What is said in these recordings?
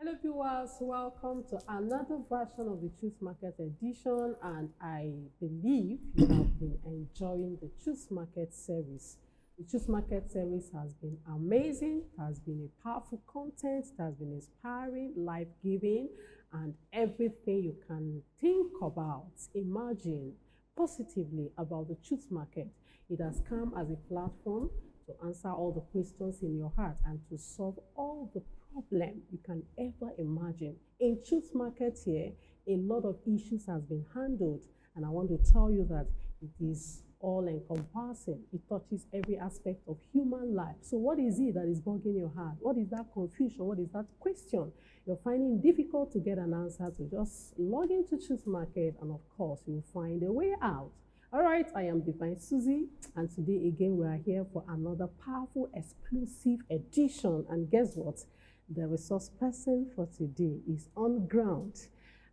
Hello viewers, welcome to another version of the Choose Market edition, and I believe you have been enjoying the Choose Market series. The Choose Market series has been amazing, it has been a powerful content, it has been inspiring, life-giving, and everything you can think about, imagine positively about the Choose Market. It has come as a platform to answer all the questions in your heart and to solve all the problem you can ever imagine. In Choose Market here, a lot of issues has been handled, and I want to tell you that it is all encompassing. It touches every aspect of human life. So what is it that is bugging your heart? What is that confusion? What is that question you're finding difficult to get an answer to? Just log into Choose Market, and of course you'll find a way out. All right, I am Divine Susie, and today again we are here for another powerful, explosive edition. And guess what? The resource person for today is on ground,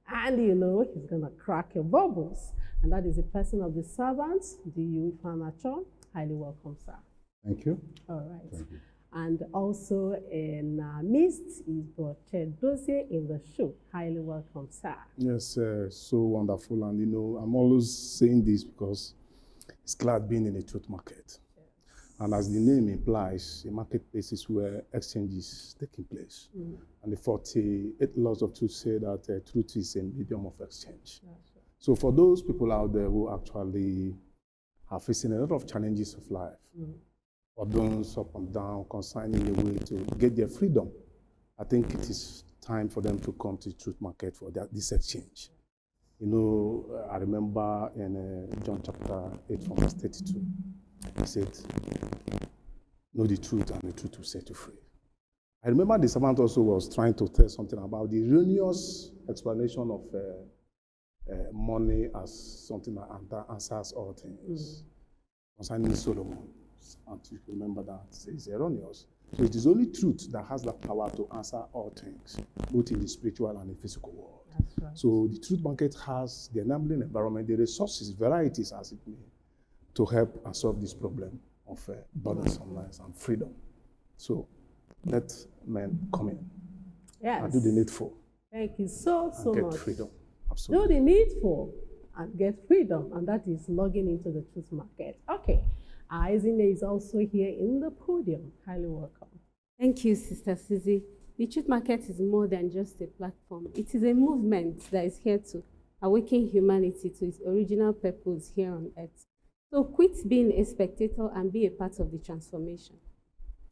and you know he's gonna crack your bubbles, and that is the person of the servants, D.U. Furniture. Highly welcome, sir. Thank you. All right. Thank you. And also in our midst is Broche Dozie in the show. Highly welcome, sir. Yes, so wonderful. And you know, I'm always saying this because it's glad being in a truth market. And as the name implies, a marketplace is where exchange is taking place. And the 48 laws of truth say that truth is a medium of exchange. Right. So for those people out there who actually are facing a lot of challenges of life, or those up and down, consigning a way to get their freedom, I think it is time for them to come to the truth market for this exchange. You know, I remember in John chapter 8 from verse 32, he said, know the truth and the truth will set you free. I remember the servant also was trying to tell something about the erroneous explanation of money as something that answers all things. Concerning Solomon, and you remember that it's erroneous. So it is only truth that has the power to answer all things, both in the spiritual and the physical world. That's right. So the truth market has the enabling environment, the resources, varieties as it may, to help and solve this problem of burdensome lives and freedom. So let men come in and do the needful. Thank you so and much. get freedom. Do Absolutely. the needful and get freedom, and that is logging into the Truth Market. Okay, Izine is also here in the podium. Highly welcome. Thank you, Sister Susie. The Truth Market is more than just a platform. It is a movement that is here to awaken humanity to its original purpose here on earth. So quit being a spectator and be a part of the transformation.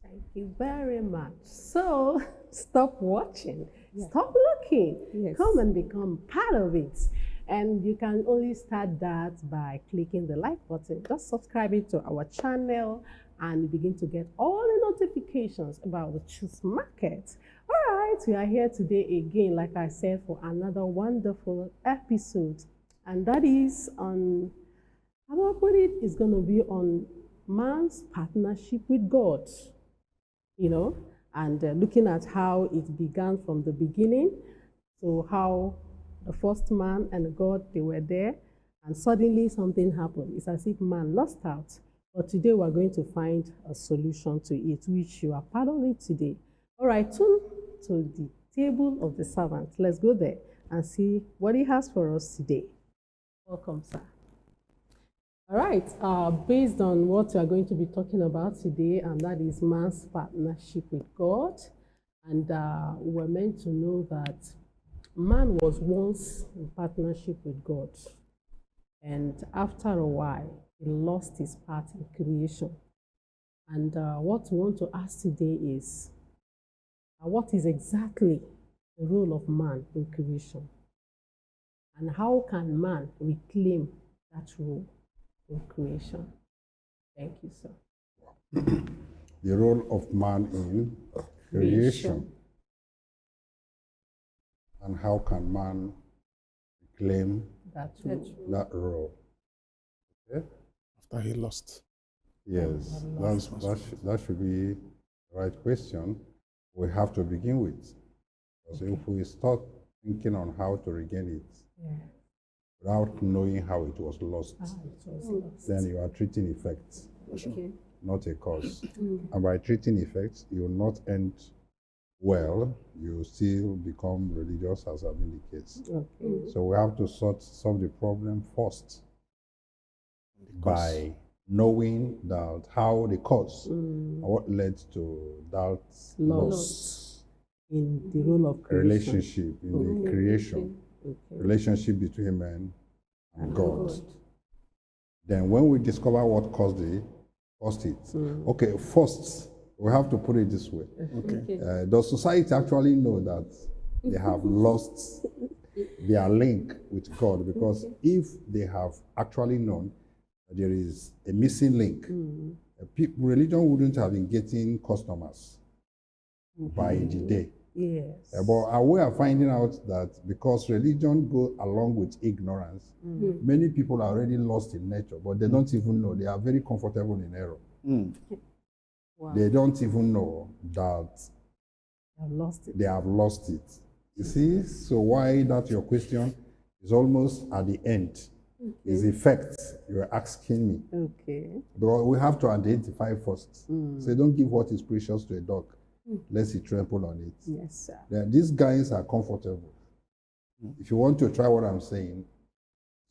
Thank you very much. So stop watching, stop looking, come and become part of it. And you can only start that by clicking the like button, just subscribing to our channel, and begin to get all the notifications about the Choose Market. All right, we are here today again, like I said, for another wonderful episode. And that is on, how do I put it? It's going to be on man's partnership with God, you know, and looking at how it began from the beginning. So how the first man and God, they were there, and suddenly something happened. It's as if man lost out. But today we're going to find a solution to it, which you are part of it today. All right, tune to the table of the servant. Let's go there and see what he has for us today. Welcome, sir. All right, based on what we are going to be talking about today, and that is man's partnership with God. And we're meant to know that man was once in partnership with God. And after a while, he lost his part in creation. And what we want to ask today is, what is exactly the role of man in creation? And how can man reclaim that role in creation? Thank you, sir. The role of man in creation. And how can man reclaim That role. that role? Okay? After he lost. Yes, that should be the right question we have to begin with. Because if we start thinking on how to regain it without knowing how it was lost, then you are treating effects, not a cause. And by treating effects, you will not end well, you still become religious, as has been the case. Okay. So we have to solve the problem first by knowing that how the cause or what led to that Loss in the role of creation. relationship in the creation, relationship between man and God. Then when we discover what caused it, okay, first we have to put it this way. Okay. Does society actually know that they have lost their link with God? Because if they have actually known that there is a missing link, religion wouldn't have been getting customers by the day. Yes. But we are finding out that because religion goes along with ignorance, many people are already lost in nature, but they don't even know. They are very comfortable in error. Wow. They don't even know that I've lost it. they have lost it. You see? So why that your question is almost at the end. Is the fact you're asking me. Okay. Because we have to identify first. So don't give what is precious to a dog, lest he trample on it. Yes, sir. Then these guys are comfortable. If you want to try what I'm saying,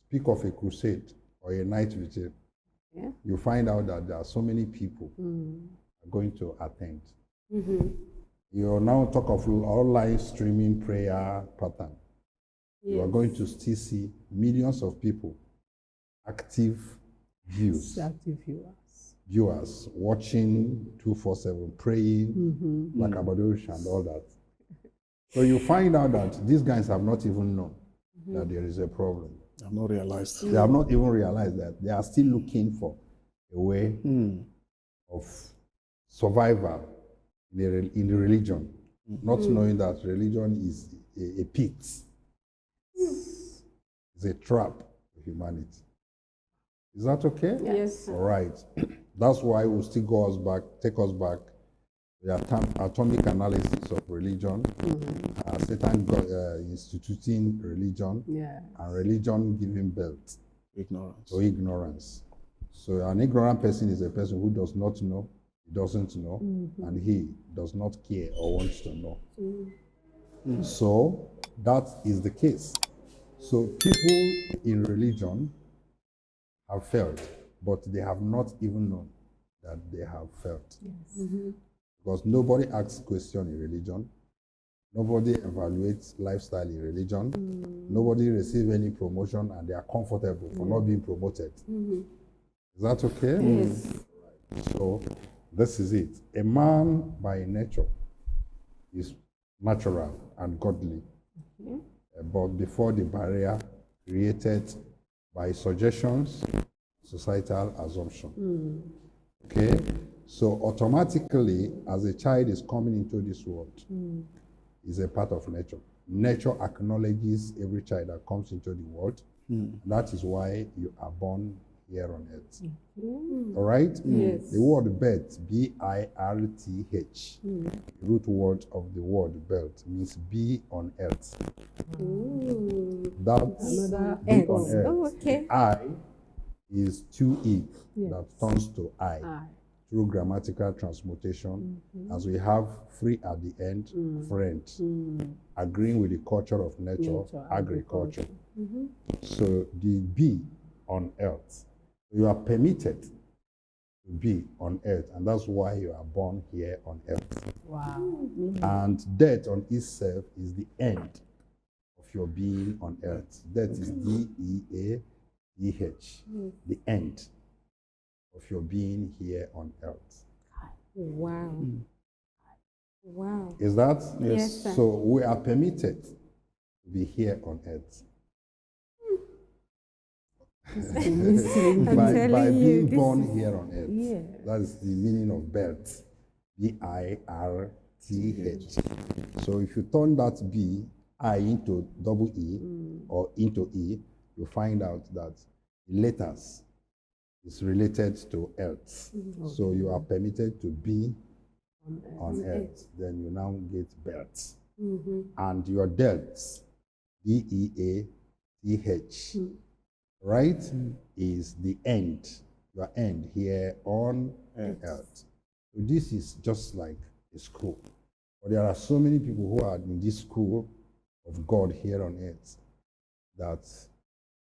speak of a crusade or a night vigil. Yeah. You find out that there are so many people are going to attend. You now talk of online streaming prayer pattern. You are going to still see millions of people, active Active viewers watching 247, praying, like Abadosh and all that. So you find out that these guys have not even known that there is a problem. I've not realized. They have not even realized that they are still looking for a way of survival in the religion, not knowing that religion is a pit. It's a trap for humanity. Is that okay? Yes. All right. That's why we'll still take us back to the atomic analysis of religion, Satan instituting religion, and religion giving birth to ignorance. So an ignorant person is a person who does not know, he doesn't know, and he does not care or wants to know. So that is the case. So people in religion have failed, but they have not even known that they have failed. Yes. Because nobody asks questions in religion. Nobody evaluates lifestyle in religion. Nobody receives any promotion, and they are comfortable for not being promoted. Is that okay? Yes. So this is it. A man by nature is natural and godly. But before the barrier created by suggestions, societal assumption. Okay? So automatically, as a child is coming into this world, is a part of nature. Nature acknowledges every child that comes into the world. That is why you are born here on earth. All right? Yes. The word birth, B-I-R-T-H, the root word of the word birth means be on earth. That's Another be on earth. Oh, okay. I is 2E that turns to I through grammatical transmutation, as we have free at the end, friend, agreeing with the culture of nature, agriculture. So the be on earth. You are permitted to be on earth, and that's why you are born here on earth. Wow. And death on itself is the end of your being on earth. Death is D-E-A-D-H, the end of your being here on earth. Wow. Wow. Is that? Yes, sir. So we are permitted to be here on earth. by telling you, being this born is- here on earth. Yeah. That is the meaning of birth. B-I-R-T-H. So if you turn that B, I into double E or into E, you find out that the letters is related to earth. So you are permitted to be on earth. Then you now get birth. And your death, D-E-A-T-H, right, is the end, your end here on earth. So this is just like a school. But there are so many people who are in this school of God here on earth that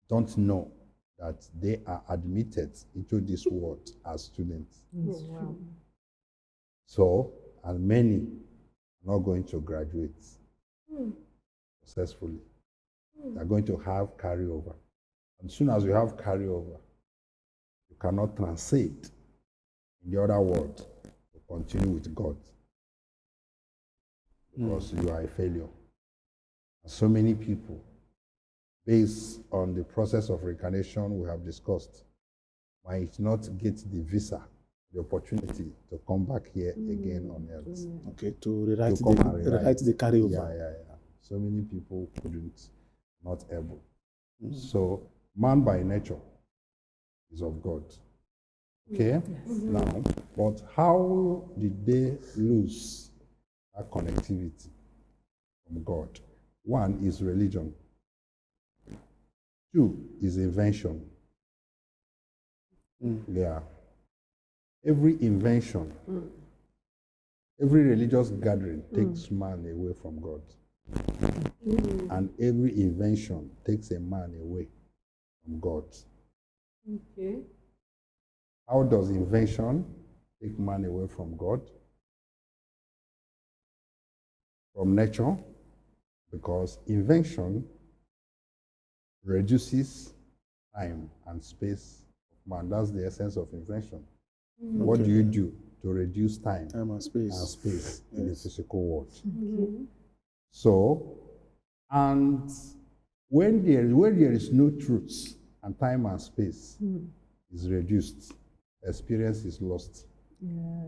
don't know that they are admitted into this world as students. Wow. So, and many are not going to graduate successfully. They're going to have carryover. And as soon as you have carryover, you cannot translate in the other world to continue with God because you are a failure. And so many people, based on the process of reincarnation we have discussed, might not get the visa, the opportunity to come back here again on earth. Okay, to rewrite, rewrite the carryover. Yeah. So many people couldn't, not able. So man by nature is of God. Okay? Now, but how did they lose that connectivity from God? One is religion. Two is invention. Yeah. Every invention, every religious gathering takes man away from God. And every invention takes a man away from God. Okay. How does invention take man away from God? From nature, because invention reduces time and space of man. That's the essence of invention. What do you do to reduce time and space, in the physical world? So, and when there is no truth and time and space is reduced, experience is lost.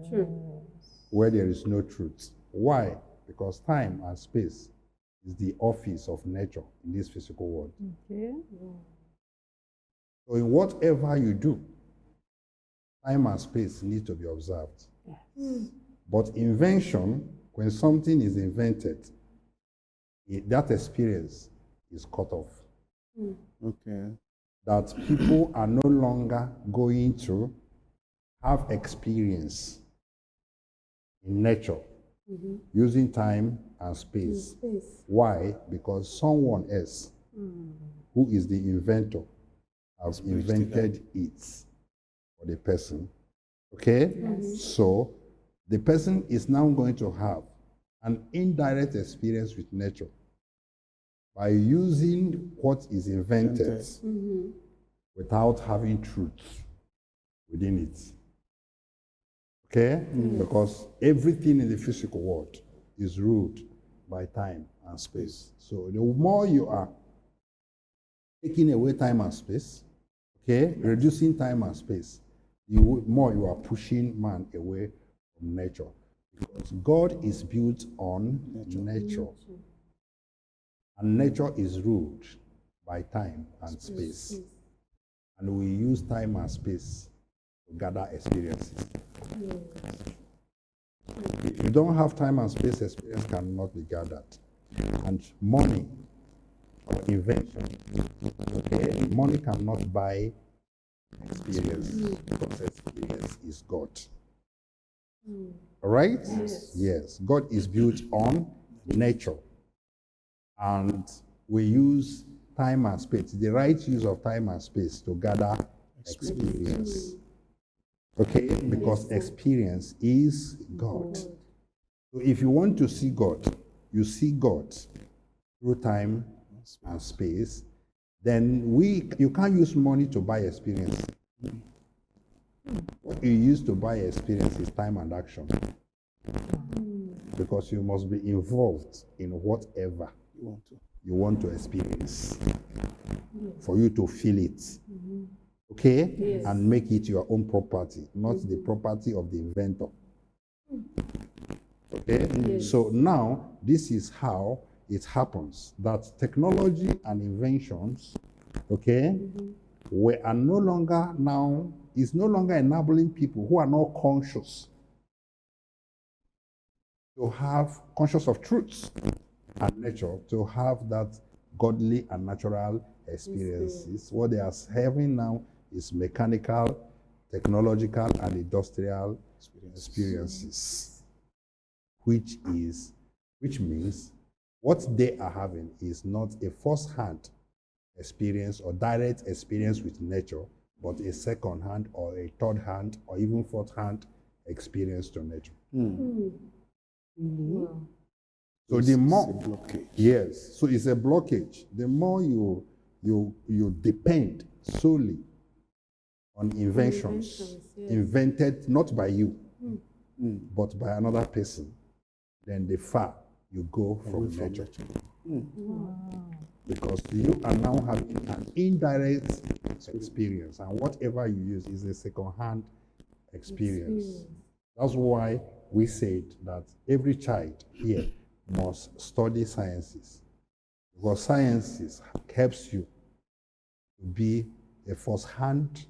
True. Where there is no truth. Why? Because time and space is the office of nature in this physical world. Okay. So in whatever you do, time and space need to be observed. But invention, when something is invented, that experience is cut off. Okay. That people are no longer going to have experience in nature using time and space. Why? Because someone else who is the inventor has invented it for the person. Okay? So the person is now going to have an indirect experience with nature by using what is invented without having truth within it. Okay? Because everything in the physical world is ruled by time and space. So the more you are taking away time and space, okay, reducing time and space, the more you are pushing man away from nature. Because God is built on nature. And nature is ruled by time and space. And we use time and space to gather experiences. If you don't have time and space, experience cannot be gathered. And money or invention, okay, money cannot buy experience because experience is God. All right? Yes. God is built on nature. And we use time and space, the right use of time and space to gather experience. Okay? Because experience is God. So if you want to see God, you see God through time and space, then you can't use money to buy experience. What you use to buy experience is time and action. Because you must be involved in whatever you want to experience for you to feel it. Okay? And make it your own property, not the property of the inventor. Okay? So now, this is how it happens, that technology and inventions, okay, is no longer enabling people who are not conscious to have conscious of truth and nature, to have that godly and natural experiences. What they are having now is mechanical, technological, and industrial experiences, which is which means what they are having is not a first-hand experience or direct experience with nature, but a second-hand or a third-hand or even fourth-hand experience to nature. Wow. So the more, It's a blockage. yes, so it's a blockage. The more you depend solely on inventions, yes. invented not by you, but by another person, then the far you go from Away from nature. nature. Because you are now having an indirect experience, and whatever you use is a second-hand experience. That's why we said that every child here must study sciences, because sciences helps you to be a first-hand,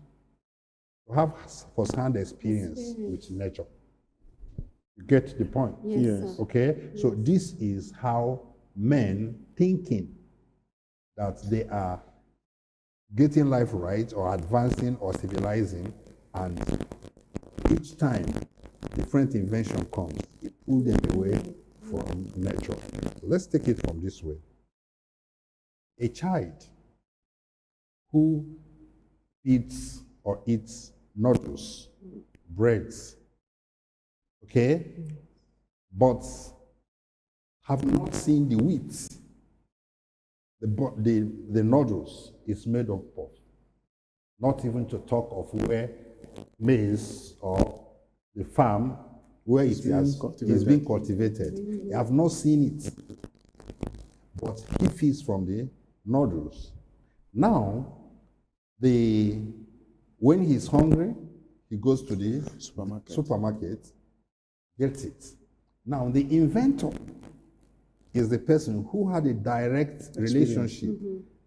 to have first-hand experience with nature. You get the point? Yes, sir. Okay? So this is how men thinking that they are getting life right or advancing or civilizing, and each time different invention comes, it pulls them away from nature. Let's take it from this way. A child who feeds or eats noodles, breads, okay, but have not seen the wheat, the noodles is made up of, not even to talk of where maize or the farm where it is being cultivated. You have not seen it, but he feeds from the noodles. Now, when he's hungry, he goes to the supermarket, gets it. Now, the inventor is the person who had a direct relationship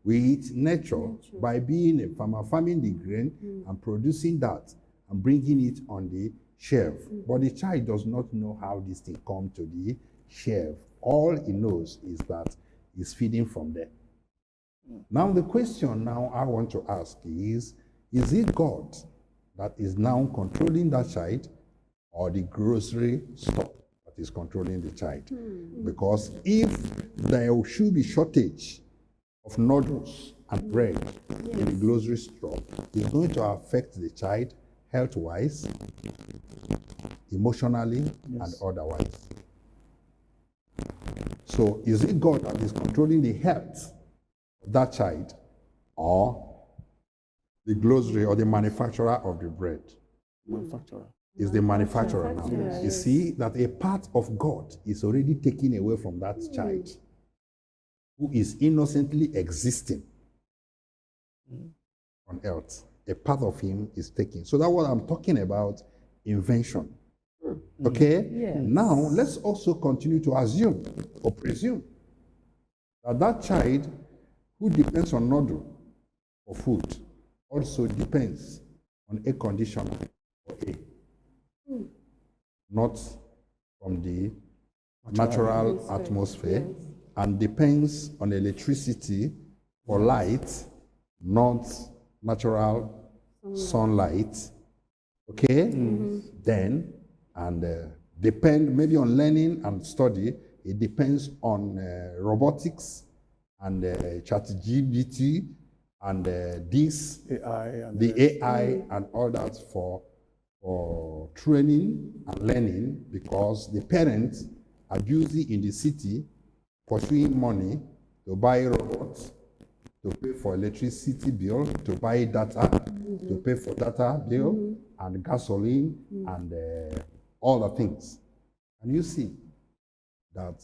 with nature by being a farmer, farming the grain and producing that and bringing it on the shelf. But the child does not know how this thing comes to the shelf. All he knows is that he's feeding from there. Now the question now I want to ask is it God that is now controlling that child, or the grocery store that is controlling the child? Because if there should be shortage of noodles and bread in the grocery store, it's going to affect the child health-wise, emotionally, and otherwise. So is it God that is controlling the health of that child, or the grocery or the manufacturer of the bread? Manufacturer. Is the manufacturer now. You see that a part of God is already taken away from that child who is innocently existing on earth. A part of him is taken. So that's what I'm talking about, invention. Okay? Yes. Now, let's also continue to assume or presume that child who depends on noodle for food also depends on air conditioner for air. Not from the natural atmosphere, and depends on electricity for light, not natural sunlight. Okay? Then, and depend maybe on learning and study, it depends on robotics and ChatGPT and this, AI and the AI and all that for training and learning, because the parents are busy in the city pursuing money to buy robots, to pay for electricity bill, to buy data, to pay for data bill and gasoline and all the things. And you see that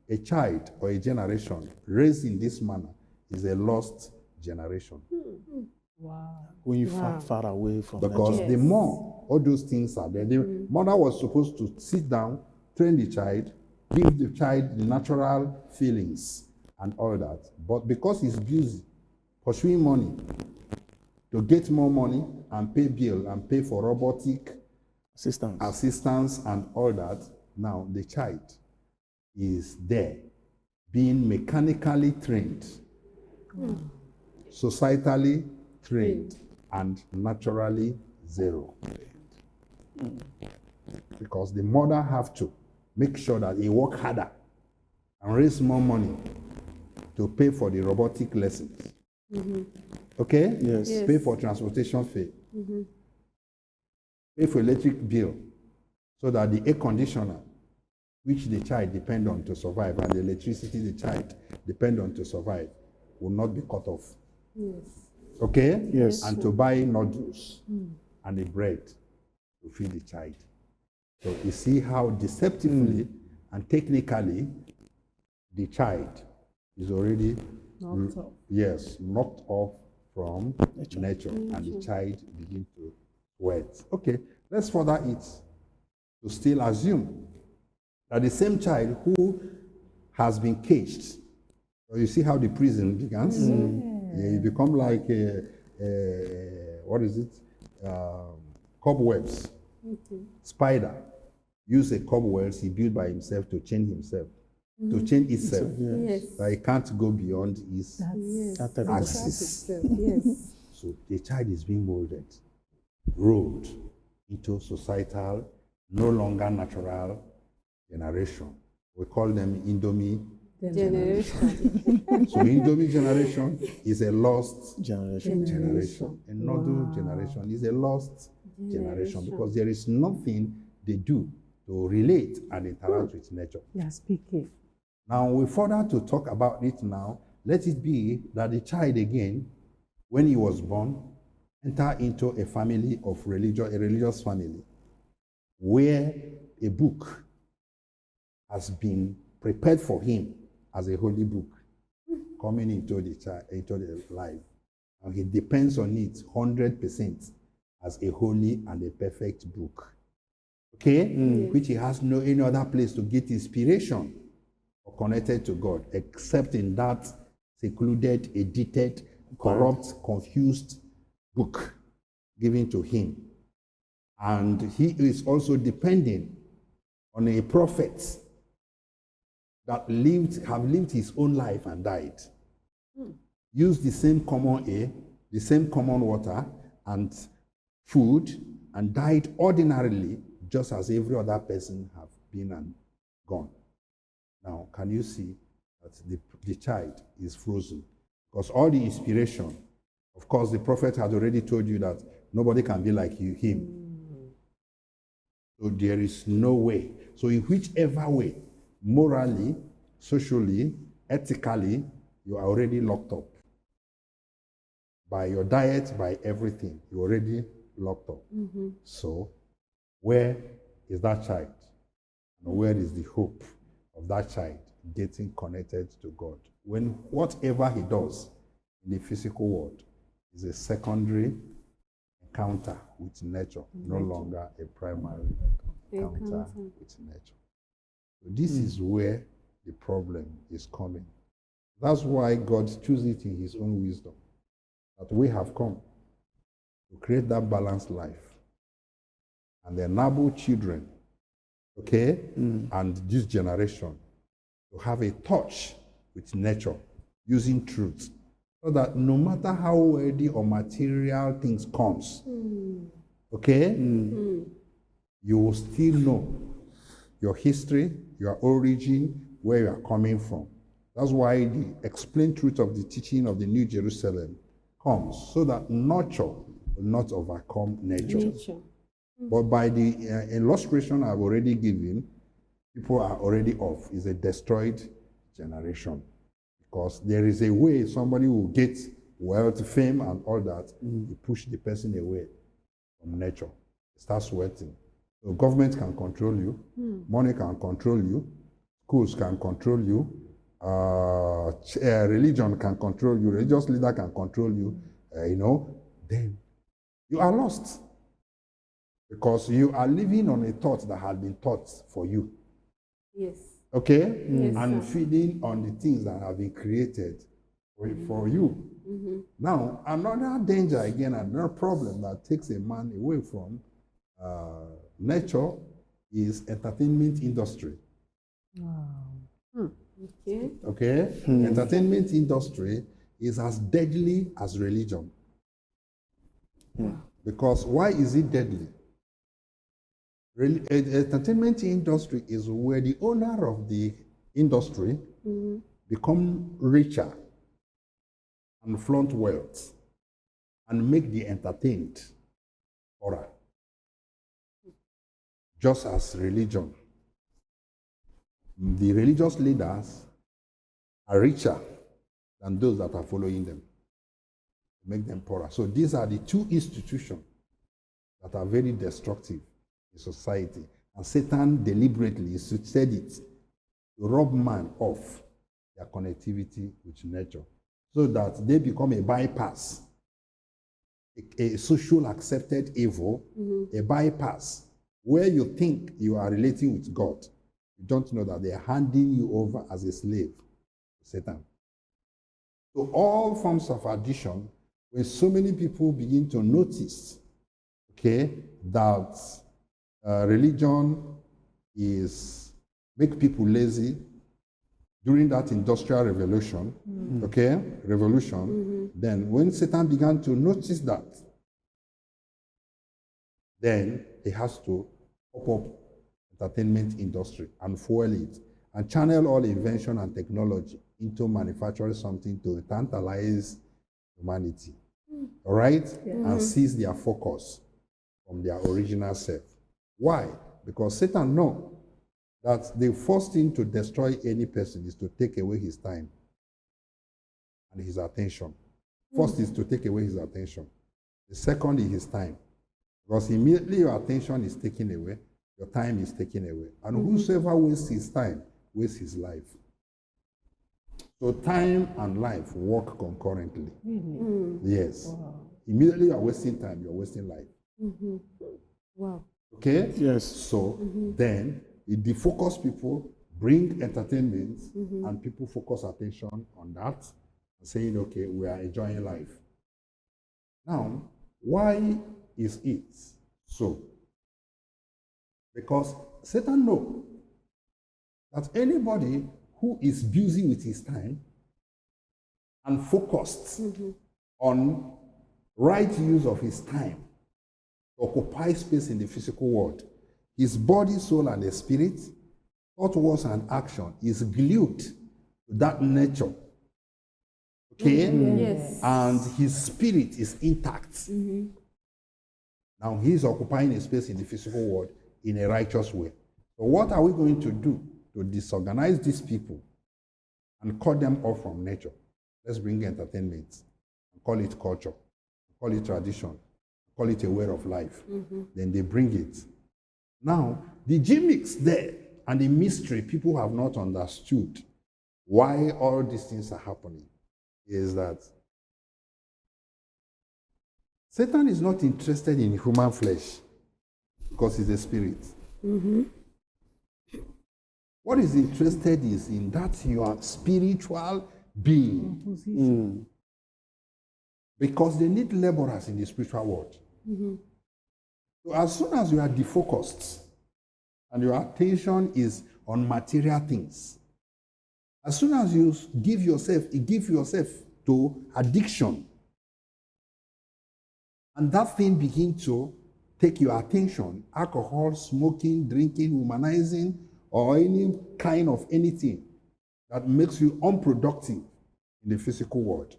a child or a generation raised in this manner is a lost generation. Wow. going far away from Because nature. the more all those things are there, the mother was supposed to sit down, train the child, give the child the natural feelings and all that. But because he's busy pursuing money to get more money and pay bill and pay for robotic assistance and all that, now the child is there being mechanically trained, societally trained, and naturally zero. Because the mother have to make sure that he work harder and raise more money to pay for the robotic lessons. Okay? Yes. Yes. Pay for transportation fee. Pay for electric bill so that the air conditioner, which the child depend on to survive, and the electricity the child depend on to survive, will not be cut off. Yes. Okay? Yes. And to buy noodles and the bread to feed the child. So you see how deceptively and technically the child is already Knocked off. yes, knocked off from nature, and the child begin to sweat. Okay, let's further it to still assume that the same child who has been caged, so you see how the prison begins? You become like what is it? Cobwebs. Spider use a cobwebs he built by himself to chain himself, to chain itself. Yes. That it can't go beyond his Yes. That axis. Yes. So the child is being molded, rolled into societal, no longer natural generation. We call them Indomie. Generation. So Indomie generation is a lost generation. generation. Another generation is a lost generation because there is nothing they do to relate and interact with nature. They are speaking. Now, we further to talk about it now. Let it be that the child again, when he was born, enter into a family of religion, a religious family, where a book has been prepared for him as a holy book coming into the child, into the life. And he depends on it 100% as a holy and a perfect book. Okay? Which he has no any other place to get inspiration or connected to God, except in that secluded, edited, corrupt, confused book given to him. And he is also depending on a prophet that have lived his own life and died. Used the same common air, the same common water and food, and died ordinarily, just as every other person have been and gone. Now, can you see that the child is frozen? Because all the inspiration, of course, the prophet had already told you that nobody can be like him. So there is no way. So in whichever way, morally, socially, ethically, you are already locked up. By your diet, by everything, you're already locked up. So where is that child? And where is the hope of that child getting connected to God? When whatever he does in the physical world is a secondary encounter with nature, no longer a primary encounter with nature. So this is where the problem is coming. That's why God chose it in his own wisdom, that we have come to create that balanced life and enable children, okay, and this generation to have a touch with nature using truth, so that no matter how worldly or material things comes, okay, you will still know your history, your origin, where you are coming from. That's why the explained truth of the teaching of the New Jerusalem comes, so that nurture will not overcome nature. But by the illustration I've already given, people are already off. It's a destroyed generation. Because there is a way somebody will get wealth, fame, and all that. You push the person away from nature. Start sweating. So government can control you. Money can control you. Schools can control you. Religion can control you. Religious leader can control you. Then you are lost. Because you are living on a thought that has been taught for you. Yes. Okay? Yes, And sir. feeding on the things that have been created for you. Now, another danger again, another problem that takes a man away from nature is entertainment industry. Okay. Okay? Entertainment industry is as deadly as religion. Because why is it deadly? Entertainment industry is where the owner of the industry become richer and flaunt wealth and make the entertained poorer. Just as religion. The religious leaders are richer than those that are following them. Make them poorer. So these are the two institutions that are very destructive in society. And Satan deliberately instituted it to rob man of their connectivity with nature so that they become a bypass, a social accepted evil, a bypass where you think you are relating with God. You don't know that they are handing you over as a slave to Satan. So all forms of addiction, when so many people begin to notice, okay, that religion is make people lazy during that industrial revolution, okay, then when Satan began to notice that, then he has to pop up entertainment industry and fuel it and channel all invention and technology into manufacturing something to tantalize humanity. All right? And seize their focus from their original self. Why? Because Satan knows that the first thing to destroy any person is to take away his time and his attention. First is to take away his attention. The second is his time. Because immediately your attention is taken away, your time is taken away. And whosoever wastes his time, wastes his life. So time and life work concurrently. Yes. Wow. Immediately you are wasting time, you're wasting life. Wow. Okay? Yes. So then it defocus people, bring entertainment, and people focus attention on that, and saying, okay, we are enjoying life. Now, why is it so? Because Satan knows that anybody who is busy with his time and focused on right use of his time to occupy space in the physical world, his body, soul, and the spirit, thought, words, and action is glued to that nature. Okay? Yes. And his spirit is intact. Now he's occupying a space in the physical world in a righteous way. So what are we going to do to disorganize these people and cut them off from nature? Let's bring entertainment and call it culture, call it tradition, call it a way of life. Then they bring it. Now, the gimmicks there and the mystery people have not understood why all these things are happening is that Satan is not interested in human flesh because he's a spirit. What he's interested is in that you are spiritual being. Because they need laborers in the spiritual world. So as soon as you are defocused and your attention is on material things, as soon as you give yourself to addiction, and that thing begins to take your attention, alcohol, smoking, drinking, womanizing, or any kind of anything that makes you unproductive in the physical world.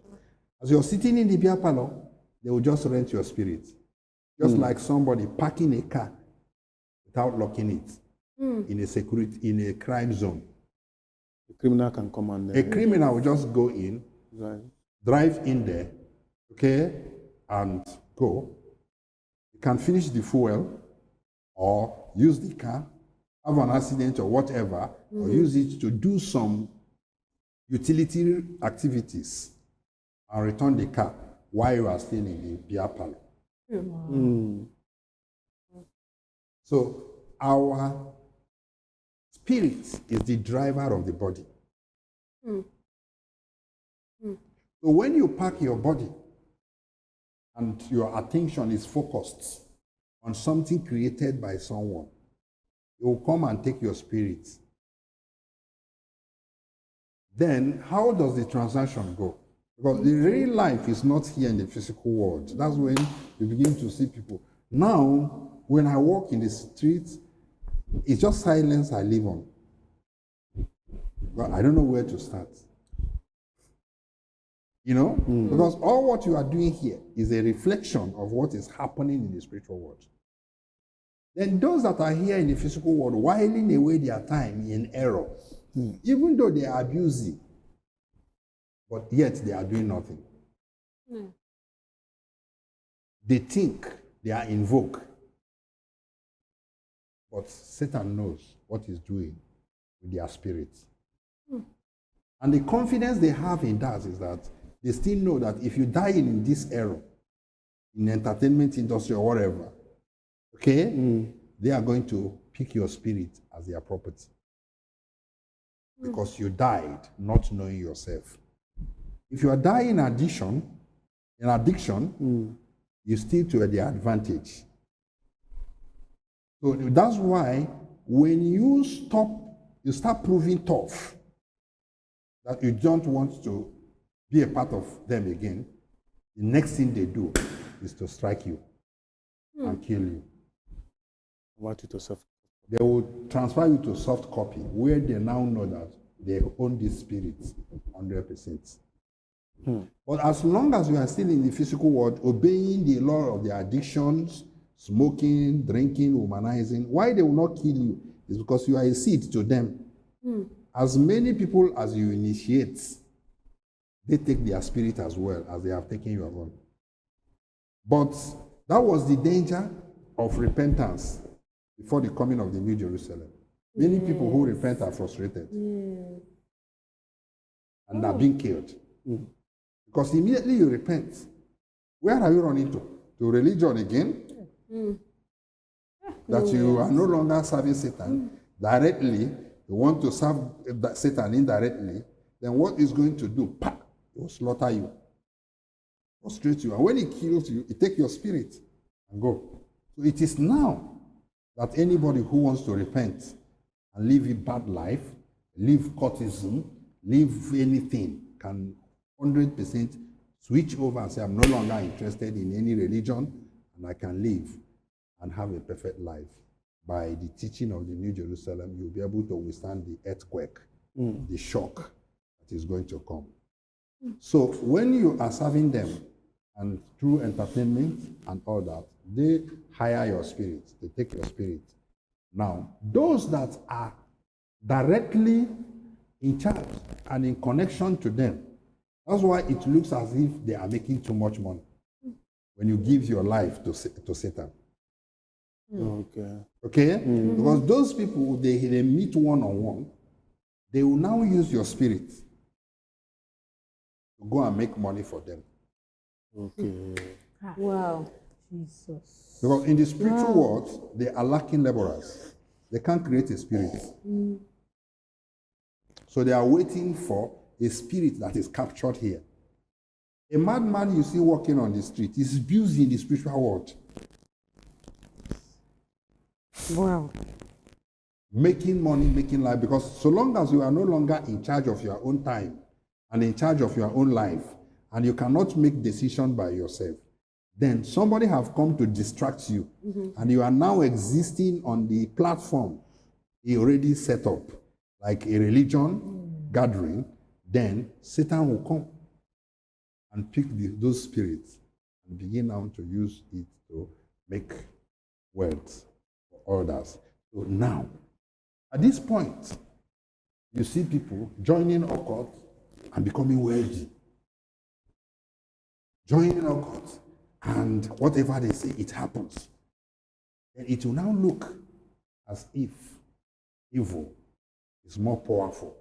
As you're sitting in the beer parlor, they will just rent your spirit. Just like somebody parking a car without locking it in a crime zone. The criminal can come and a criminal will just go in, drive in there, okay, and go. You can finish the fuel or use the car, have an accident or whatever, or use it to do some utility activities and return the car while you are still in the beer parlor. So our spirit is the driver of the body. So when you pack your body and your attention is focused on something created by someone, it will come and take your spirit. Then how does the transaction go? Because the real life is not here in the physical world. That's when you begin to see people. Now, when I walk in the streets It's just silence I live on. But I don't know where to start. You know? Because all what you are doing here is a reflection of what is happening in the spiritual world. Then those that are here in the physical world, whiling away their time in error, even though they are abusing, but yet they are doing nothing. They think they are in vogue, but Satan knows what he's doing with their spirits. And the confidence they have in that is that they still know that if you die in this era, in the entertainment industry or whatever, okay, they are going to pick your spirit as their property. Because you died not knowing yourself. If you are dying in addiction, you still to their advantage. So that's why when you start proving tough, that you don't want to be a part of them again, the next thing they do is to strike you and kill you. Want you to suffer. They will transfer you to soft copy, where they now know that they own this spirit 100%. But as long as you are still in the physical world, obeying the law of the addictions, smoking, drinking, womanizing, why they will not kill you is because you are a seed to them. As many people as you initiate, they take their spirit as well as they have taken your own. But that was the danger of repentance before the coming of the New Jerusalem. Many people who repent are frustrated and are being killed. Because immediately you repent, where are you running to? To religion again? That you are no longer serving Satan directly, you want to serve Satan indirectly, then what is going to do? He will slaughter you, frustrate you, and when he kills you, he takes your spirit and go. So it is now that anybody who wants to repent and live a bad life, live courtesan, live anything, can 100% switch over and say, I'm no longer interested in any religion, and I can live and have a perfect life. By the teaching of the New Jerusalem, you'll be able to withstand the earthquake, the shock that is going to come. So when you are serving them, and through entertainment and all that, they hire your spirit, they take your spirit. Now, those that are directly in charge and in connection to them, that's why it looks as if they are making too much money when you give your life to Satan. Okay? Because those people, they meet one-on-one, they will now use your spirit to go and make money for them. Wow. Jesus. Because in the spiritual world, they are lacking laborers. They can't create a spirit. So they are waiting for a spirit that is captured here. A madman you see walking on the street is busy in the spiritual world. Wow. Making money, making life, because so long as you are no longer in charge of your own time and in charge of your own life, and you cannot make decisions by yourself, then somebody have come to distract you, and you are now existing on the platform he already set up, like a religion gathering. Then Satan will come and pick those spirits and begin now to use it to make wealth for others. So now, at this point, you see people joining occult and becoming wealthy. Joining occult, and whatever they say, it happens. Then it will now look as if evil is more powerful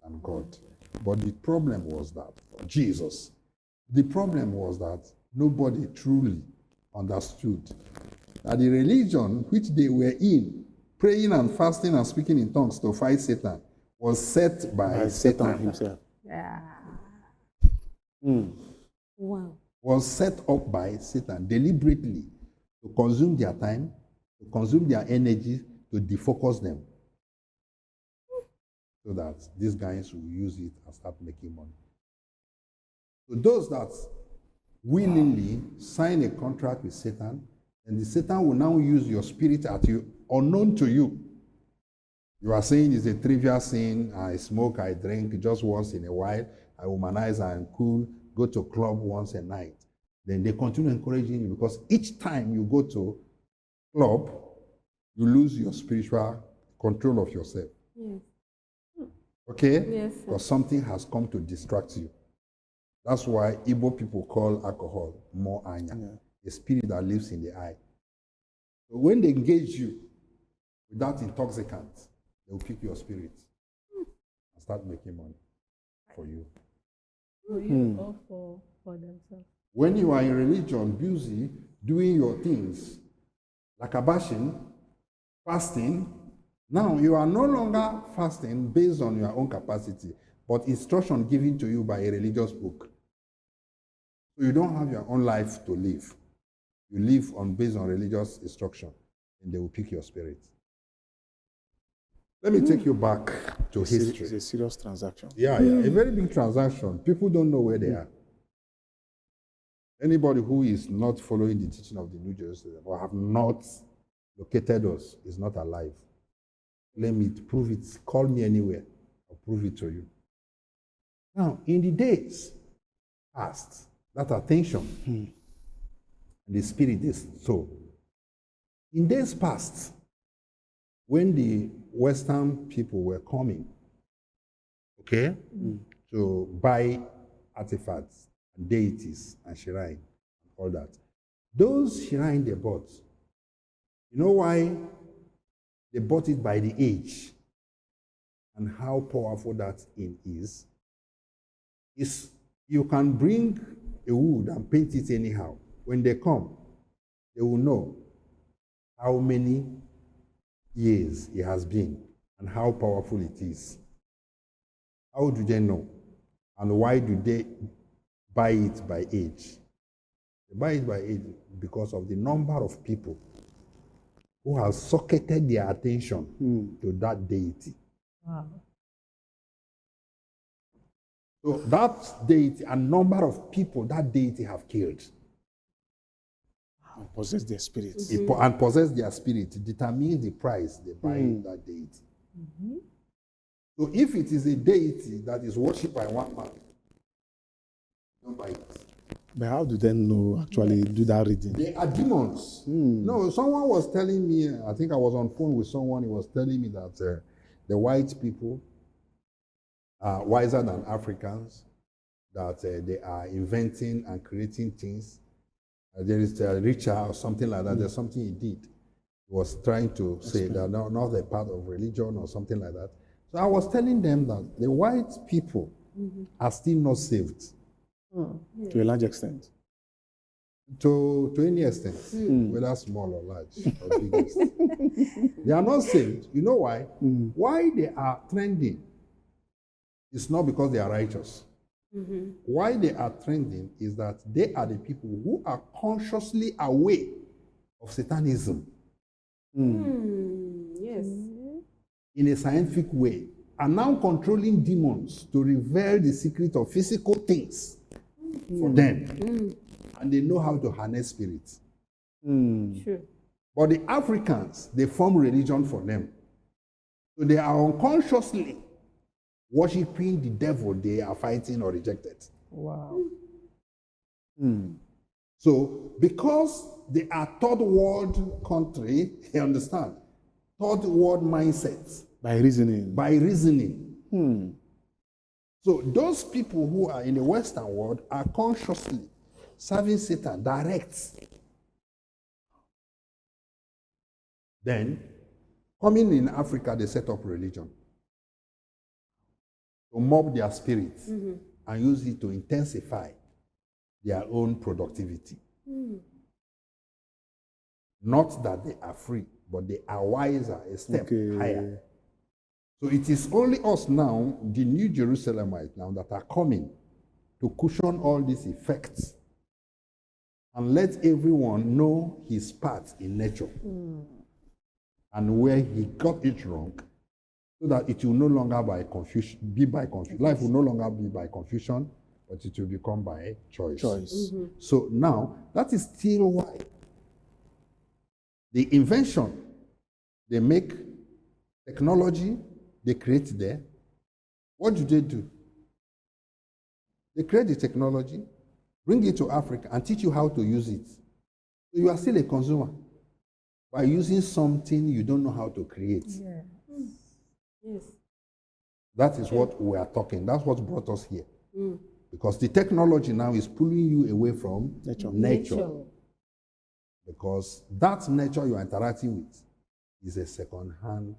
than God. But the problem was that, Jesus, the problem was that nobody truly understood that the religion which they were in, praying and fasting and speaking in tongues to fight Satan, was set by Satan himself. Wow. Was set up by Satan deliberately to consume their time, to consume their energy, to defocus them, so that these guys will use it and start making money. So those that willingly sign a contract with Satan, and the Satan will now use your spirit at you, unknown to you, You are saying it's a trivial sin. I smoke, I drink just once in a while. I womanize, I'm cool, go to club once a night. Then they continue encouraging you because each time you go to club, you lose your spiritual control of yourself. Yes. Okay? Yes, sir. Because something has come to distract you. That's why Igbo people call alcohol more anya, a spirit that lives in the eye. So when they engage you with that intoxicant, they will pick your spirit and start making money for you. For you or for themselves. When you are in religion, busy doing your things, like abashing, fasting, now you are no longer fasting based on your own capacity, but instruction given to you by a religious book. So you don't have your own life to live. You live based on religious instruction, and they will pick your spirit. Let me take you back to history. It's a serious transaction. Yeah, a very big transaction. People don't know where they are. Anybody who is not following the teaching of the New Jerusalem or have not located us is not alive. Let me prove it. Call me anywhere. I'll prove it to you. Now, in the days past, that attention and the spirit is so. In days past, when the Western people were coming, okay, to buy artifacts and deities and shrine and all that, those shrine they bought, you know why they bought it by the age and how powerful that in is you can bring a wood and paint it anyhow. When they come, they will know how many years it has been and how powerful it is. How do they know? And why do they buy it by age? They buy it by age because of the number of people who have socketed their attention to that deity. Wow. So that deity, a number of people that deity have killed. And possess their spirits. And possess their spirit, determine the price they buy that deity. So if it is a deity that is worshipped by one man, don't buy it. But how do they know actually do that reading? They are demons. No, someone was telling me, I think I was on phone with someone, he was telling me that the white people are wiser than Africans, that they are inventing and creating things. There is a richer or something like that. There's something he did. He was trying to say that not a part of religion or something like that. So I was telling them that the white people are still not saved. To a large extent. To any extent, whether small or large or biggest. They are not saved. You know why? Why they are trending? It's not because they are righteous. Why they are trending is that they are the people who are consciously aware of Satanism. Yes. In a scientific way, are now controlling demons to reveal the secret of physical things for them. And they know how to harness spirits. True. But the Africans, they form religion for them. So they are unconsciously worshipping the devil they are fighting or rejected. Wow. So because they are third world country, you understand, third world mindsets. By reasoning. By reasoning. So those people who are in the Western world are consciously serving Satan direct. Then, coming in Africa, they set up religion to mob their spirits and use it to intensify their own productivity. Not that they are free, but they are wiser, a step higher. So it is only us now, the New Jerusalemites now, that are coming to cushion all these effects and let everyone know his part in nature and where he got it wrong, so that it will no longer be by confusion. Life will no longer be by confusion, but it will become by choice. So now, that is still why the invention they make Technology, they create there. What do? They create the technology, bring it to Africa, and teach you how to use it. So you are still a consumer by using something you don't know how to create. Yeah. Yes. That is what we are talking. That's what brought us here. Because the technology now is pulling you away from nature. Because that nature you are interacting with is a second-hand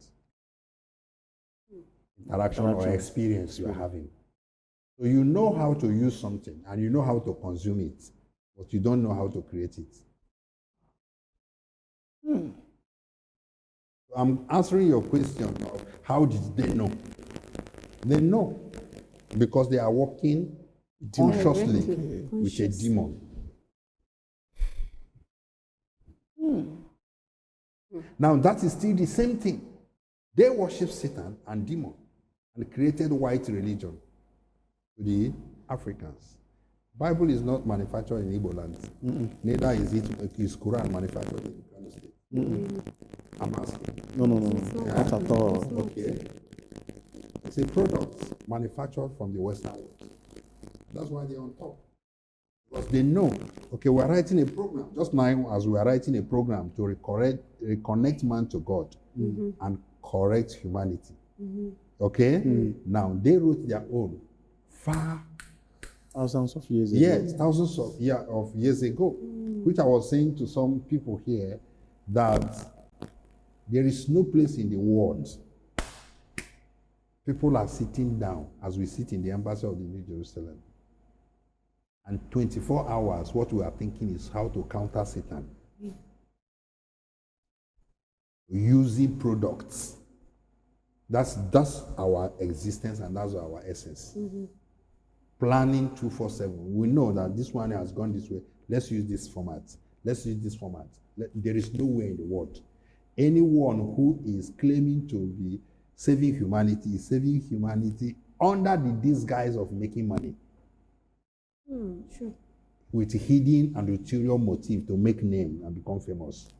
interaction or experience you are having. So you know how to use something and you know how to consume it, but you don't know how to create it. I'm answering your question of how did they know? They know because they are working consciously with a demon. Now that is still the same thing. They worship Satan and demon and created white religion to the Africans. Bible is not manufactured in Igbo land. Neither is Quran manufactured in Kano State. I'm asking. No. Not at all. Okay. It's a product manufactured from the Western world. That's why they're on top. Because they know, okay, we're writing a program, just now as we are writing a program to reconnect man to God and correct humanity. Okay? Now, they wrote their own far thousands of years ago. Yes, thousands of years ago, which I was saying to some people here that there is no place in the world people are sitting down as we sit in the embassy of the New Jerusalem. And 24 hours, what we are thinking is how to counter Satan. Using products. That's our existence and that's our essence. Planning 247. We know that this one has gone this way. Let's use this format. Let's use this format. There is nowhere in the world. Anyone who is claiming to be saving humanity is saving humanity under the disguise of making money. True. With hidden and ulterior motive to make name and become famous.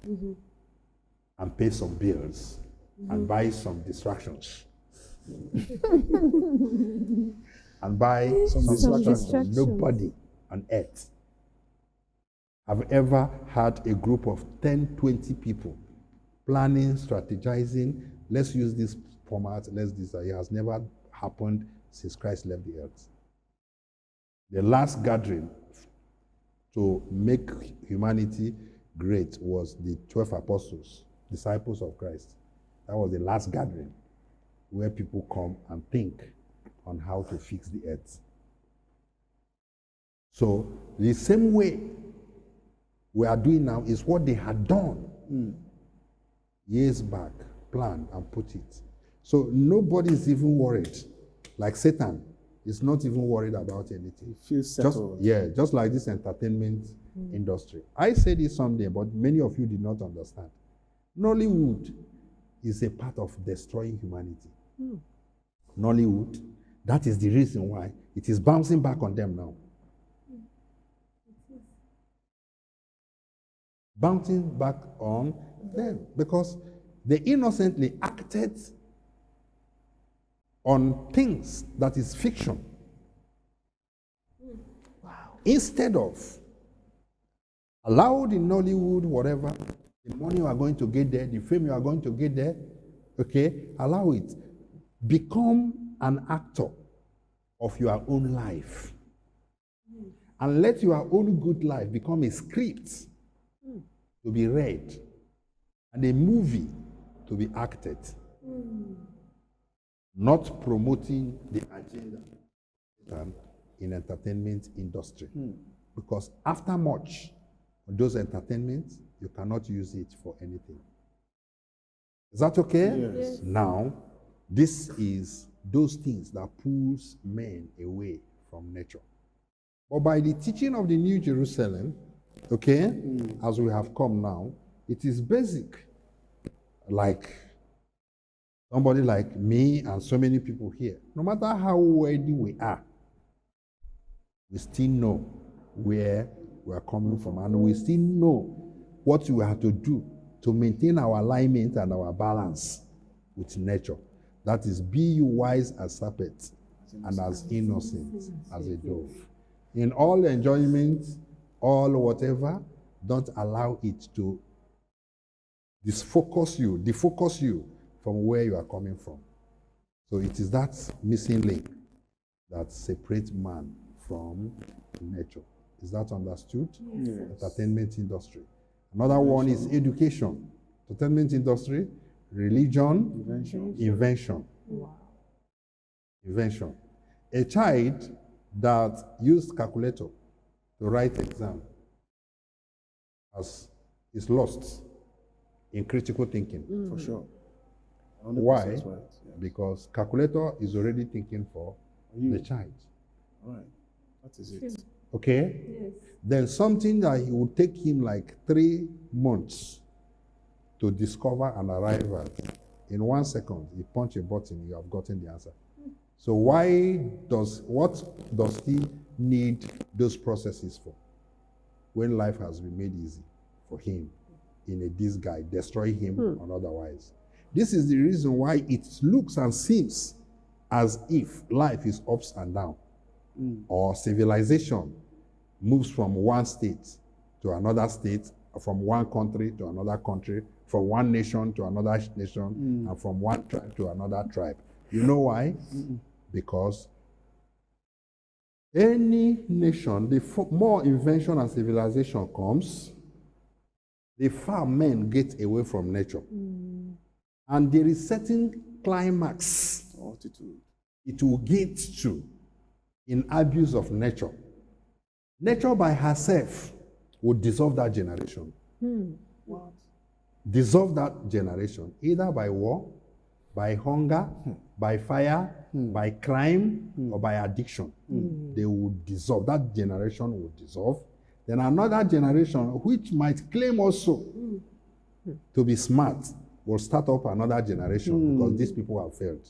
And pay some bills and buy some distractions. And buy some distractions. Nobody on earth have ever had a group of 10, 20 people planning, strategizing, let's use this format, it has never happened since Christ left the earth. The last gathering to make humanity great was the 12 apostles, disciples of Christ. That was the last gathering where people come and think on how to fix the earth. So the same way we are doing now is what they had done years back, planned and put it. So nobody's even worried. Like Satan is not even worried about anything. It feels settled. Just like this entertainment industry. I said it someday, but many of you did not understand. Nollywood is a part of destroying humanity. Nollywood, that is the reason why it is bouncing back on them now. Bouncing back on them because they innocently acted on things that is fiction. Wow. Instead of allow the Nollywood, whatever, the money you are going to get there, the fame you are going to get there, okay, allow it. Become an actor of your own life. And let your own good life become a script to be read and a movie to be acted. Not promoting the agenda in entertainment industry. Because after much of those entertainments, you cannot use it for anything. Is that okay? Yes. Now, this is those things that pulls men away from nature. But by the teaching of the New Jerusalem, okay, as we have come now, it is basic. Like somebody like me and so many people here, no matter how worthy we are, we still know where we are coming from and we still know what we have to do to maintain our alignment and our balance with nature. That is, be you wise as serpents and as innocent as a dove. In all enjoyment, all whatever, don't allow it to defocus you from where you are coming from. So it is that missing link that separates man from nature. Is that understood? Yes. Entertainment industry. Another one is education. Entertainment industry, religion, invention. Wow. Invention. A child that used calculator to write exam is lost in critical thinking. For sure. 100% Why? Right. Yeah. Because calculator is already thinking for the child. All right. That is it. Okay? Yes. Then something that he would take him like 3 months to discover and arrive at. In 1 second, you punch a button, you have gotten the answer. So what does he need those processes for? When life has been made easy for him in a disguise, destroy him or otherwise. This is the reason why it looks and seems as if life is ups and down, or civilization moves from one state to another state, from one country to another country, from one nation to another nation, and from one tribe to another tribe. You know why? Because any nation, the more invention and civilization comes, the far men get away from nature. And there is certain climax Altitude. it will get to in abuse of nature. Nature by herself will dissolve that generation. What? Dissolve that generation, either by war, by hunger, by fire, by crime, or by addiction. They will dissolve. That generation will dissolve. Then another generation, which might claim also to be smart, will start up another generation because these people have failed,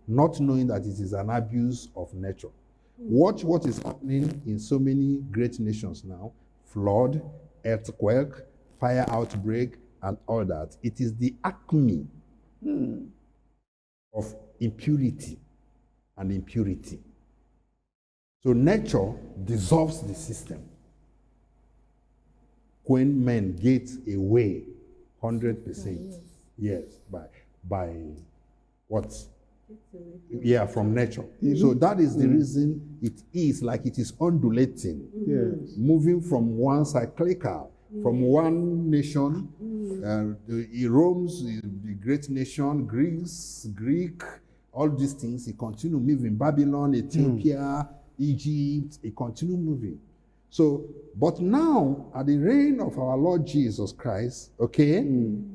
not knowing that it is an abuse of nature. Watch what is happening in so many great nations now: flood, earthquake, fire outbreak, and all that. It is the acme of impurity and impurity. So nature dissolves the system when men get away 100%. Yes, by what? Yeah, from nature. So that is the reason it is like it is undulating, moving from one cyclical, from one nation. It roams the great nation, Greek, all these things. It continue moving. Babylon, Ethiopia, Egypt. It continue moving. So, but now, at the reign of our Lord Jesus Christ, okay,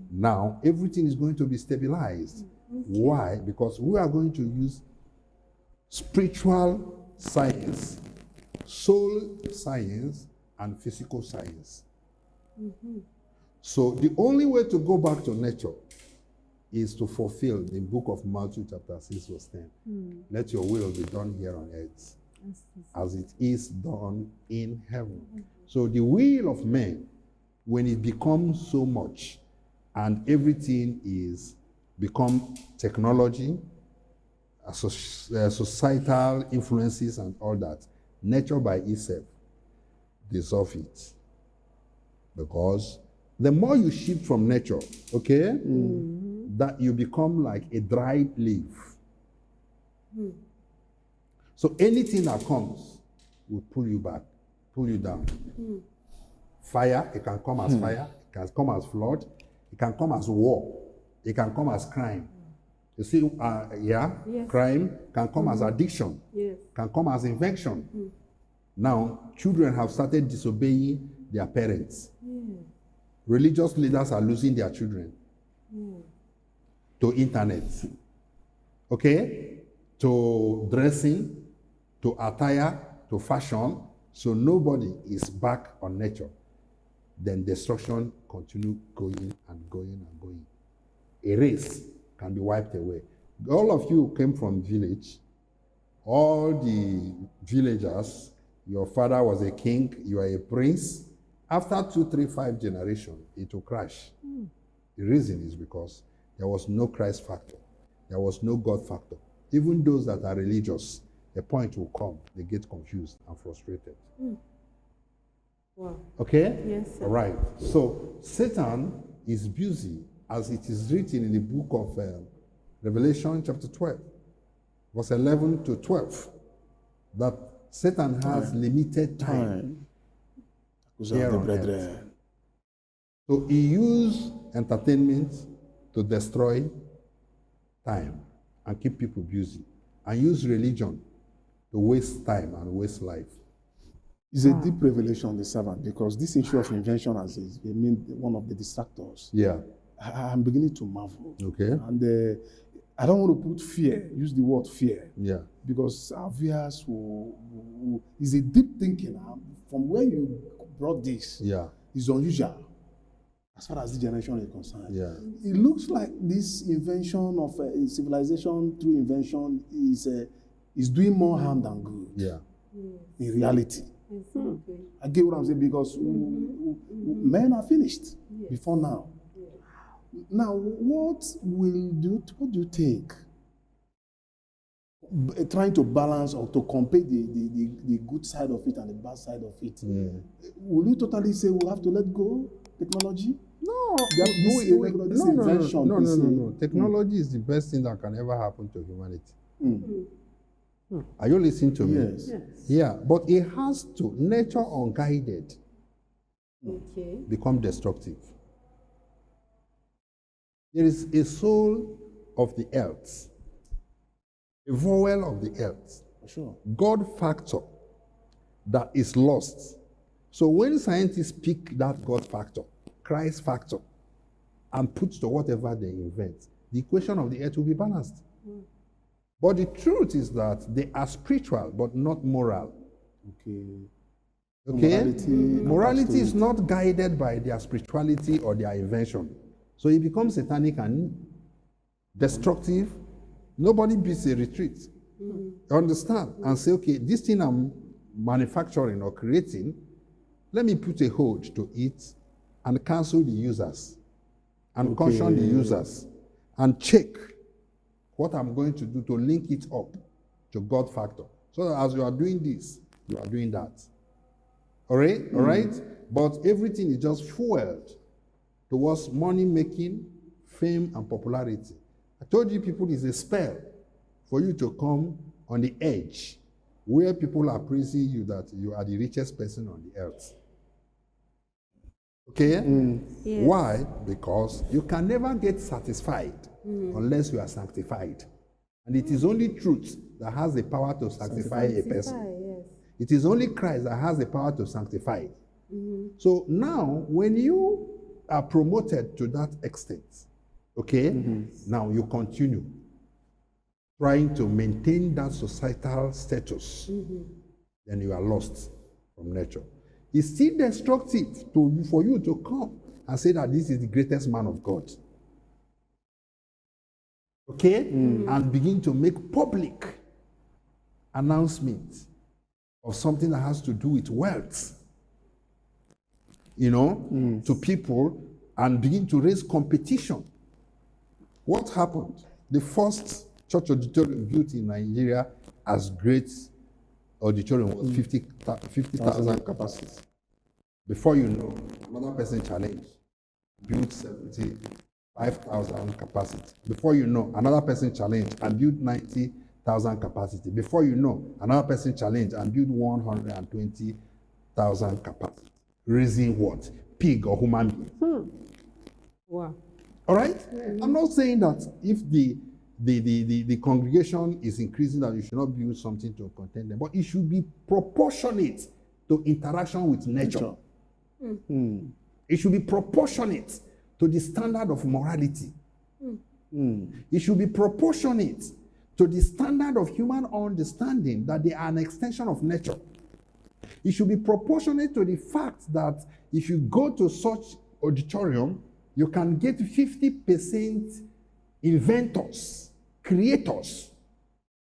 now everything is going to be stabilized. Why? Because we are going to use spiritual science, soul science, and physical science. So the only way to go back to nature is to fulfill the book of Matthew chapter 6 verse 10. Let your will be done here on earth as it is done in heaven. So the will of man, when it becomes so much and everything is become technology, societal influences and all that, nature by itself dissolve it. Because the more you shift from nature, okay, that you become like a dried leaf. So anything that comes will pull you back, pull you down. Fire, it can come as fire, it can come as flood, it can come as war, it can come as crime. You see, crime can come as addiction, can come as invention. Now, children have started disobeying their parents. Religious leaders are losing their children to internet, okay, to dressing, to attire, to fashion. So nobody is back on nature. Then destruction continue going and going and going. A race can be wiped away. All of you came from village. All the villagers, your father was a king, you are a prince. After 2, 3, 5 generations, it will crash. The reason is because there was no Christ factor. there was no God factor. Even those that are religious, a point will come, they get confused and frustrated. Wow. Okay? Yes, sir. All right. So Satan is busy, as it is written in the book of Revelation chapter 12, verse 11 to 12, that Satan has limited time here on earth. So he used entertainment to destroy time and keep people busy, and use religion to waste time and waste life. It's a deep revelation on the servant, because this issue of invention as is one of the distractors. Yeah. I'm beginning to marvel. Okay. And I don't want to put fear, use the word fear. Yeah. Because our viewers is a deep thinking. From where you brought this, Yeah. is unusual as far as this generation is concerned. Yeah. It looks like this invention of civilization through invention is doing more harm than good. Yeah. In reality. Exactly. I get what I'm saying, because men are finished before now. Now, what do you think? Trying to balance or to compare the good side of it and the bad side of it. Will you totally say we have to let go technology? No. No. Technology is the best thing that can ever happen to humanity. Are you listening to me? Yes. Yeah, but it has to, nature unguided, Okay. become destructive. There is a soul of the earth, a vowel of the earth, For sure. God factor that is lost. So when scientists pick that God factor, Christ factor, and put to whatever they invent, the equation of the earth will be balanced. But the truth is that they are spiritual, but not moral. Okay. Okay? Morality is attached not guided by their spirituality or their invention. So it becomes satanic and destructive. Nobody builds a retreat. You understand? And say, okay, this thing I'm manufacturing or creating, let me put a hold to it and cancel the users and caution the users and check what I'm going to do to link it up to God factor. So that as you are doing this, you are doing that. All right? All right? But everything is just fueled towards money making, fame, and popularity. I told you people is a spell for you to come on the edge where people are praising you that you are the richest person on the earth. Okay? Yes. Why? Because you can never get satisfied unless you are sanctified. And it is only truth that has the power to sanctify a person. Yes. It is only Christ that has the power to sanctify. So now, when you are promoted to that extent, okay, now you continue trying to maintain that societal status, then you are lost from nature. It's still destructive for you to come and say that this is the greatest man of God. Okay? And begin to make public announcements of something that has to do with wealth, to people, and begin to raise competition. What happened? The first church auditorium built in Nigeria as great auditorium was 50,000 capacity. Before you know, another person challenged, built 75,000 capacity. Before you know, another person challenged and built 90,000 capacity. Before you know, another person challenged and built 120,000 capacity. Raising what? Pig or human being. Wow. All right? I'm not saying that if the congregation is increasing that you should not build something to contain them, but it should be proportionate to interaction with nature. It should be proportionate to the standard of morality. It should be proportionate to the standard of human understanding that they are an extension of nature. It should be proportionate to the fact that if you go to such auditorium, you can get 50% inventors, creators,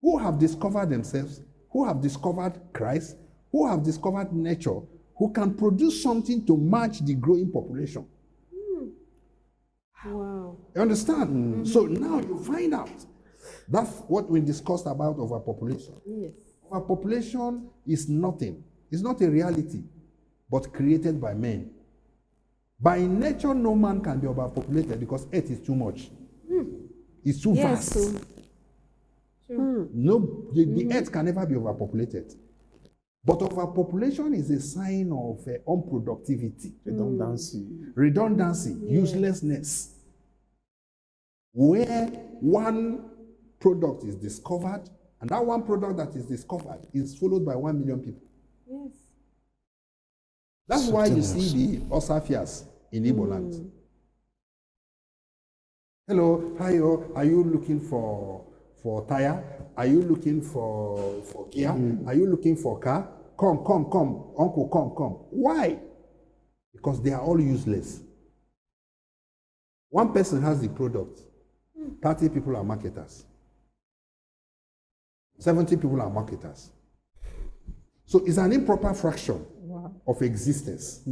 who have discovered themselves, who have discovered Christ, who have discovered nature, who can produce something to match the growing population. Wow. You understand? So now you find out That's what we discussed about overpopulation. Yes. Overpopulation is nothing. It's not a reality, but created by men. By nature, no man can be overpopulated because earth is too much. It's too vast. So, true. No, the earth can never be overpopulated. But overpopulation is a sign of unproductivity, redundancy, uselessness. Where one product is discovered, and that one product that is discovered is followed by 1 million people. Yes. That's why you see the Osafias in Igbo land. Hello, hi, are you looking for tire? Are you looking for gear? Are you looking for car? Come, uncle, come. Why? Because they are all useless. One person has the product. 30 people are marketers. 70 people are marketers. So it's an improper fraction of existence.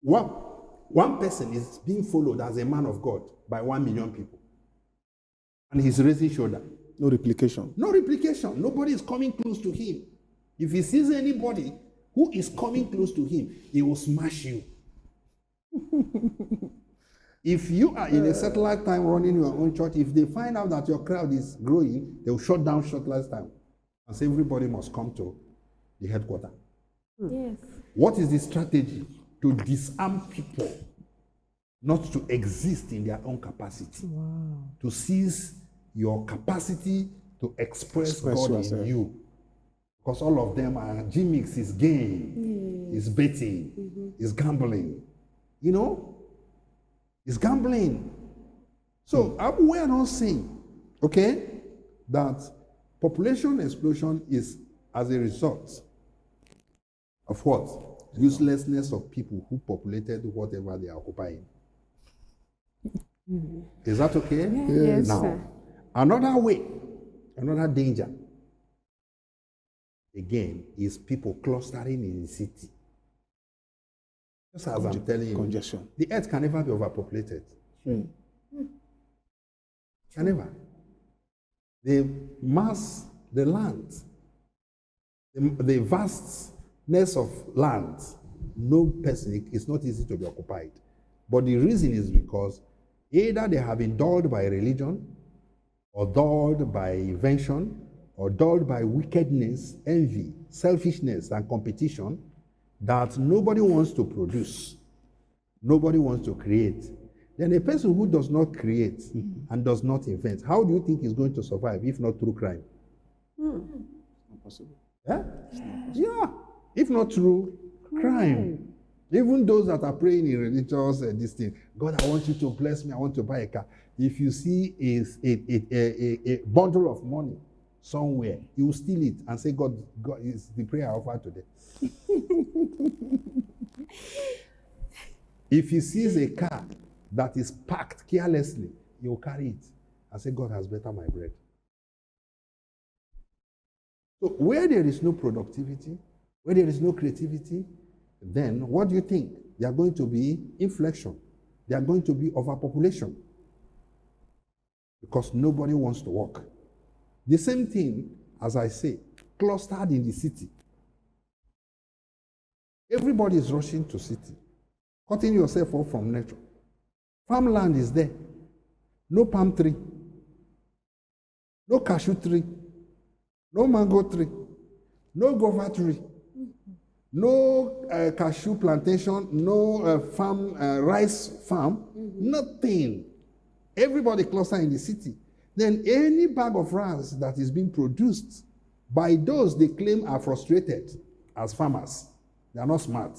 One person is being followed as a man of God by 1 million people. And he's raising shoulder. No replication. No replication. Nobody is coming close to him. If he sees anybody who is coming close to him, he will smash you. If you are in a satellite time running your own church, if they find out that your crowd is growing, they will shut down satellite time and say everybody must come to the headquarters. Yes. What is the strategy? To disarm people, not to exist in their own capacity. To seize your capacity to express God yourself in you. Because all of them are gimmicks, is game, is betting, is gambling. You know? It's gambling. So we are not saying, okay, that population explosion is as a result of what? Uselessness of people who populated whatever they are occupying. Is that okay? Yes, now, sir. another way, another danger, again, is people clustering in the city. Just as I'm telling you, Congestion. the earth can never be overpopulated. Can never. The mass, the land, the vastness of land, no person, it's not easy to be occupied. But the reason is because either they have been dulled by religion, or dulled by invention, or dulled by wickedness, envy, selfishness, and competition, that nobody wants to produce, nobody wants to create. Then a person who does not create and does not invent, how do you think he's going to survive if not through crime? Not possible. Yeah? Yeah. If not through crime. Even those that are praying in religious this thing, God, I want you to bless me, I want to buy a car. If you see a bundle of money somewhere, you will steal it and say, God is the prayer I offer today. If he sees a car that is parked carelessly, he will carry it and say, God has bettered my bread. So where there is no productivity, where there is no creativity, then what do you think? There are going to be inflection. There are going to be overpopulation. Because nobody wants to work. The same thing, as I say, clustered in the city. Everybody is rushing to city, cutting yourself off from nature. Farmland is there. No palm tree. No cashew tree. No mango tree. No guava tree. No cashew plantation. No rice farm. Nothing. Everybody clustered in the city. Then any bag of rice that is being produced by those they claim are frustrated as farmers, they are not smart.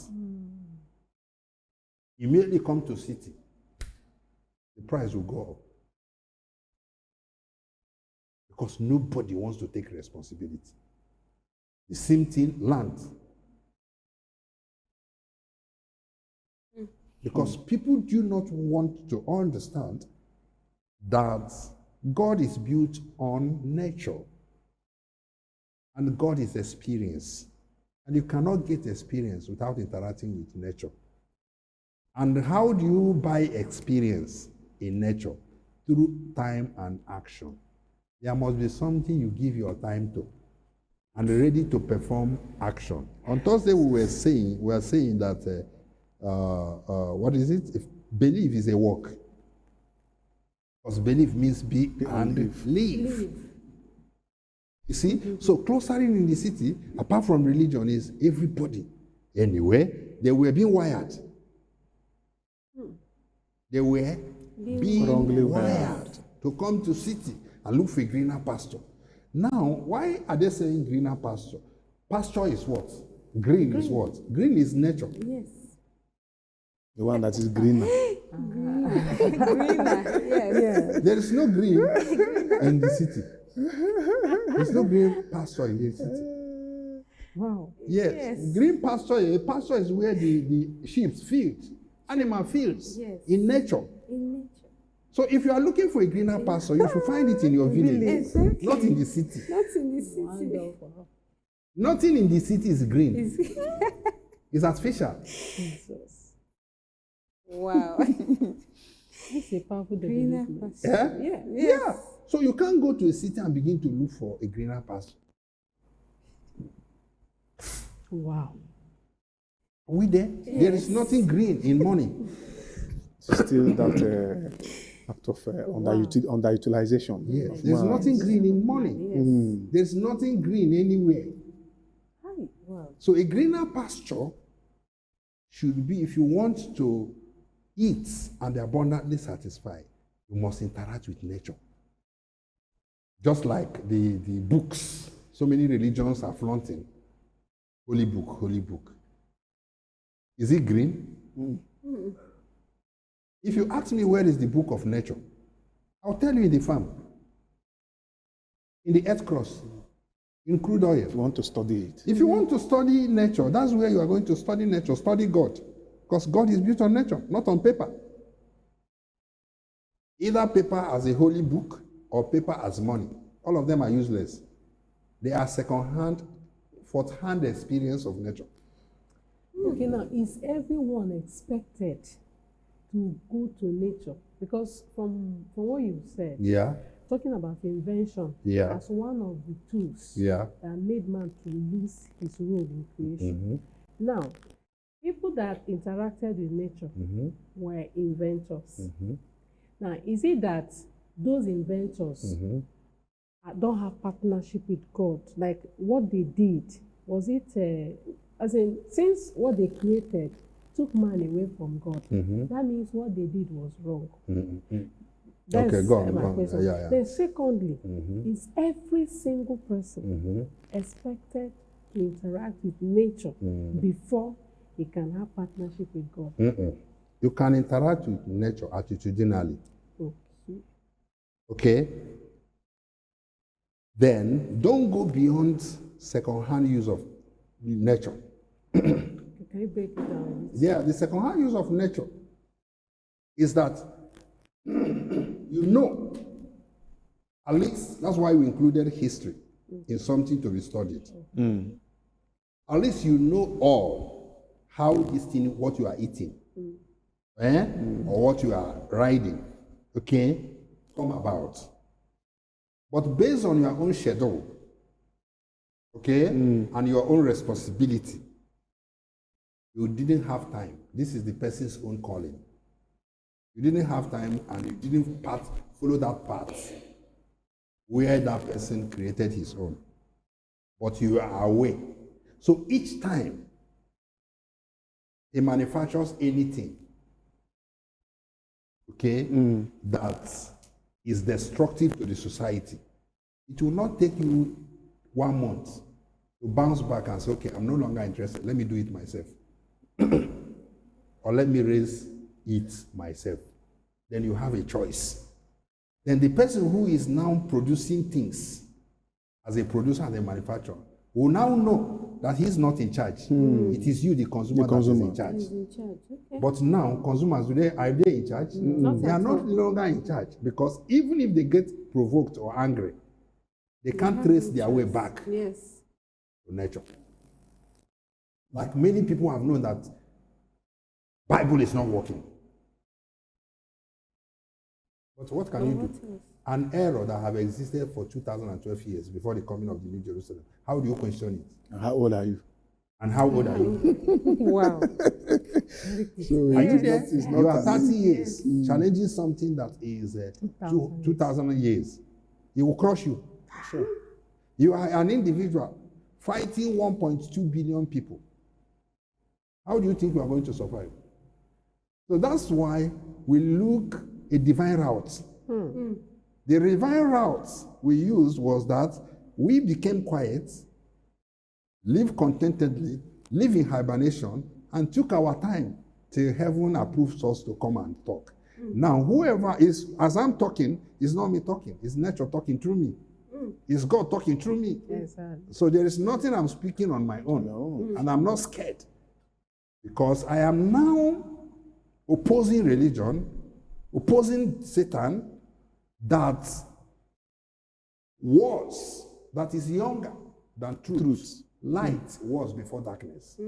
Immediately come to city, the price will go up. Because nobody wants to take responsibility. The same thing, land. Because people do not want to understand that God is built on nature. And God is experience. And you cannot get experience without interacting with nature. And how do you buy experience in nature? through time and action. There must be something you give your time to and ready to perform action. On Thursday, we were saying that what is it? If belief is a work. Because belief means be and live. You see? So clustering in the city, apart from religion, is everybody. Anyway, they were being wired. They were being wired to come to city and look for a greener pasture. Now, why are they saying greener pasture? Pasture is what? Green is what? Green is nature. Yes. The one that is greener. Greener, yes. There is no green in the city. There's no green pasture in the city. Wow. Yes. Green pasture, a pasture is where the sheep fields, animal fields, in nature. In nature. So if you are looking for a greener pasture, you should find it in your village, Exactly. not in the city. Not in the city. Wonderful. Nothing in the city is green. It's artificial. Jesus. Wow. This is a powerful Greener development. pasture. Yeah? Yeah. Yeah. So you can't go to a city and begin to look for a greener pasture. Wow. Are we there? There is nothing green in money. Still that act of underutilization. Yes. There's nothing green in money. There's nothing green anywhere. Wow. So a greener pasture should be, if you want to eat and be abundantly satisfied, you must interact with nature. Just like the books, so many religions are flaunting. Holy book, holy book. Is it green? If you ask me where is the book of nature, I'll tell you in the farm, in the earth cross, in crude oil. If you want to study it. If you want to study nature, that's where you are going to study nature, study God. Because God is built on nature, not on paper. Either paper as a holy book or paper as money. All of them are useless. They are second-hand, fourth-hand experience of nature. Okay, now, is everyone expected to go to nature? Because from what you've said, Yeah. talking about invention Yeah. as one of the tools Yeah. that made man to lose his role in creation. Now, people that interacted with nature were inventors. Now, is it that those inventors don't have partnership with God? Like what they did, was it, as in, since what they created took man away from God, that means what they did was wrong. That's Okay, go on, my go on. question. Yeah. Then secondly, is every single person expected to interact with nature before he can have partnership with God? You can interact with nature attitudinally. Okay. Okay? Then don't go beyond second-hand use of nature. Can you break it down? Yeah, the second-hand use of nature is that you know, at least that's why we included history in something to be studied. At least you know all how this thing, what you are eating, or what you are riding, okay, come about. But based on your own schedule, okay, and your own responsibility, you didn't have time. This is the person's own calling. You didn't have time and you didn't follow that path where that person created his own. But you are aware. So each time he manufactures anything, okay, that is destructive to the society, it will not take you 1 month to bounce back and say, okay, I'm no longer interested. Let me do it myself. Or let me raise it myself. Then you have a choice. Then the person who is now producing things as a producer and a manufacturer will now know that he's not in charge. It is you, the consumer, that is in charge. He's in charge. Okay. But now, consumers, are they in charge? They are no longer in charge, because even if they get provoked or angry, they can't trace their way back Yes. to nature. Like many people have known that Bible is not working. But what can you do? An error that have existed for 2012 years before the coming of the New Jerusalem. How do you question it? How old are you? And how old are you? Wow. So Are you there? it's not You are as 30 years challenging something that is 2,000 years. It will crush you. Sure. You are an individual fighting 1.2 billion people. How do you think we are going to survive? So that's why we look a divine route. The divine route we used was that we became quiet, lived contentedly, lived in hibernation, and took our time till heaven approves us to come and talk. Now, whoever is, as I'm talking, is not me talking, it's nature talking through me. It's God talking through me. Exactly. So there is nothing I'm speaking on my own. No. And I'm not scared. Because I am now opposing religion, opposing Satan, that is younger than truth. Light was before darkness.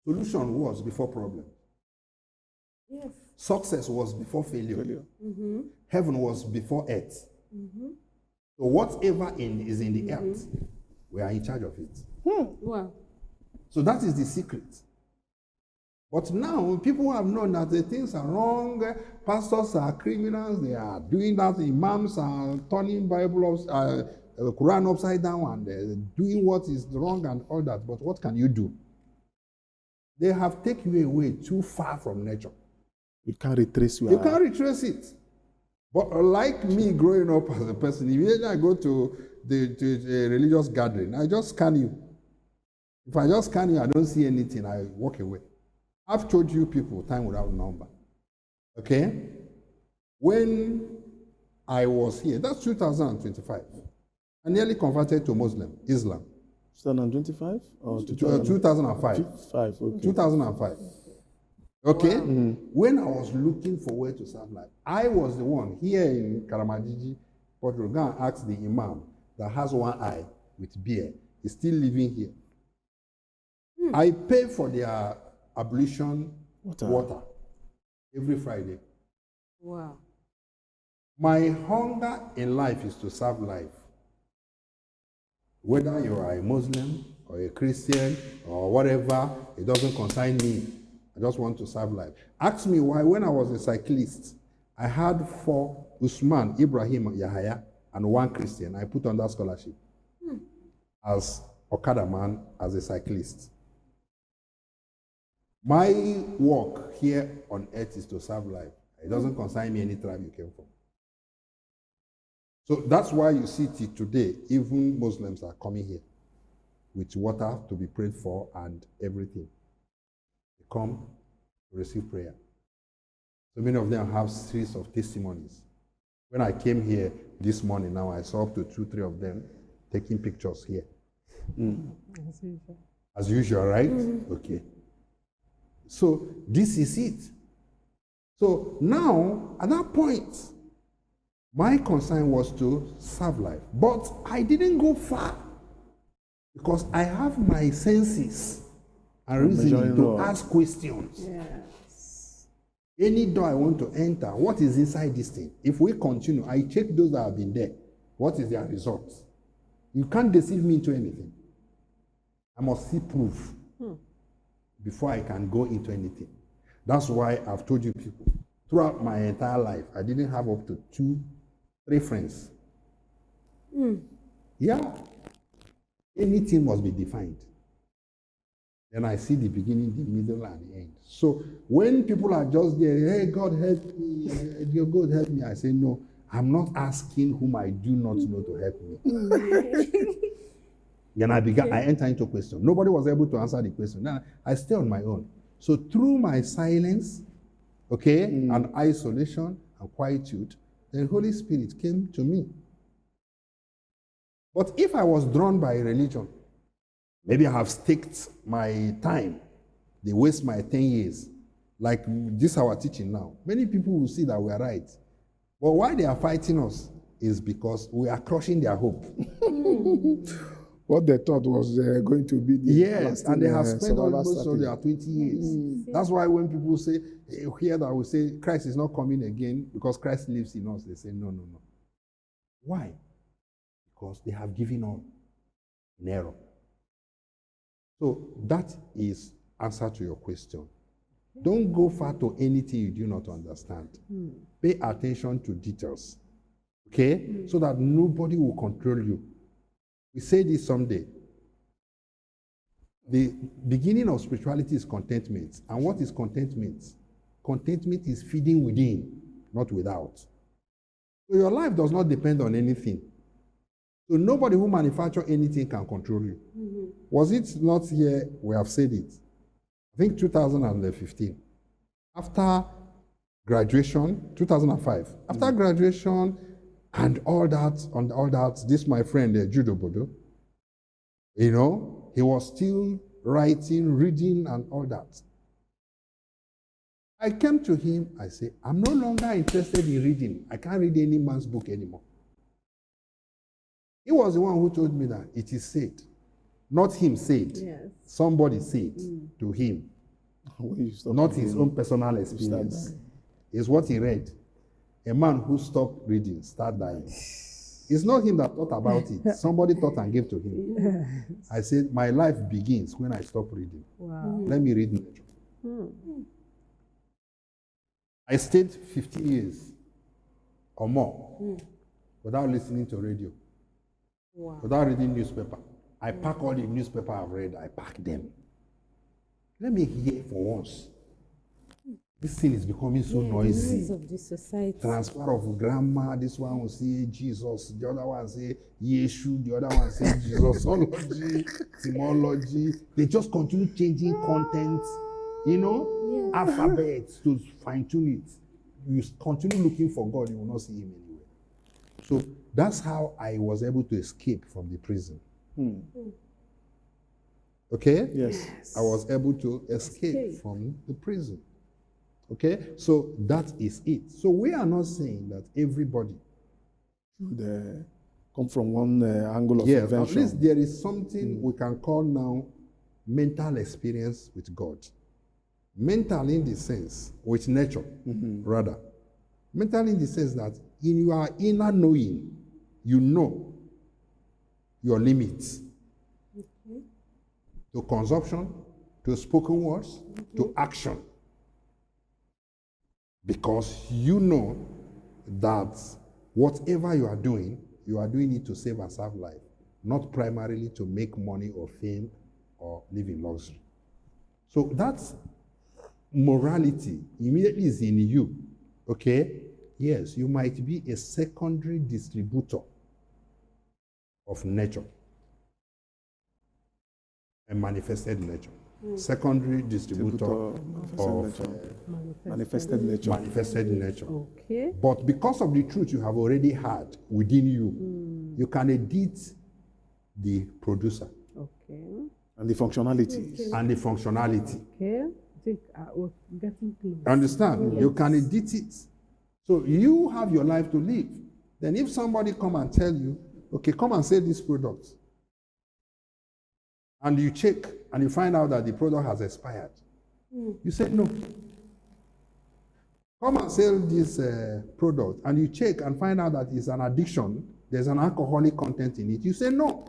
Solution was before problem. Yes. Success was before failure. Heaven was before earth. So whatever is in the earth, we are in charge of it. Wow. So that is the secret. But now people have known that the things are wrong. Pastors are criminals. They are doing that. Imams are turning Quran upside down and doing what is wrong and all that. But what can you do? They have taken you away too far from nature. You can't retrace your... You can't retrace it. But like me growing up as a person, immediately I go to a religious gathering, I just scan you. If I just scan you, I don't see anything, I walk away. I've told you people, time without number. Okay? When I was here, that's 2025. I nearly converted to Islam. 2025? Or 2005. okay. 2005. Okay? When I was looking for where to serve life, I was the one here in Karamajiji, Port Rogan, asked the imam that has one eye with beard. He's still living here. I pay for their ablution water every Friday. Wow. My hunger in life is to serve life. Whether you are a Muslim or a Christian or whatever, it doesn't concern me. I just want to serve life. Ask me why, when I was a cyclist, I had 4 Usman, Ibrahim, Yahya, and 1 Christian. I put on that scholarship as Okada man, as a cyclist. My work here on earth is to serve life. It doesn't concern me any tribe you came from. So that's why you see today, even Muslims are coming here with water to be prayed for and everything. They come to receive prayer. So many of them have series of testimonies. When I came here this morning, now I saw up to 2-3 of them taking pictures here. As usual. As usual, right? Okay. So this is it. So now, at that point, my concern was to serve life. But I didn't go far because I have my senses and reasoning to ask questions. Yes. Any door I want to enter, what is inside this thing? If we continue, I check those that have been there. What is their results? You can't deceive me into anything. I must see proof before I can go into anything. That's why I've told you people, throughout my entire life, I didn't have up to 2-3 friends. Yeah. Anything must be defined. Then I see the beginning, the middle, and the end. So when people are just there, hey, God help me, God help me, I say, no, I'm not asking whom I do not know to help me. Then I enter into question. Nobody was able to answer the question. Then I stay on my own. So through my silence, and isolation and quietude, the Holy Spirit came to me. But if I was drawn by religion, maybe I have staked my time. They waste my 10 years. Like this our teaching now. Many people will see that we are right. But why they are fighting us is because we are crushing their hope. what they thought was going to be the yes, and they have spent survival almost all strategy. their 20 years. That's why when people say, hear that we say Christ is not coming again because Christ lives in us, they say, no, no, no. Why? Because they have given up in error. So that is answer to your question. Don't go far to anything you do not understand. Pay attention to details, okay? So that nobody will control you. We say this someday. The beginning of spirituality is contentment. And what is contentment? Contentment is feeding within, not without. So your life does not depend on anything. So nobody who manufactures anything can control you. Was it not here we have said it? I think 2015. After graduation, 2005. After graduation and all that, this my friend, Judo Bodo, you know, he was still writing, reading, and all that. I came to him, I said, I'm no longer interested in reading. I can't read any man's book anymore. He was the one who told me that it is said. Not him said. Yes. Somebody said to him. Not his own personal experience. It's what he read. A man who stopped reading started dying. It's not him that thought about it. Somebody thought and gave to him. I said, my life begins when I stop reading. Wow. Let me read nature. I stayed 15 years or more without listening to radio, without reading newspaper. I pack all the newspaper I've read, I pack them. Let me hear for once. This thing is becoming so noisy. Of the society. Transfer of grammar, this one will say Jesus, the other one say Yeshu, the other one say Jesusology, etymology. They just continue changing content, you know, alphabets to fine-tune it. You continue looking for God, you will not see him anywhere. So that's how I was able to escape from the prison. Okay? Yes. I was able to escape from the prison. Okay? So that is it. So we are not saying that everybody should come from one angle of yes, invention. at least there is something we can call now mental experience with God. Mental in the sense, with nature, rather. Mental in the sense that in your inner knowing, you know your limits. To consumption, to spoken words, to action. Because you know that whatever you are doing it to save and serve life, not primarily to make money or fame or live in luxury. So that morality immediately is in you, okay? Yes, you might be a secondary distributor of nature. A manifested nature. Secondary distributor of manifested nature. Manifested nature. Okay. But because of the truth you have already had within you, you can edit the producer. Okay. And the functionalities. And the functionality. Okay. I think we're getting close. Understand? Yes. You can edit it. So you have your life to live. Then if somebody come and tell you, okay, come and sell this product, and you check and you find out that the product has expired, you say no. Come and sell this product, and you check and find out that it's an addiction, there's an alcoholic content in it, you say no.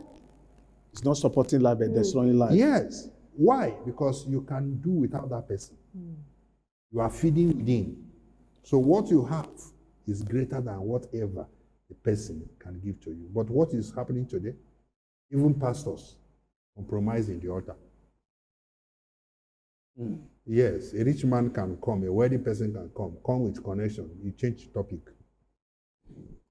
It's not supporting life, but destroying life. Yes. Why? Because you can do without that person. You are feeding within. So what you have is greater than whatever the person can give to you. But what is happening today? Even pastors compromising the altar. Yes, a rich man can come, a wealthy person can come with connection. You change the topic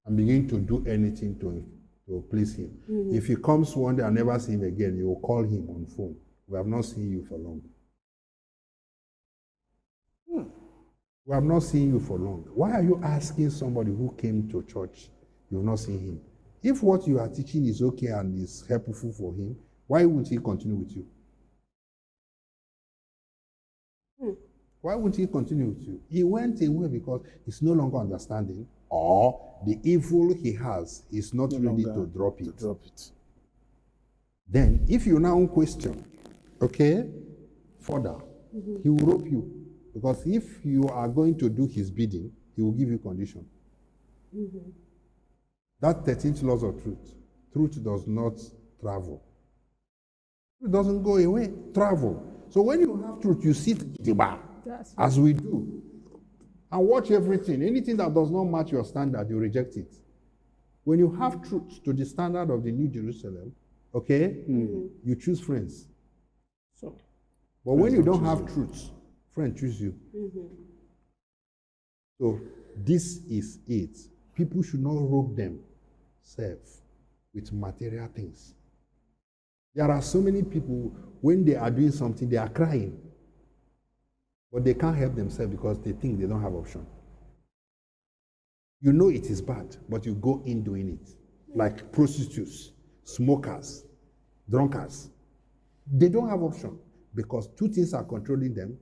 and begin to do anything to please him. If he comes one day and never see him again, you will call him on phone. We have not seen you for long. We have not seen you for long. Why are you asking somebody who came to church, you've not seen him? If what you are teaching is okay and is helpful for him, why would he continue with you? Why would he continue with you? He went away because he's no longer understanding, or the evil he has is not ready to drop it. Then, if you now question, okay, further, he will rope you. Because if you are going to do his bidding, he will give you condition. That 13th laws of truth. Truth does not travel. It doesn't go away. Travel. So when you have truth, you sit the bar, as we do, and watch everything. Anything that does not match your standard, you reject it. When you have truth to the standard of the New Jerusalem, okay, you choose friends. So, but when you don't have truth, friends choose you. So this is it. People should not rope themselves with material things. There are so many people, when they are doing something, they are crying. But they can't help themselves because they think they don't have option. You know it is bad, but you go in doing it. Like prostitutes, smokers, drunkards. They don't have option because two things are controlling them: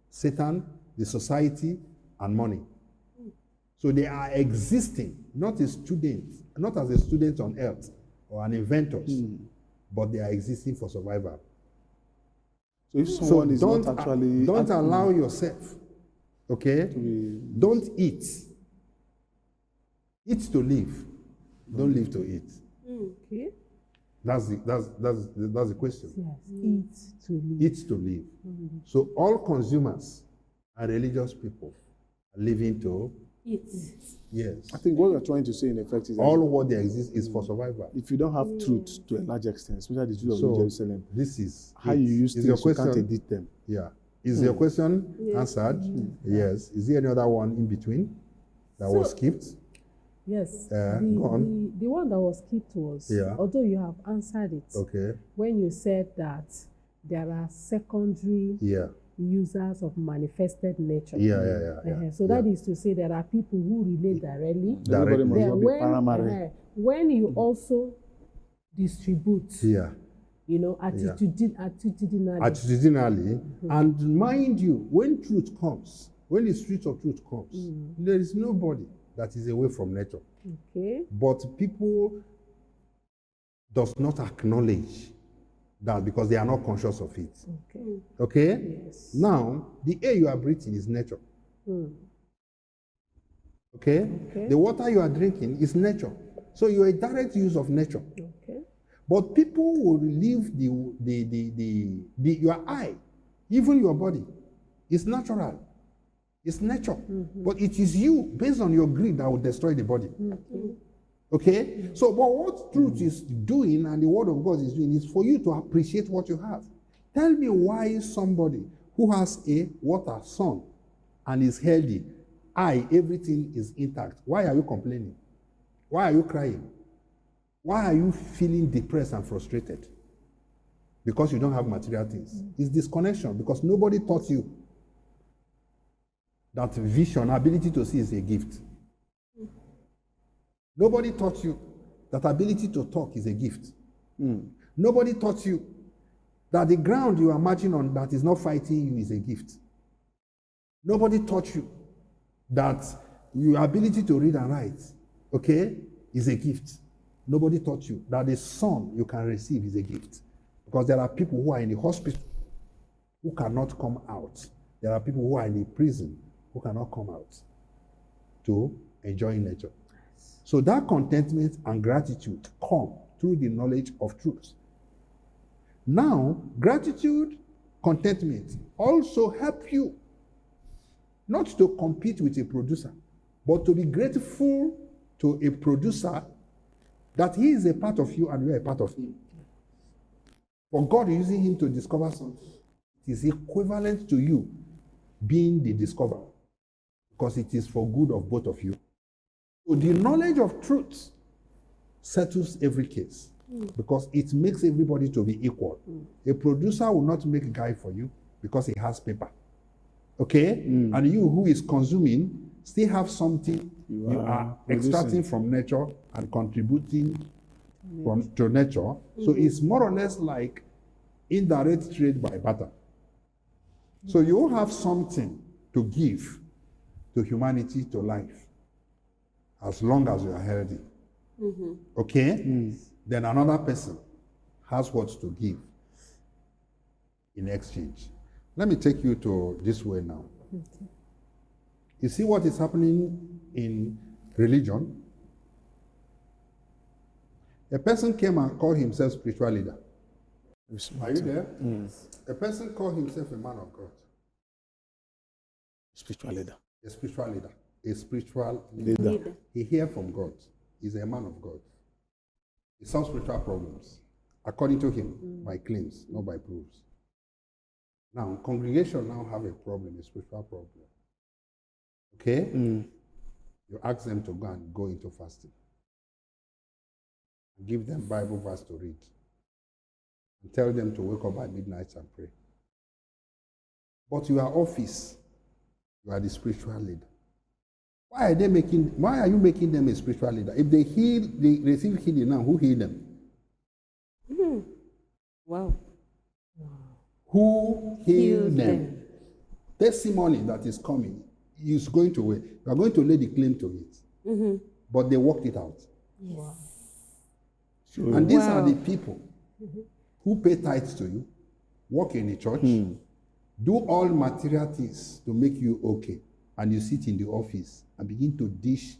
Satan, the society, and money. So they are existing, not as students, not as a student on earth or an inventor, but they are existing for survival. So if someone is not actually... Don't allow yourself, okay? Don't eat. Eat to live. Don't live to eat. okay. That's the question. Yes, eat to live. Eat to live. So all consumers and religious people are living to Eat. yes. I think what you're trying to say in effect is that All what they exist is for survival. if you don't have truth to a large extent, especially the truth of New Jerusalem, this is how you use is things, your you can't question. edit them. Yeah. Is your question answered? Yes. Is there any other one in between that was skipped? Yes. Go on. The one that was skipped was, Yeah. although you have answered it, Okay. when you said that there are secondary Yeah. users of manifested nature. Yeah. So that is to say there are people who relate directly. Everybody must Then not be paramare. when you also distribute, Yeah. you know, attitudinally. Attitudinally. And mind you, when truth comes, when the spirit of truth comes, there is nobody that is away from nature. Okay. But people does not acknowledge that because they are not conscious of it. Okay. Okay? Yes. Now, the air you are breathing is nature. Okay? The water you are drinking is nature. So you're a direct use of nature. Okay. But people will leave your eye, even your body. It's natural. It's nature. But it is you, based on your greed, that will destroy the body. Okay? So, but what truth is doing and the word of God is doing is for you to appreciate what you have. Tell me why somebody who has a water, sun, and is healthy, everything is intact. Why are you complaining? Why are you crying? Why are you feeling depressed and frustrated? Because you don't have material things. It's disconnection because nobody taught you that vision, ability to see, is a gift. Nobody taught you that ability to talk is a gift. Nobody taught you that the ground you are marching on that is not fighting you is a gift. Nobody taught you that your ability to read and write, okay, is a gift. Nobody taught you that the son you can receive is a gift. Because there are people who are in the hospital who cannot come out. There are people who are in the prison who cannot come out to enjoy nature. So that contentment and gratitude come through the knowledge of truth. Now, gratitude, contentment also help you not to compete with a producer, but to be grateful to a producer that he is a part of you and you are a part of him. For God using him to discover something, it is equivalent to you being the discoverer, because it is for good of both of you. So the knowledge of truth settles every case because it makes everybody to be equal. A producer will not make a guy for you because he has paper. Okay? And you who is consuming still have something you are extracting from nature and contributing to nature. So it's more or less like indirect trade by barter. So you have something to give to humanity, to life, as long as you are healthy. Okay? Then another person has what to give in exchange. Let me take you to this way now. Okay. You see what is happening in religion? A person came and called himself spiritual leader. Are you there? A person called himself a man of God. Spiritual leader. A spiritual leader. A spiritual leader. He hears from God. He's a man of God. He solves spiritual problems, according to him, by claims, not by proofs. Now, congregation now have a problem, a spiritual problem. Okay? You ask them to go into fasting. Give them Bible verse to read. And tell them to wake up by midnight and pray. But your office, you are the spiritual leader. Why are you making them a spiritual leader? If they receive healing now, who healed them? Wow. Who healed them? Testimony that is coming is going to wait. You are going to lay the claim to it. But they worked it out. Yes. Wow. And these are the people who pay tithes to you, work in the church, do all material things to make you okay, and you sit in the office and begin to dish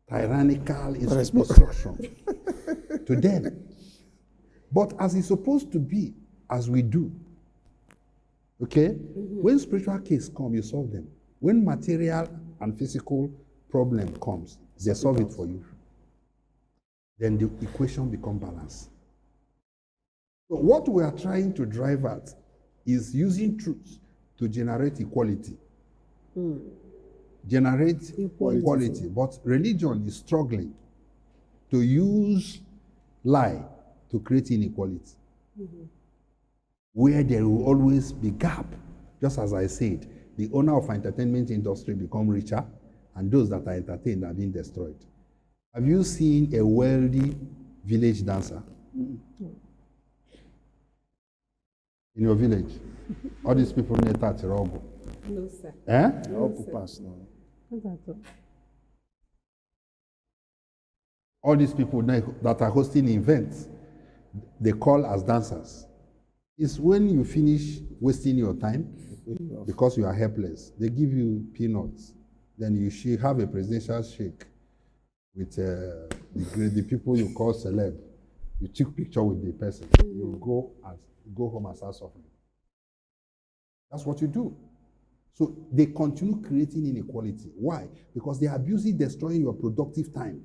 tyrannical instruction to them. But as it's supposed to be, as we do, okay? When spiritual case come, you solve them. When material and physical problem comes, they solve it for you. Then the equation becomes balanced. So what we are trying to drive at is using truth to generate equality. Generate equality. But religion is struggling to use lie to create inequality. Where there will always be gap. Just as I said, the owner of entertainment industry become richer, and those that are entertained are being destroyed. Have you seen a wealthy village dancer? In your village? All these people need that robo. No, sir. Eh? All these people that are hosting events, they call as dancers. It's when you finish wasting your time because you are helpless. They give you peanuts. Then you should have a presidential shake with the people you call celeb. You take picture with the person. You go home and start suffering. That's what you do. So they continue creating inequality. Why? Because they are abusing, destroying your productive time.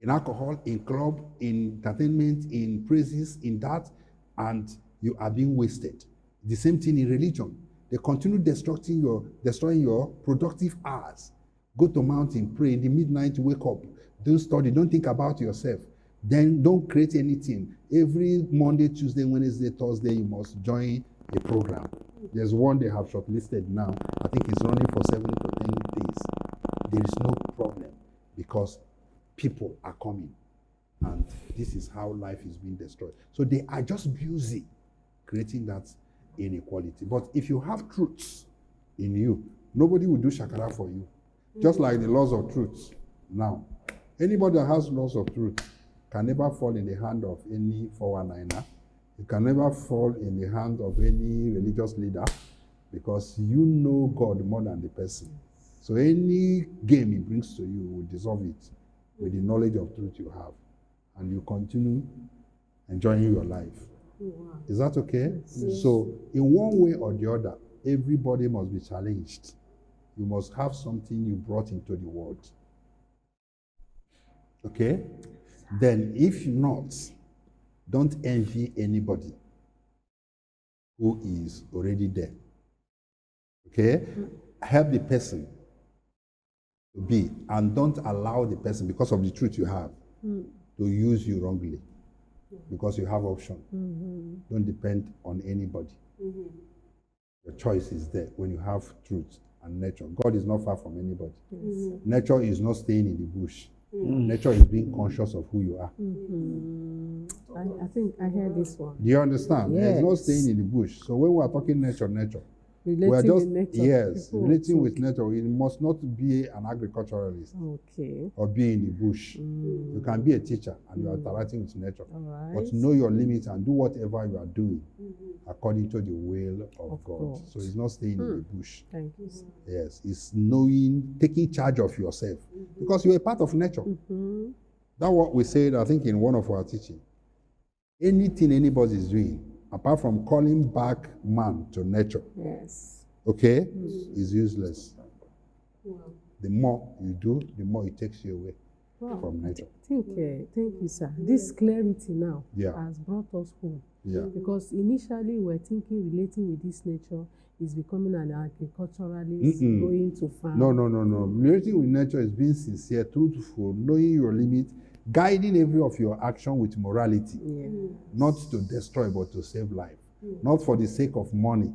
In alcohol, in club, in entertainment, in praises, in that, and you are being wasted. The same thing in religion. They continue destroying your productive hours. Go to mountain, pray in the midnight, wake up. Don't study, don't think about yourself. Then don't create anything. Every Monday, Tuesday, Wednesday, Thursday, you must join a program. There's one they have shortlisted now. I think it's running for 7 to 10 days. There is no problem because people are coming. And this is how life is being destroyed. So they are just busy creating that inequality. But if you have truths in you, nobody will do shakara for you. Just like the laws of truth. Now, anybody that has laws of truth can never fall in the hand of any 419er. It can never fall in the hand of any religious leader because you know God more than the person. So any game he brings to you will dissolve it with the knowledge of truth you have. And you continue enjoying your life. Wow. Is that okay? Yes. So in one way or the other, everybody must be challenged. You must have something you brought into the world. Okay? Then if not, don't envy anybody who is already there. Okay? Help the person to be, and don't allow the person, because of the truth you have, to use you wrongly. Because you have option. Don't depend on anybody. Your choice is there when you have truth and nature. God is not far from anybody. Nature is not staying in the bush. Nature is being conscious of who you are. I think I heard this one. Do you understand? Yes. It's not staying in the bush. So when we are talking nature, Relating with nature. Yes, people relating think. with nature. You must not be an agriculturalist Okay. or be in the bush. You can be a teacher and you are interacting with nature. All right. But know your limits and do whatever you are doing according to the will of God. God. So it's not staying in the bush. Thank you, sir. Yes, it's knowing, taking charge of yourself because you're a part of nature. That's what we said, I think, in one of our teaching. Anything anybody is doing, apart from calling back man to nature, Yes. okay, is useless. Wow. The more you do, the more it takes you away Wow. from nature. Thank you, sir. This clarity now Yeah. has brought us home. Yeah. Because initially we're thinking relating with this nature is becoming an agriculturalist, going to farm. No. Relating with nature is being sincere, truthful, knowing your limit, guiding every of your action with morality, Yeah. not to destroy but to save life, not for the sake of money,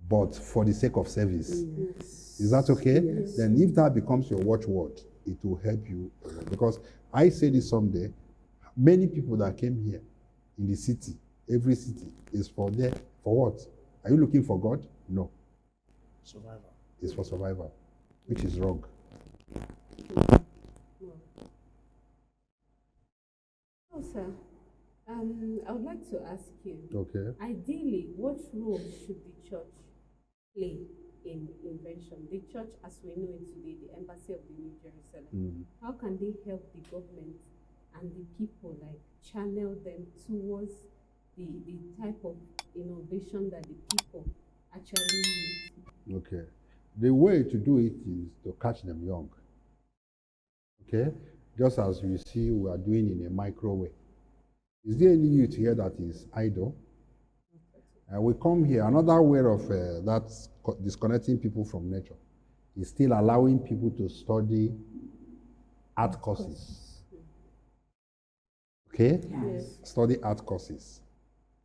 but for the sake of service. Is that okay? Yes. Then if that becomes your watchword, it will help you. Because I say this someday, many people that came here in the city, every city, is for what? Are you looking for God? No. Survival. It's for survival, which is wrong. So, sir, I would like to ask you, Okay. ideally, what role should the church play in invention? The church, as we know it today, the Embassy of the New Jerusalem, how can they help the government and the people, like, channel them towards the type of innovation that the people actually need? Okay. The way to do it is to catch them young. Okay? Just as you see we are doing in a microwave. Is there any youth here that is idle? We come here, another way of that's disconnecting people from nature is still allowing people to study art courses. Okay? Yes. Study art courses.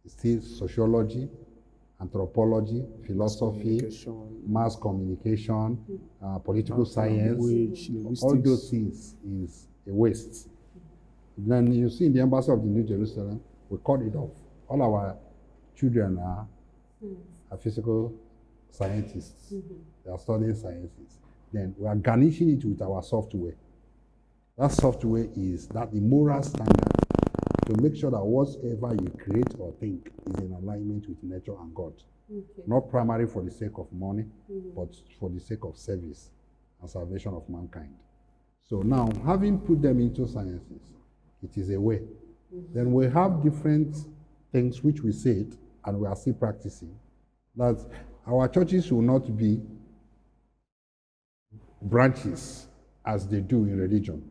It's still sociology, anthropology, philosophy, mass communication, political science. Language, All linguistics. those things is a waste. Then you see in the Embassy of the New Jerusalem, we cut it off. All our children are physical scientists. They are studying sciences. Then we are garnishing it with our software. That software is that the moral standard to make sure that whatever you create or think is in alignment with nature and God. Okay. Not primarily for the sake of money, but for the sake of service and salvation of mankind. So now, having put them into sciences, it is a way. Then we have different things which we said, and we are still practicing, that our churches will not be branches as they do in religion,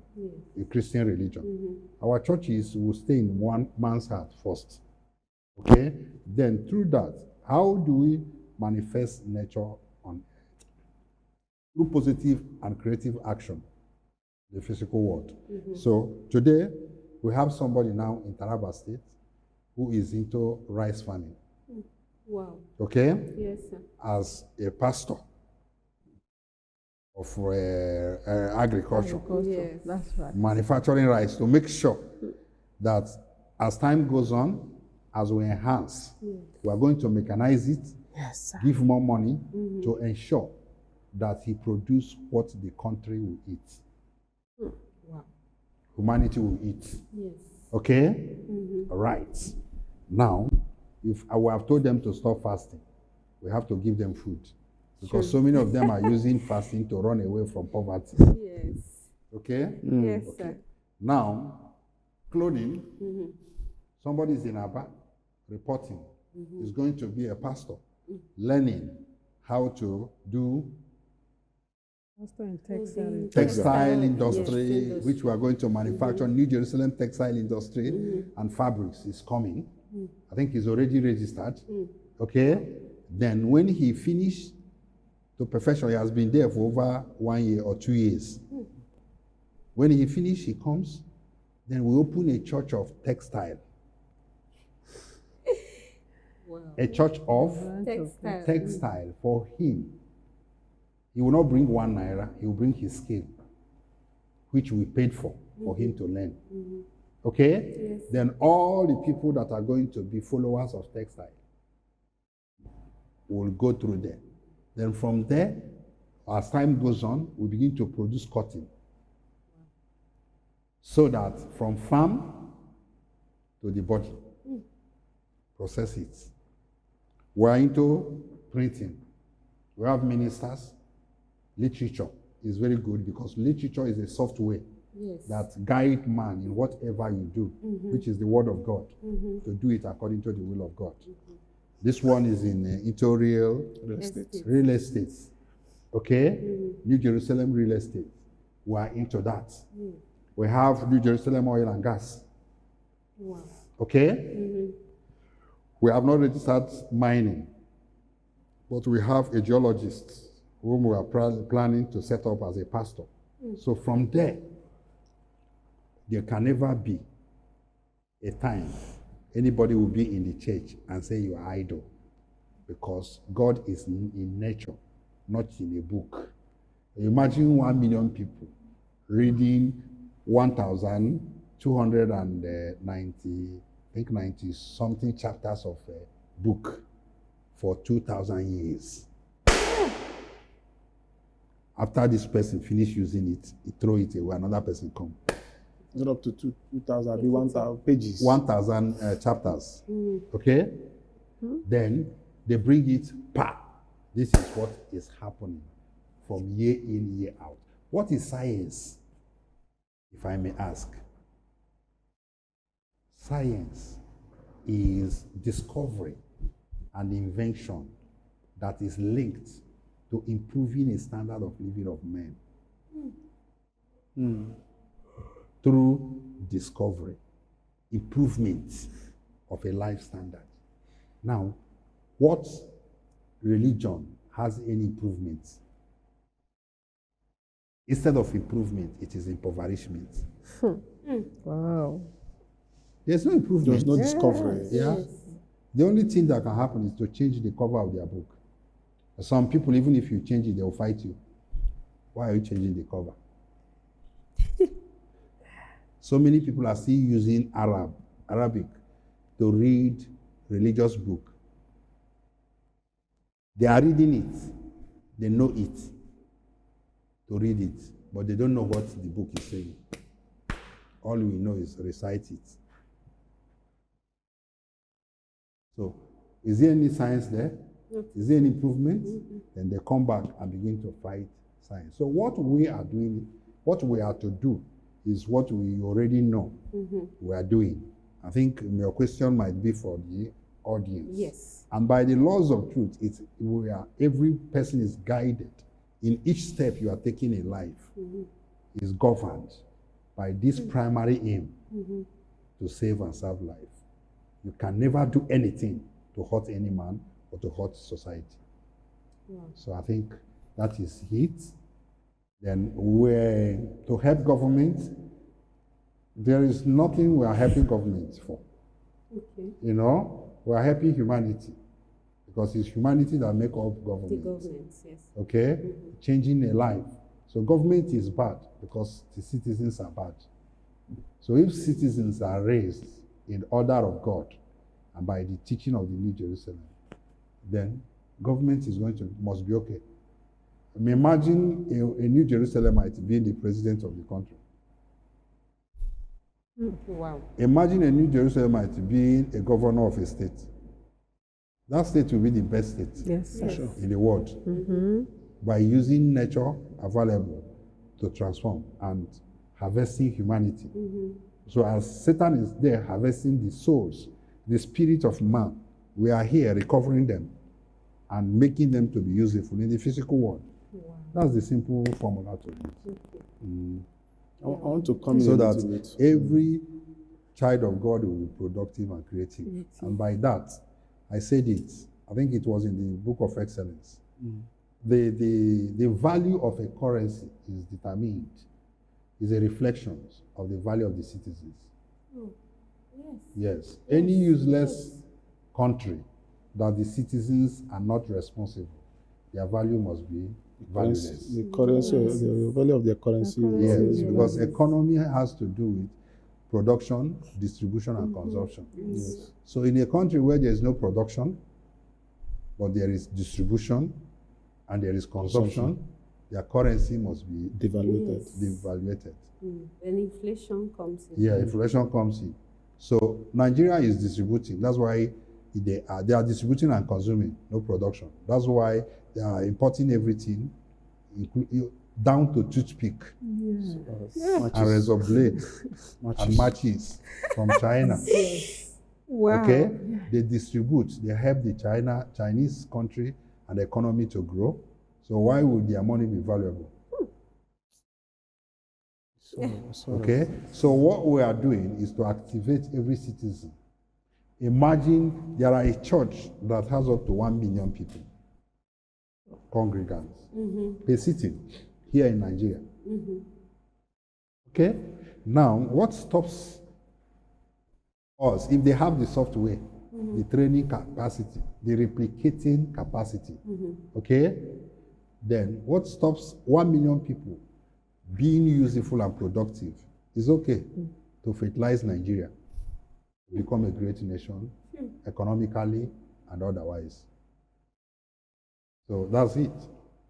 in Christian religion. Our churches will stay in one man's heart first. Okay? Then through that, how do we manifest nature on earth? Through positive and creative action, the physical world. So today, we have somebody now in Taraba State who is into rice farming. Wow. Okay? Yes, sir. As a pastor of agriculture, Yes. That's right. manufacturing rice to make sure that as time goes on, as we enhance, we are going to mechanize it, Yes, sir. give more money to ensure that he produce what the country will eat. Wow. Humanity will eat. Yes. Okay? Right. Now, if I would have told them to stop fasting, we have to give them food. Because so many of them are using fasting to run away from poverty. Yes. Okay? Yes, sir. Now, clothing, somebody is in Aba reporting, is going to be a pastor, learning how to do Also in textile. textile industry, Yes, which we are going to manufacture. New Jerusalem textile industry and fabrics is coming. I think he's already registered. Okay? Then when he finished to perfection, he has been there for over 1 year or 2 years. When he finished, he comes. Then we open a church of textile. Wow. A church of Textile. textile for him. He will not bring 1 naira, he will bring his skill, which we paid for him to learn. Okay? Yes. Then all the people that are going to be followers of textile will go through there. Then from there, as time goes on, we begin to produce cotton. So that from farm to the body, process it. We are into printing. We have ministers. Literature is very good because literature is a software that guides man in whatever you do, which is the word of God, to do it according to the will of God. This one is into real estate. Okay? New Jerusalem real estate. We are into that. We have New Jerusalem oil and gas. Wow. Okay? We have not really started mining, but we have a geologist whom we are planning to set up as a pastor. So from there can never be a time anybody will be in the church and say you are idle, because God is in nature, not in a book. Imagine 1 million people reading 1,290, I think 90 something chapters of a book for 2,000 years. After this person finish using it, he throw it away, another person come. Is it up to 2,000, be 1,000 pages? 1,000 chapters. Okay? Then they bring it, This is what is happening from year in, year out. What is science, if I may ask? Science is discovery and invention that is linked to improving a standard of living of men. Through discovery, improvement of a life standard. Now, what religion has any improvements? Instead of improvement, it is impoverishment. Wow. There's no improvement. There's no discovery. Yeah. The only thing that can happen is to change the cover of their book. Some people, even if you change it, they'll fight you. Why are you changing the cover? So many people are still using Arabic to read religious book. They are reading it. They know it to read it, but they don't know what the book is saying. All we know is recite it. So, is there any science there? Is there any improvement? Then they come back and begin to fight science. So what we are doing, what we are to do, is what we already know we are doing. I think your question might be for the audience. Yes. And by the laws of truth, every person is guided. In each step you are taking in life is governed by this primary aim to save and serve life. You can never do anything to hurt any man or to hurt society. Wow. So I think that is it. Then to help government, there is nothing we are helping government for. Okay. You know, we are helping humanity, because it's humanity that make up government. The government, yes. Okay? Changing a life. So government is bad because the citizens are bad. So if citizens are raised in order of God and by the teaching of the New Jerusalem, then government must be okay. I mean, imagine a New Jerusalemite being the president of the country. Wow. Imagine a New Jerusalemite being a governor of a state. That state will be the best state in the world by using nature available to transform and harvesting humanity. So as Satan is there harvesting the souls, the spirit of man, we are here recovering them and making them to be useful in the physical world. Wow. That's the simple formula to it. I want to come So in that a bit. every child of God will be productive and creative. And by that, I said it, I think it was in the Book of Excellence. The value of a currency is determined, is a reflection of the value of the citizens. Oh, yes. Yes. Any useless country that the citizens are not responsible, their value must be valueless. The currency, the value of the currency. Yes, because economy has to do with production, distribution, and consumption. Yes. So in a country where there is no production, but there is distribution, and there is consumption, their currency must be Devaluated. devaluated. Then inflation comes in. Yeah, inflation comes in. So Nigeria is distributing. That's why they are distributing and consuming, no production. That's why they are importing everything, down to toothpick and razor blade and matches from China. Wow. Okay, they distribute. They help the Chinese country and the economy to grow. So why would their money be valuable? Okay, so what we are doing is to activate every citizen. Imagine there are a church that has up to 1 million people, congregants, per city here in Nigeria. Okay, now what stops us if they have the software, the training capacity, the replicating capacity? Okay, then what stops 1 million people being useful and productive? Is okay to fertilize Nigeria, become a great nation, economically and otherwise. So that's it.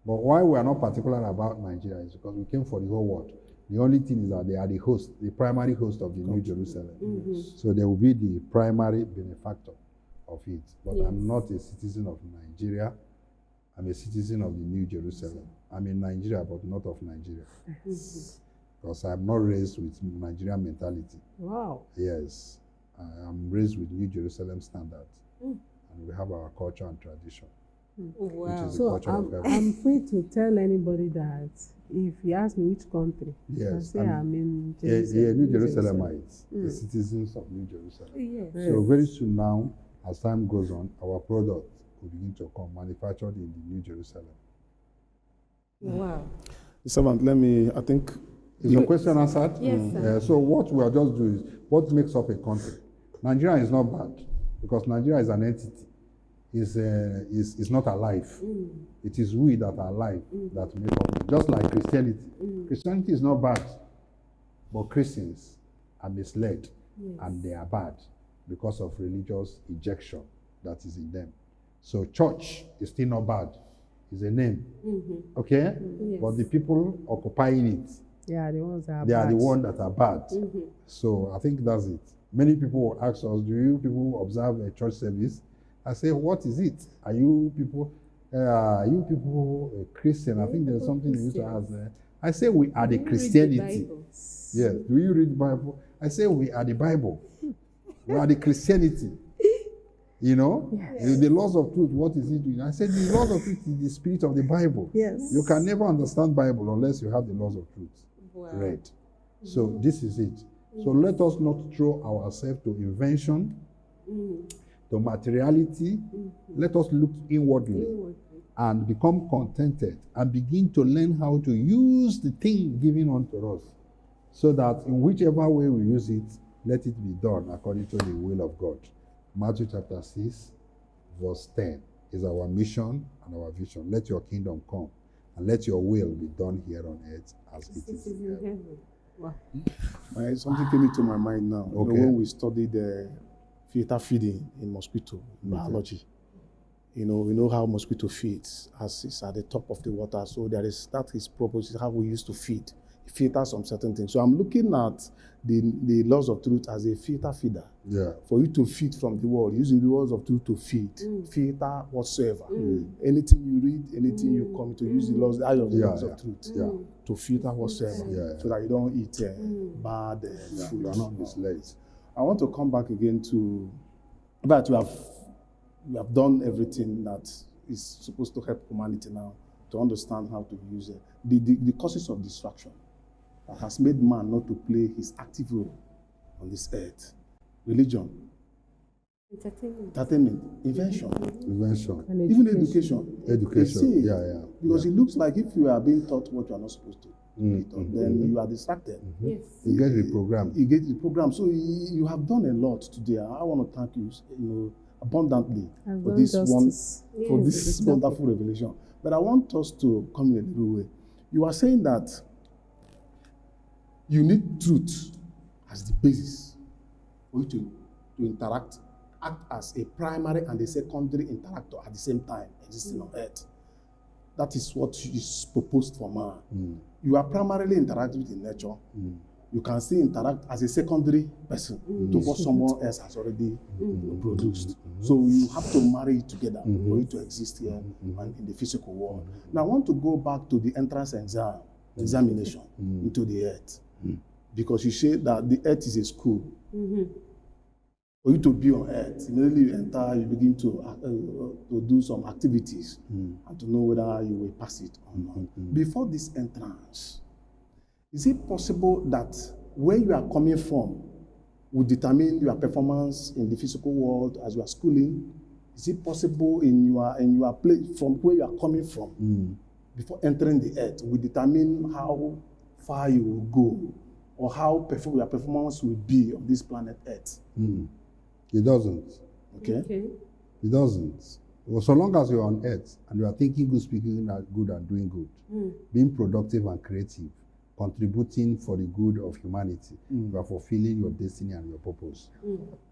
But why we are not particular about Nigeria is because we came for the whole world. The only thing is that they are the host, the primary host of the New Jerusalem. So they will be the primary benefactor of it. But I'm not a citizen of Nigeria. I'm a citizen of the New Jerusalem. I'm in Nigeria, but not of Nigeria. Because I'm not raised with Nigerian mentality. Wow. Yes. I'm raised with New Jerusalem standards. And we have our culture and tradition, which is the So culture of heaven. I'm free to tell anybody that if you ask me which country, I say I'm in Jerusalem. New Jerusalemites, the citizens of New Jerusalem. Yes. So very soon now, as time goes on, our products will begin to come manufactured in the New Jerusalem. Wow. Servant, I think. Is your question answered? Yes, sir. So what we are just doing is, what makes up a country? Nigeria is not bad, because Nigeria is an entity. Is not alive. It is we that are alive that make up. Just like Christianity. Christianity is not bad, but Christians are misled and they are bad because of religious ejection that is in them. So church is still not bad. It's a name. Okay? But the people occupying it, they are the ones that are they bad. are the ones that are bad. So I think that's it. Many people will ask us, do you people observe a church service? I say, what is it? Are you people Christian? I think there's something they used to ask there. I say, we are the Christianity. Yes. Do you read the Bible? I say, we are the Bible. We are the Christianity. You know? Yes. The laws of truth, what is it doing? I said, the laws of truth is the spirit of the Bible. Yes. You can never understand Bible unless you have the laws of truth read. So this is it. So let us not throw ourselves to invention, to materiality. Let us look inwardly and become contented and begin to learn how to use the thing given unto us, so that in whichever way we use it, let it be done according to the will of God. Matthew chapter 6, verse 10 is our mission and our vision. Let your kingdom come and let your will be done here on earth as it is in heaven. Wow. Something came into my mind now. Okay. When we studied filter feeding in mosquito biology, we know how mosquito feeds, as it's at the top of the water. So that is purpose, how we used to feed. Filter some certain things. So I'm looking at the laws of truth as a filter feeder. Yeah. For you to feed from the world, use the laws of truth to feed. Filter whatsoever. Anything you read, anything you come to, use the laws of truth to filter whatsoever. So that you don't eat bad food. You are not misled. I want to come back again to that we have done everything that is supposed to help humanity now to understand how to use it. The causes of distraction that has made man not to play his active role on this earth. Religion, entertainment, invention, And even education. Education. Because it looks like if you are being taught what you are not supposed to, then you are distracted. Yes. You get reprogrammed. You get the program. So you have done a lot today. I want to thank you, abundantly for this this wonderful revelation. But I want us to come in a little way. You are saying that you need truth as the basis for you to interact, act as a primary and a secondary interactor at the same time existing on earth. That is what is proposed for man. You are primarily interacting with nature. You can still interact as a secondary person to what someone else has already produced. So you have to marry it together for it to exist here and in the physical world. Now I want to go back to the entrance examination into the earth. Because you say that the earth is a school. For you to be on earth, immediately you enter, you begin to do some activities and to know whether you will pass it or not. Before this entrance, is it possible that where you are coming from will determine your performance in the physical world as you are schooling? Is it possible in your place from where you are coming from before entering the earth will determine how far you will go or how your performance will be on this planet Earth? It doesn't. Okay. It doesn't. Well, so long as you're on earth and you are thinking good, speaking good, and doing good, being productive and creative, contributing for the good of humanity, you are fulfilling your destiny and your purpose.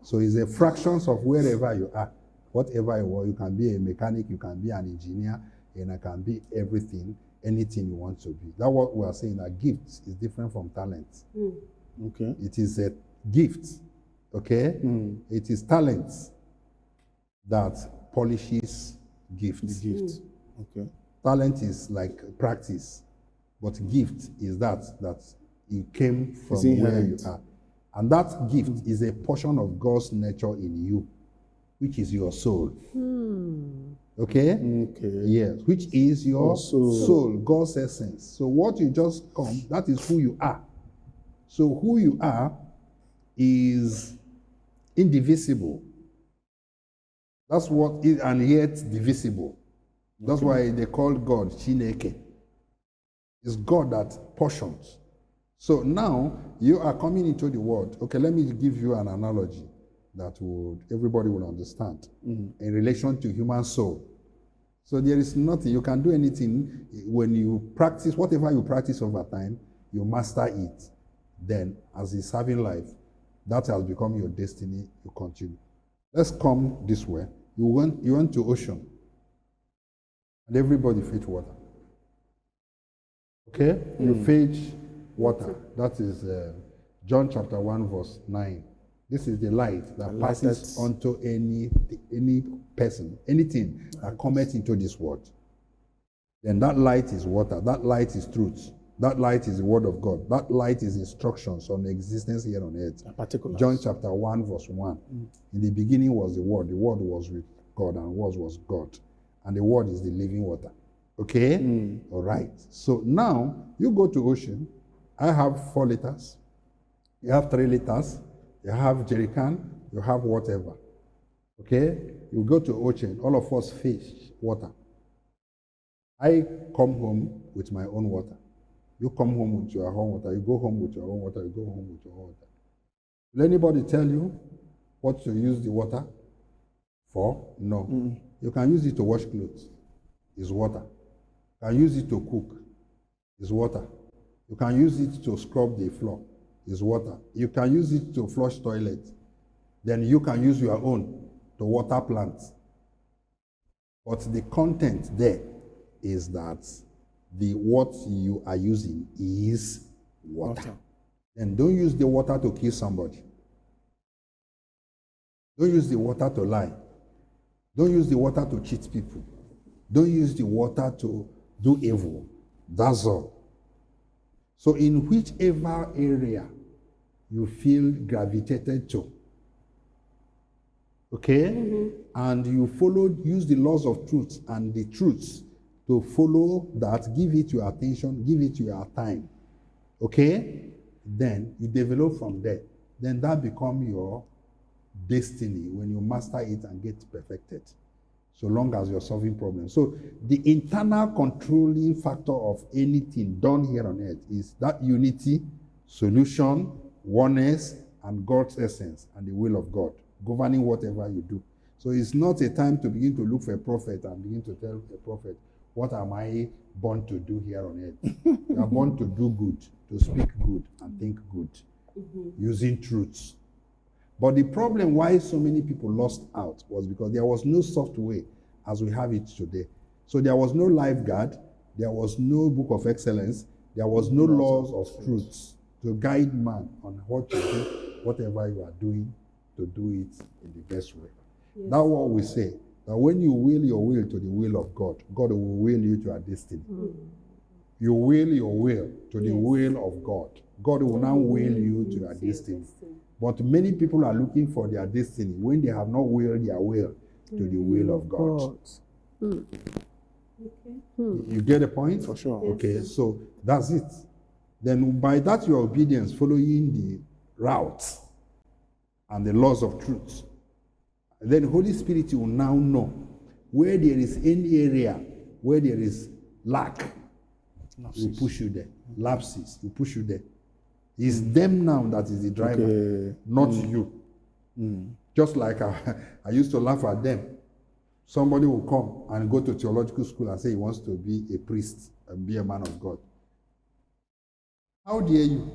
So it's a fractions of wherever you are, whatever you are. You can be a mechanic, you can be an engineer, and I can be everything, anything you want to be. That's what we are saying, that gifts is different from talent. Okay. It is a gift. Okay? It is talent that polishes gifts. The gift. Okay. Talent is like practice, but gift is that it came from where you are. And that gift is a portion of God's nature in you, which is your soul. Okay? Okay. Yes, which is your soul, God's essence. So what you just come, that is who you are. So who you are is indivisible. That's what is, and yet divisible. That's why they call God Chineke. It's God that portions. So now you are coming into the world. Okay, let me give you an analogy that everybody will understand in relation to human soul. So there is nothing, you can do anything when you practice, whatever you practice over time, you master it. Then, as is having life, that has become your destiny, you continue. Let's come this way. You went to ocean, and everybody fetch water. Okay? You fetch water. That is John chapter 1, verse 9. This is the light that passes onto any person, anything that cometh into this world. Then that light is water. That light is truth. That light is the word of God. That light is instructions on existence here on earth. John chapter 1, verse 1. In the beginning was the word. The word was with God, and the word was God. And the word is the living water. Okay? All right. So now, you go to ocean. I have 4 liters. You have 3 liters. You have jerrycan. You have whatever. Okay? You go to ocean. All of us fish water. I come home with my own water. You come home with your own water. You go home with your own water. You go home with your own water. Will anybody tell you what to use the water for? No. You can use it to wash clothes. It's water. You can use it to cook. It's water. You can use it to scrub the floor. It's water. You can use it to flush toilet. Then you can use your own to water plants. But the content there is that what you are using is water. And don't use the water to kill somebody. Don't use the water to lie. Don't use the water to cheat people. Don't use the water to do evil. That's all. So in whichever area you feel gravitated to, okay, and you use the laws of truth and the truths to follow that, give it your attention, give it your time, okay? Then you develop from there. Then that becomes your destiny when you master it and get perfected, so long as you're solving problems. So the internal controlling factor of anything done here on earth is that unity, solution, oneness, and God's essence and the will of God governing whatever you do. So it's not a time to begin to look for a prophet and begin to tell a prophet, what am I born to do here on earth? You are born to do good, to speak good and think good, using truths. But the problem why so many people lost out was because there was no software as we have it today. So there was no lifeguard, there was no book of excellence, there was no laws of truth to guide man on what to do, whatever you are doing, to do it in the best way. Yes. That's what we say, that when you will your will to the will of God, God will will you to your destiny. You will your will to the will of God. God will now will you to your destiny. But many people are looking for their destiny when they have not willed their will to the will of God. You get the point? For sure. Okay, so that's it. Then by that your obedience, following the route and the laws of truth, then the Holy Spirit will now know where there is any area where there is lack. He will push you there. Lapses, he will push you there. It's them now that is the driver, not you. Just like I used to laugh at them. Somebody will come and go to theological school and say he wants to be a priest and be a man of God. How dare you?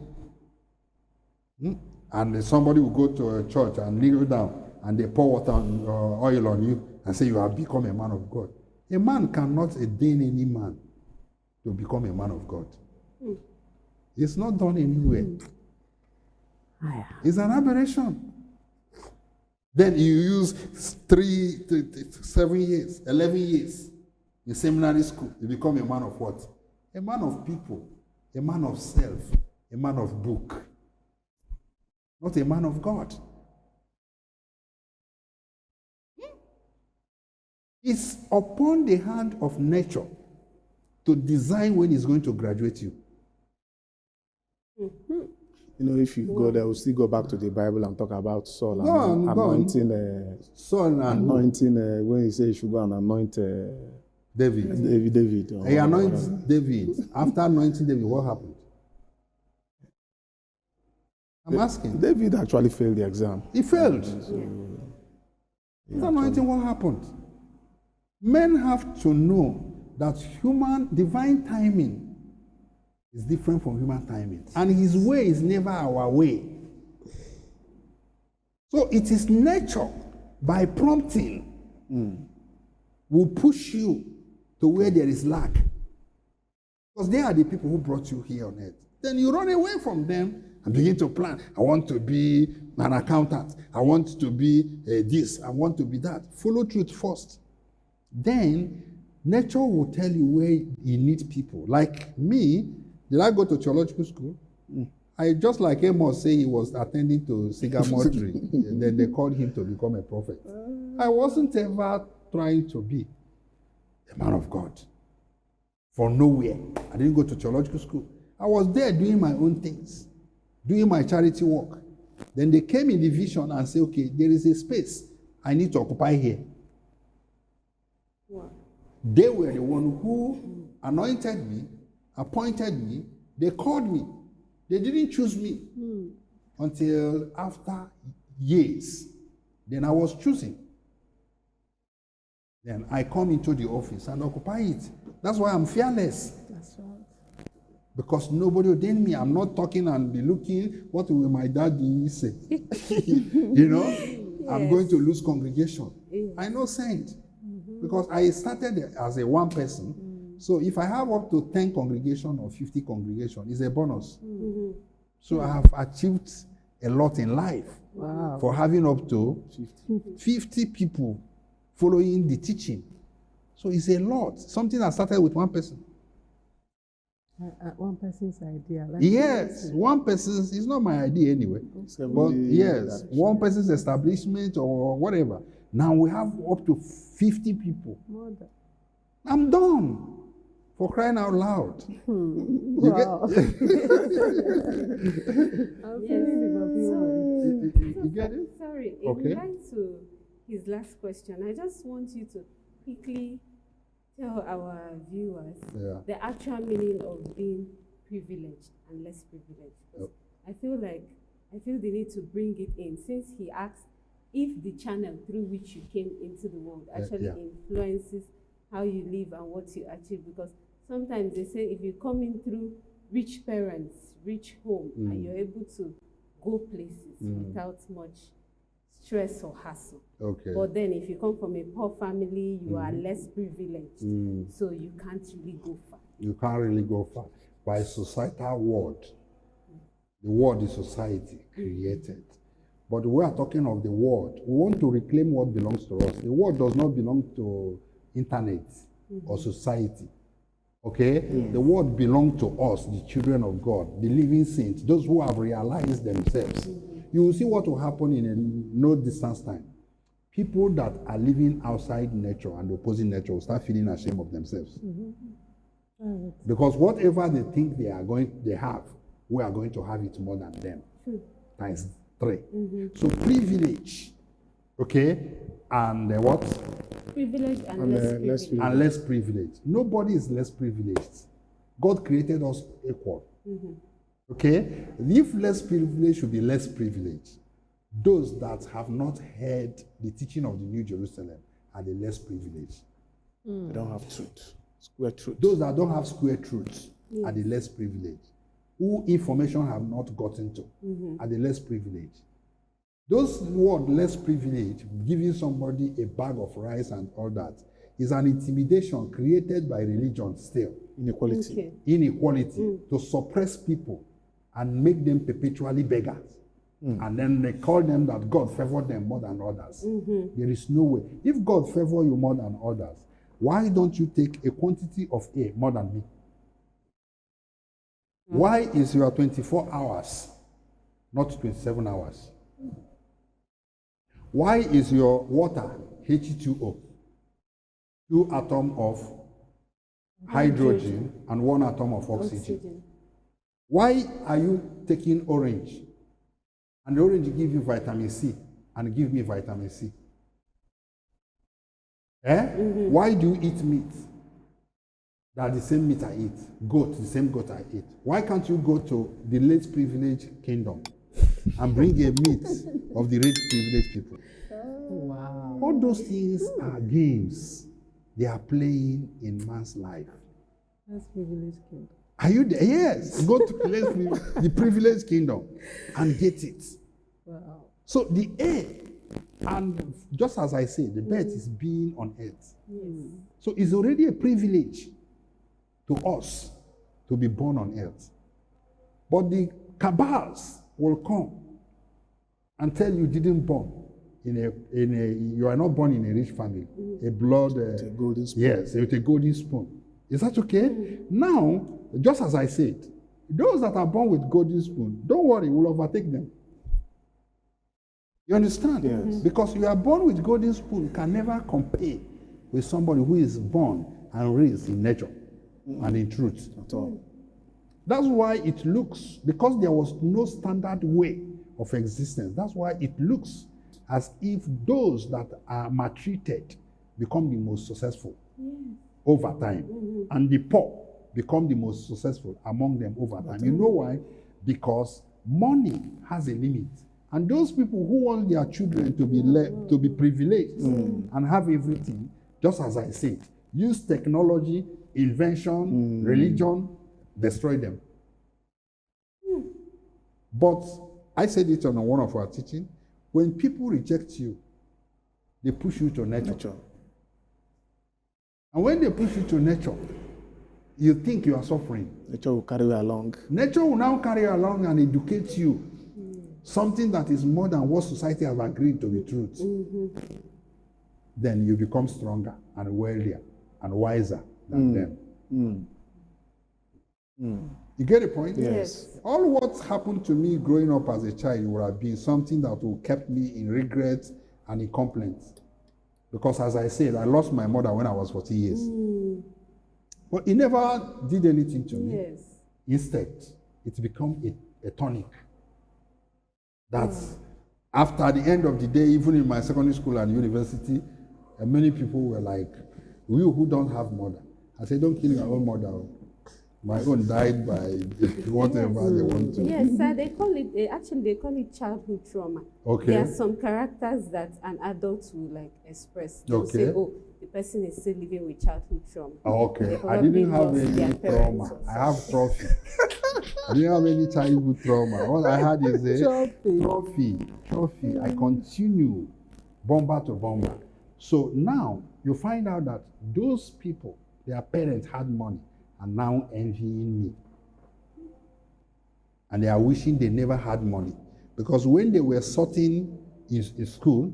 And somebody will go to a church and kneel down and they pour water on, oil on you and say you have become a man of God. A man cannot ordain any man to become a man of God. It's not done anywhere. It's an aberration. Then you use 7 years, 11 years in seminary school. You become a man of what? A man of people, a man of self, a man of book. Not a man of God. It's upon the hand of nature to design when he's going to graduate you. You know, if you go there, we'll still go back to the Bible and talk about Saul anointing. When he said he should go and anoint David. He anoints David. After anointing David, what happened? I'm asking. David actually failed the exam. He failed. After anointing, what happened? Men have to know that divine timing is different from human timing. And his way is never our way. So it is nature, by prompting, will push you to where there is lack. Because they are the people who brought you here on earth. Then you run away from them and begin to plan. I want to be an accountant. I want to be this. I want to be that. Follow truth first. Then nature will tell you where you need people. Like me, did I go to theological school? I just like Amos say he was attending to sycamore tree. Then they called him to become a prophet. I wasn't ever trying to be a man of God. For nowhere. I didn't go to theological school. I was there doing my own things, doing my charity work. Then they came in the vision and said, okay, there is a space I need to occupy here. Wow. They were the one who anointed me, appointed me, they called me. They didn't choose me until after years. Then I was choosing. Then I come into the office and occupy it. That's why I'm fearless. That's right. Because nobody ordained me. I'm not talking and be looking, what will my daddy say? You know? Yes. I'm going to lose congregation. Yes. I know saint. Because I started as a one person. So if I have up to 10 congregation or 50 congregation, it's a bonus. So I have achieved a lot in life. Wow. For having up to 50 people following the teaching. So it's a lot. Something that started with one person. One person's idea. Like yes, one person's, it's not my idea anyway. But yes, one person's establishment or whatever. Now we have up to 50 people. I'm done. For crying out loud. You get it? Sorry, in line to his last question, I just want you to quickly tell our viewers the actual meaning of being privileged and less privileged. I feel the need to bring it in, since he asked if the channel through which you came into the world actually influences how you live and what you achieve. Because sometimes they say if you come in through rich parents, rich home, and you're able to go places without much stress or hassle. Okay. But then if you come from a poor family, you are less privileged. So you can't really go far. You can't really go far. By societal word, the word is society created. But we are talking of the word. We want to reclaim what belongs to us. The word does not belong to internet or society. Okay? The word belongs to us, the children of God, the living saints, those who have realized themselves. You will see what will happen in a no distance time. People that are living outside nature and opposing nature will start feeling ashamed of themselves. Because whatever they think they have, we are going to have it more than them. Times 3. So privilege, okay, and what? Privilege and less privilege. And less privilege. Nobody is less privileged. God created us equal. Okay? If less privilege should be less privilege, those that have not heard the teaching of the New Jerusalem are the less privileged. They don't have truth, square truth. Those that don't have square truths are the less privileged. Who information have not gotten to are the less privileged. Those word less privileged, giving somebody a bag of rice and all that, is an intimidation created by religion still. Inequality. Okay. Inequality to suppress people and make them perpetually beggars. And then they call them that God favored them more than others. There is no way. If God favor you more than others, why don't you take a quantity of A more than me? Why is your 24 hours not 27 hours? Why is your water H2O? 2 atoms of hydrogen and 1 atom of oxygen. Why are you taking orange? And the orange give you vitamin C and give me vitamin C. Why do you eat meat? That the same meat I eat. Goat, the same goat I eat. Why can't you go to the less privileged kingdom and bring a meat of the rich privileged people? Wow. All those things are games they are playing in man's life. That's privileged kingdom. Are you there? Yes. Go to the privileged kingdom and get it. Wow. So the air, and just as I say, the birth is being on earth. So it's already a privilege to us to be born on earth. But the cabals will come and tell you didn't born you are not born in a rich family, a blood, a golden spoon. Yes, with a golden spoon. Is that okay? Now, just as I said, those that are born with golden spoon, don't worry, we'll overtake them. You understand? Yes. Because you are born with golden spoon can never compare with somebody who is born and raised in nature and in truth. At all. That's why it looks, because there was no standard way of existence, that's why it looks as if those that are maltreated become the most successful over time. And the poor become the most successful among them over time. You know why? Because money has a limit. And those people who want their children to be privileged and have everything, just as I said, use technology, invention, religion, destroy them. But I said it on one of our teaching, when people reject you, they push you to nature. And when they push you to nature, you think you are suffering. Nature will carry you along. Nature will now carry you along and educate you. Something that is more than what society have agreed to be truth. Then you become stronger and wealthier and wiser than them. You get the point? Yes. All what happened to me growing up as a child would have been something that would kept me in regret and in complaints. Because as I said, I lost my mother when I was 40 years. But it never did anything to me. Yes. Instead, it's become a tonic. That's after the end of the day, even in my secondary school and university, many people were like, you who don't have mother. I said, don't kill your own mother. My own died by whatever they want to. Yes, sir, they call it childhood trauma. Okay. There are some characters that an adult will express. They'll say, oh, the person is still living with childhood trauma. Okay. They I didn't have lost any their parents trauma. or I have trophy. I didn't have any childhood trauma. All I had is a Trophy. trophy. I continue bomber to bomber. So now you find out that those people, their parents had money, are now envying me. And they are wishing they never had money. Because when they were sorting in school,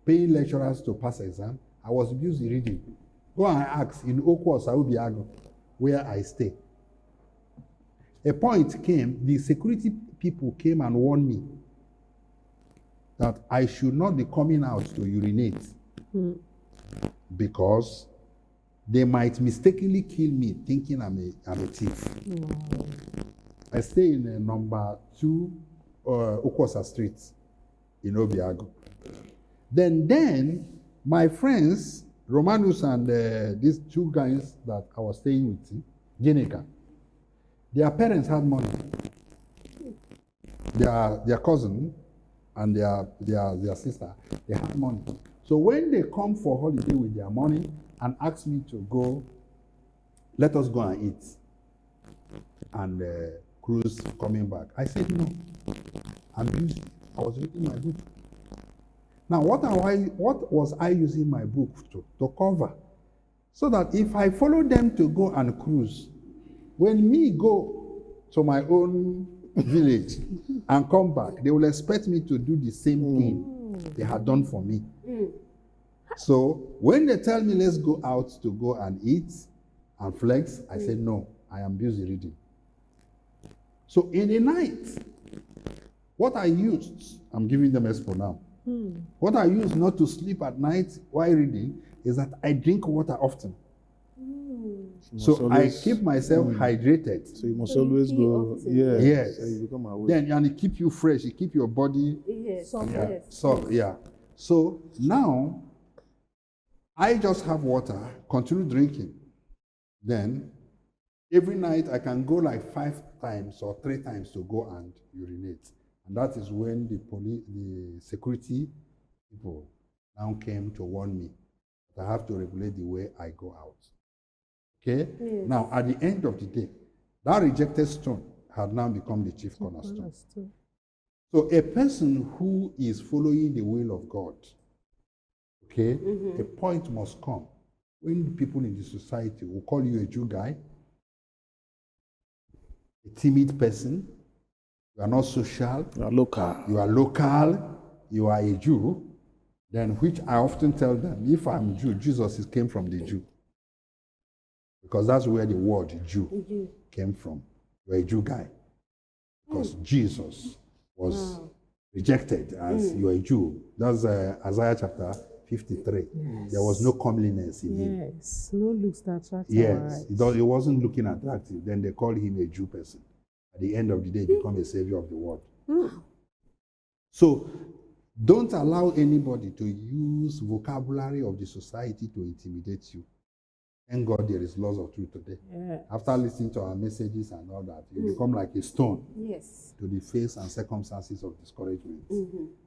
paying lecturers to pass exam, I was busy reading. Go and ask in Okwa Saubiago, where I stay. A point came, the security people came and warned me that I should not be coming out to urinate because they might mistakenly kill me thinking I'm a thief. I stay in number 2 Okosa Street in Obiago. Then my friends, Romanus and these 2 guys that I was staying with, Jenica, their parents had money. Their cousin and their sister, they had money. So when they come for holiday with their money and ask me to go, let us go and eat and cruise coming back, I said no. I'm busy. I was reading my book. Now, what was I using my book to cover? So that if I follow them to go and cruise, when me go to my own village and come back, they will expect me to do the same thing they had done for me. So when they tell me let's go out to go and eat and flex, I say no, I am busy reading. So in the night, what I used, I'm giving them expo now. What I use not to sleep at night while reading is that I drink water often. So I keep myself hydrated. So you must always go. Yes. So you become aware. Then and it keep you fresh. It keep your body. So now I just have water. Continue drinking. Then every night I can go like 5 times or 3 times to go and urinate. And that is when the security people now came to warn me that I have to regulate the way I go out. Okay? Yes. Now, at the end of the day, that rejected stone had now become the chief cornerstone. So a person who is following the will of God, okay, a point must come when the people in the society will call you a Jew guy, a timid person, you are not social, you are local, you are a Jew, then which I often tell them, if I'm Jew, Jesus came from the Jew. Because that's where the word Jew came from. You're a Jew guy. Because Jesus was rejected as you're a Jew. That's Isaiah chapter 53. Yes. There was no comeliness in him. Yes, no looks that attractive. Yes, he wasn't looking attractive. Then they called him a Jew person. At the end of the day, he became a savior of the world. So, don't allow anybody to use vocabulary of the society to intimidate you. Thank God there is laws of truth today. Yes. After listening to our messages and all that, you become like a stone to the face and circumstances of discouragement.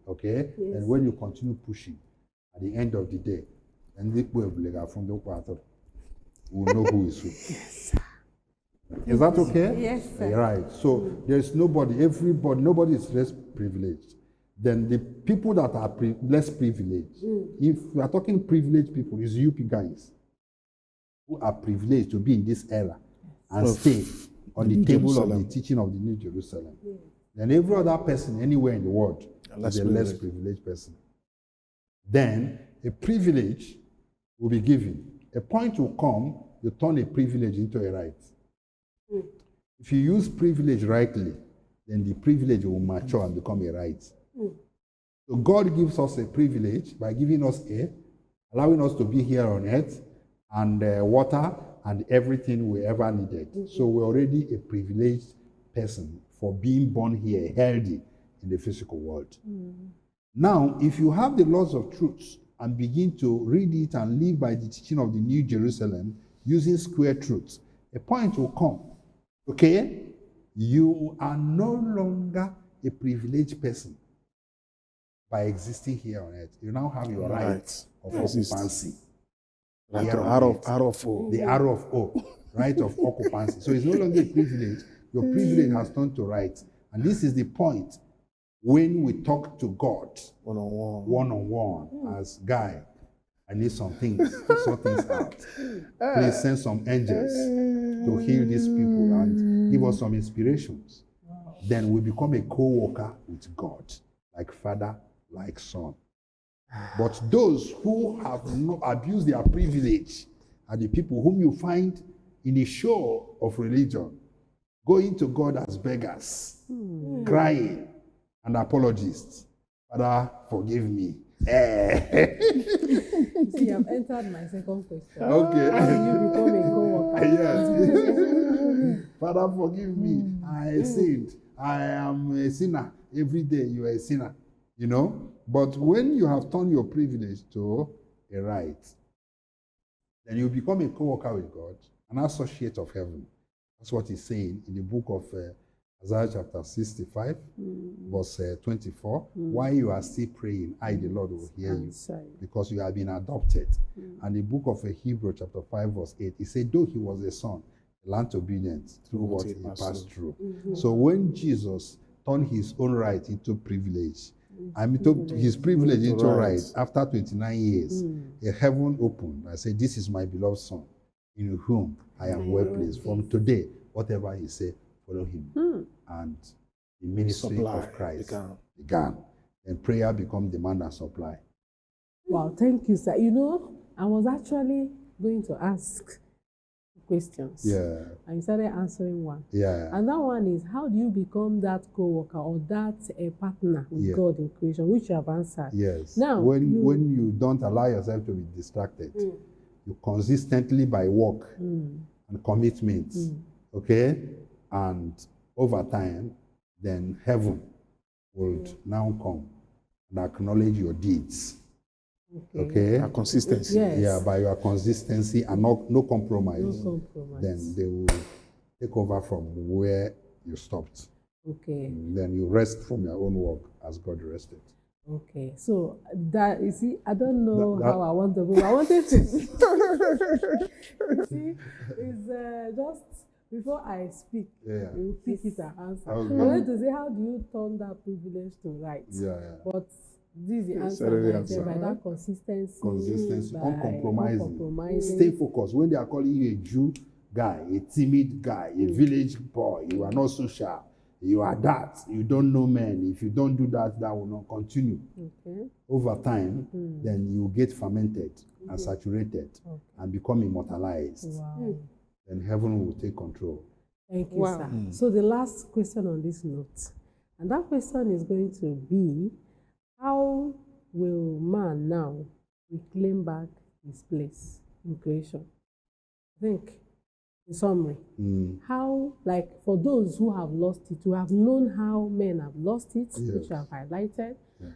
Okay? Yes. And when you continue pushing, at the end of the day, and the people from the will know who is who. Yes. Is that okay? Yes, sir. Right. So there's nobody is less privileged than the people that are less privileged. If we are talking privileged people, it's UP guys who are privileged to be in this era and stay on the table of the teaching of the New Jerusalem. Then every other person anywhere in the world is a less privileged person. Then a privilege will be given. A point will come, you turn a privilege into a right. If you use privilege rightly, then the privilege will mature and become a right. So God gives us a privilege by giving us air, allowing us to be here on earth, and water, and everything we ever needed. So we're already a privileged person for being born here, healthy in the physical world. Now, if you have the laws of truth and begin to read it and live by the teaching of the New Jerusalem using square truths, a point will come. Okay? You are no longer a privileged person by existing here on earth. You now have your right of occupancy. Like the arrow of O. The arrow of O, right of occupancy. So it's no longer a privilege. Your privilege has turned to right. And this is the point when we talk to God one-on-one as guy. I need some things to sort things out. Please send some angels to heal these people and give us some inspirations. Then we become a co-worker with God, like father, like son. But those who have not abused their privilege are the people whom you find in the show of religion, going to God as beggars, crying, and apologists. Father, forgive me. See, I've entered my second question. Okay. How do you become a co-worker? Yes. Father, forgive me. I sinned. I am a sinner. Every day you are a sinner. You know? But when you have turned your privilege to a right, then you become a co-worker with God, an associate of heaven. That's what he's saying in the book of Isaiah chapter 65, verse 24. While you are still praying, I, the Lord, will hear you, because you have been adopted. And the book of Hebrew chapter 5, verse 8, he said, though he was a son, he learned obedience through what he passed through. So when Jesus turned his own right into privilege, I mean, took his privilege into right, after 29 years, a heaven opened. I said, this is my beloved son, in whom I am well pleased. From today, whatever he said, follow him. And the ministry of Christ began. And prayer became demand and supply. Wow, thank you, sir. You know, I was actually going to ask questions. Yeah. And you started answering one. Yeah. And that one is, how do you become that co-worker or that partner with God in creation, which you have answered? Yes. Now, when you don't allow yourself to be distracted, you consistently by work and commitment, okay? And over time, then heaven will now come and acknowledge your deeds. Okay? Our consistency. Yes. Yeah, by your consistency and no compromise. No compromise. Then they will take over from where you stopped. Okay. Then you rest from your own work as God rested. Okay, so that, you see, I don't know how I want to go. I wanted to see, is just before I speak, you pick it and answer. Okay. I wanted to say, how do you turn that privilege to right? Yeah. But this is the answer, by that consistency, by uncompromising. Stay focused. When they are calling you a Jew guy, a timid guy, a village boy, you are not social. You are that. You don't know men. If you don't do that, that will not continue. Okay. Over time, then you get fermented and saturated and become immortalized. Wow. Then heaven will take control. Thank you, sir. So the last question on this note, and that question is going to be, how will man now reclaim back his place in creation? I think, in summary, how, like, for those who have lost it, we have known how men have lost it, which we have highlighted,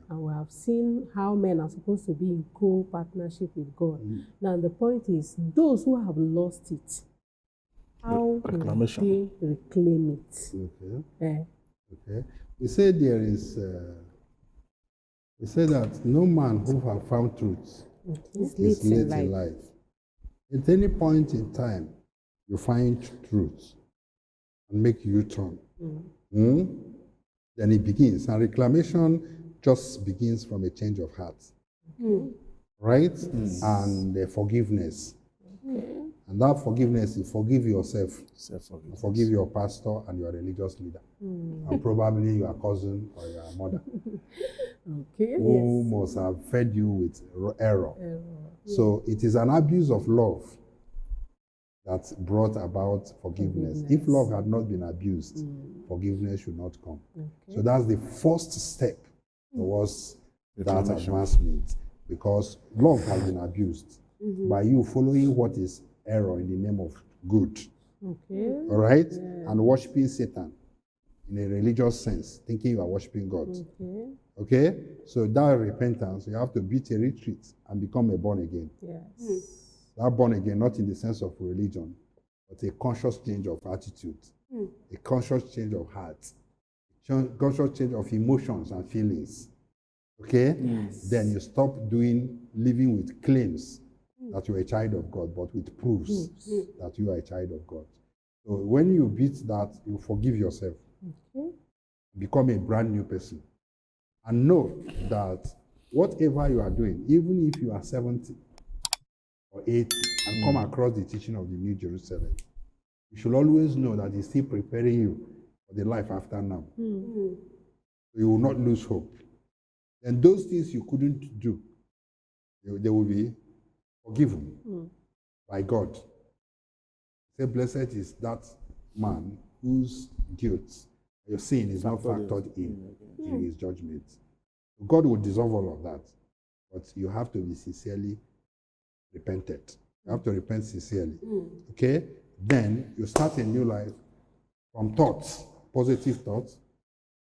and we have seen how men are supposed to be in co-partnership with God. Now, the point is, those who have lost it, how will they reclaim it? Okay. Okay. We say there is, we say that no man who have found truth is late in life. At any point in time, you find truth and make you turn. Then it begins. And reclamation just begins from a change of heart. Right? And forgiveness. And that forgiveness, you forgive yourself. Forgive your pastor and your religious leader. And probably your cousin or your mother. Who must have fed you with error. So it is an abuse of love that brought about forgiveness. If love had not been abused, forgiveness should not come. So that's the first step towards that advancement, because love has been abused by you following what is error in the name of good. All right? And worshiping Satan in a religious sense, thinking you are worshiping God. Okay? So that repentance, you have to beat a retreat and become a born again. That born again, not in the sense of religion, but a conscious change of attitude, a conscious change of heart, a conscious change of emotions and feelings. Okay? Then you stop living with claims that you're a child of God, but with proofs that you are a child of God. So when you beat that, you forgive yourself. Okay. Become a brand new person. And know that whatever you are doing, even if you are 70 or 80 and come across the teaching of the New Jerusalem, you should always know that it's still preparing you for the life after now. So you will not lose hope. And those things you couldn't do, they will be forgiven by God. Say, blessed is that man whose guilt, your sin is not factored in his judgment. God will dissolve all of that, but you have to be sincerely repented. You have to repent sincerely. Okay? Then you start a new life from thoughts, positive thoughts,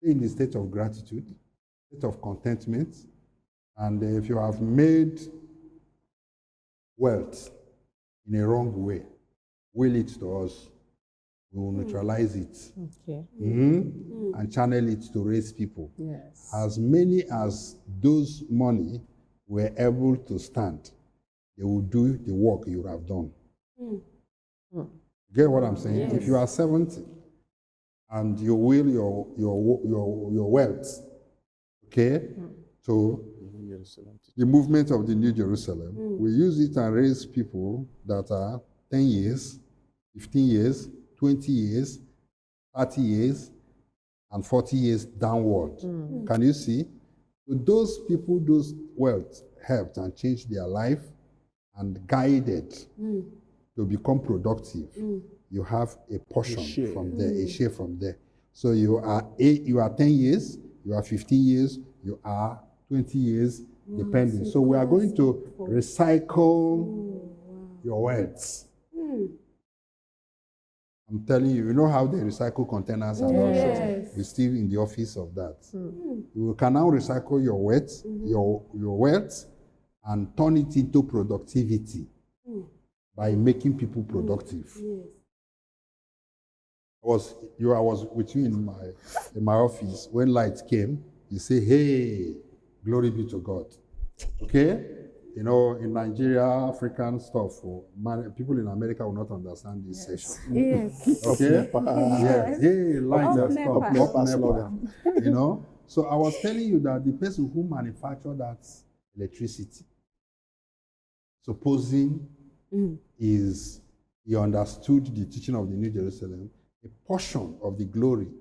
in the state of gratitude, state of contentment. And if you have made wealth in a wrong way, will it to us. We will neutralize it. Okay. And channel it to raise people. Yes. As many as those money were able to stand, they will do the work you have done. Get what I'm saying? Yes. If you are 70 and you will your wealth, okay, to the movement of the New Jerusalem, we use it and raise people that are 10 years, 15 years, 20 years, 30 years, and 40 years downward. Can you see? So those people, those wealth helped and changed their life and guided to become productive. You have a portion from there, a share from there. So you are 10 years, you are 15 years, you are 20 years, depending. So we are going to recycle your wealth. I'm telling you, you know how they recycle containers and all sorts. We're still in the office of that. You can now recycle your wealth, your wealth, and turn it into productivity by making people productive. I was with you in my office when light came. You say, "Hey, glory be to God." Okay. You know, in Nigeria, African stuff, people in America will not understand this session. Yes. Okay? Yes. Hey, light and stuff. Never. You know? So I was telling you that the person who manufactured that electricity, supposing he understood the teaching of the New Jerusalem, a portion of the glory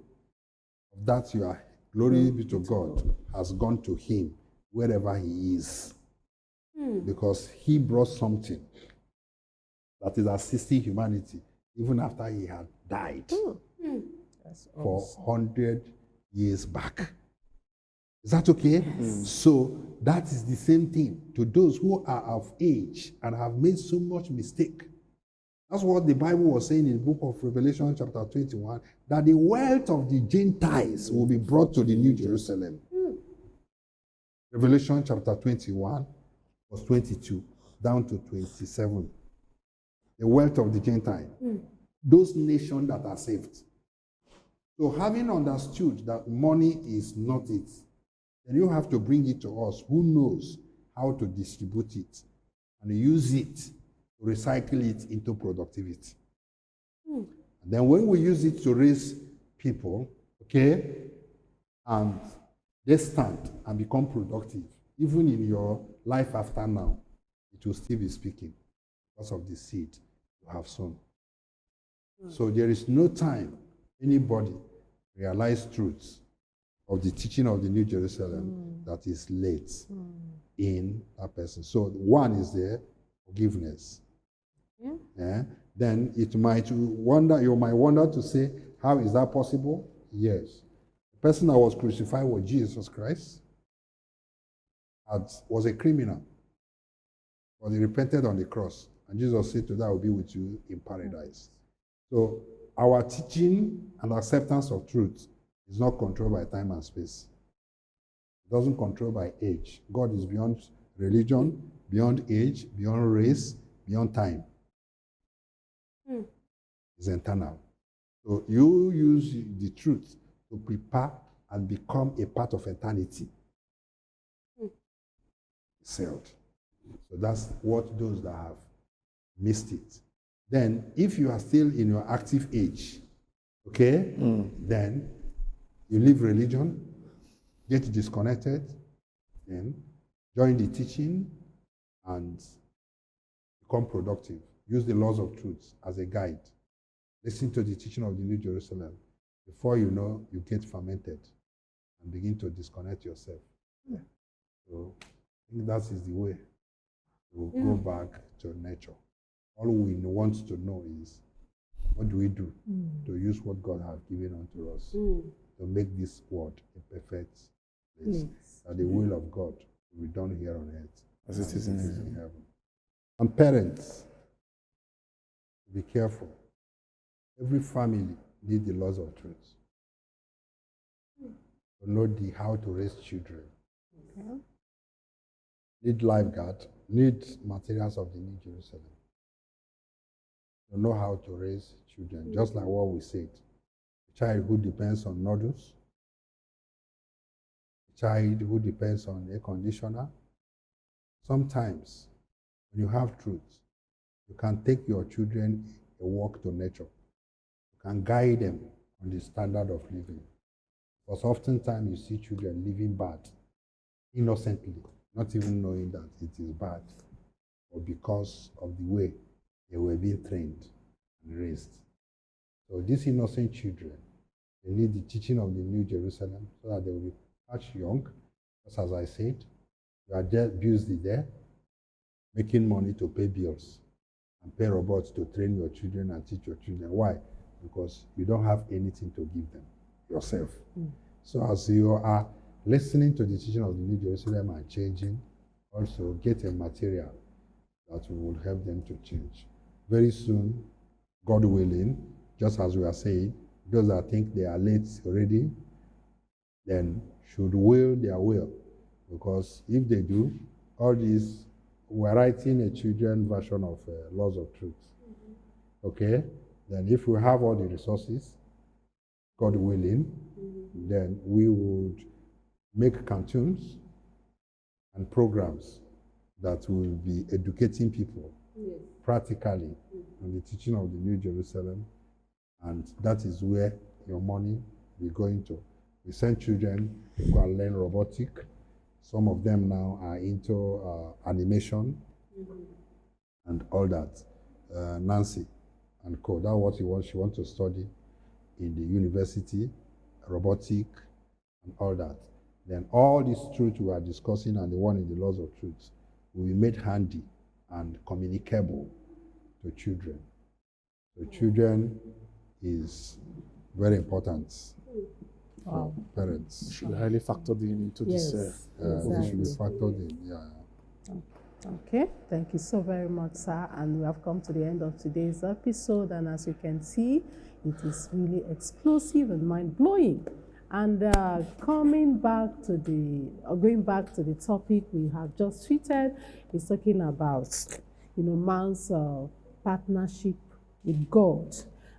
of that glory be to God, has gone to him wherever he is. Because he brought something that is assisting humanity even after he had died for 100 years back. Is that okay? So that is the same thing to those who are of age and have made so much mistake. That's what the Bible was saying in the book of Revelation chapter 21, that the wealth of the Gentiles will be brought to the New Jerusalem. Revelation chapter 21, verse 22, down to 27. The wealth of the Gentile. Those nations that are saved. So having understood that money is not it, then you have to bring it to us who knows how to distribute it and use it to recycle it into productivity. And then when we use it to raise people, okay, and they stand and become productive, even in your life after now, it will still be speaking because of the seed you have sown. So there is no time anybody realize truths of the teaching of the New Jerusalem that is late in that person. So one is there, forgiveness. Then you might wonder to say, how is that possible? Yes. The person that was crucified was Jesus Christ. Was a criminal, but he repented on the cross, and Jesus said to that, "I will be with you in paradise." So our teaching and acceptance of truth is not controlled by time and space. It doesn't control by age. God is beyond religion, beyond age, beyond race, beyond time. It's eternal. So you use the truth to prepare and become a part of eternity. Sealed. So that's what those that have missed it Then, if you are still in your active age, okay, then you leave religion, get disconnected, then join the teaching and become productive. Use the laws of truth as a guide. Listen to the teaching of the New Jerusalem. Before you know, you get fermented and begin to disconnect yourself. Yeah. So I think that is the way to go back to nature. All we want to know is, what do we do to use what God has given unto us to make this world a perfect place? That the will of God will be done here on earth as it is in heaven. And parents, be careful. Every family needs the laws of truth. To know how to raise children. Okay. Need lifeguard, need materials of the New Jerusalem. To know how to raise children, just like what we said. A child who depends on noodles, a child who depends on air conditioner. Sometimes, when you have truth, you can take your children a walk to nature. You can guide them on the standard of living. Because oftentimes you see children living bad, innocently, not even knowing that it is bad, or because of the way they were being trained and raised. So these innocent children, they need the teaching of the New Jerusalem so that they will be much young. Just as I said, you are just busy there, making money to pay bills and pay robots to train your children and teach your children. Why? Because you don't have anything to give them yourself. So as you are listening to the teaching of the New Jerusalem and changing, also get a material that will help them to change. Very soon, God willing, just as we are saying, those that think they are late already, then should will their will. Because if they do, all these, we're writing a children version of Laws of Truth. Okay? Then if we have all the resources, God willing, then we would make cartoons and programs that will be educating people practically on the teaching of the New Jerusalem. And that is where your money will be going to. We send children to go and learn robotic. Some of them now are into animation and all that. Nancy and co, that's what she wants to study in the university, robotic and all that. Then all this truth we are discussing and the one in the Laws of Truth will be made handy and communicable to children. So children is very important. Wow. Parents. Should be highly factored into this. Exactly. Should be factored in, yeah. Okay, thank you so very much, sir. And we have come to the end of today's episode. And as you can see, it is really explosive and mind-blowing. And going back to the topic we have just treated, is talking about, man's partnership with God.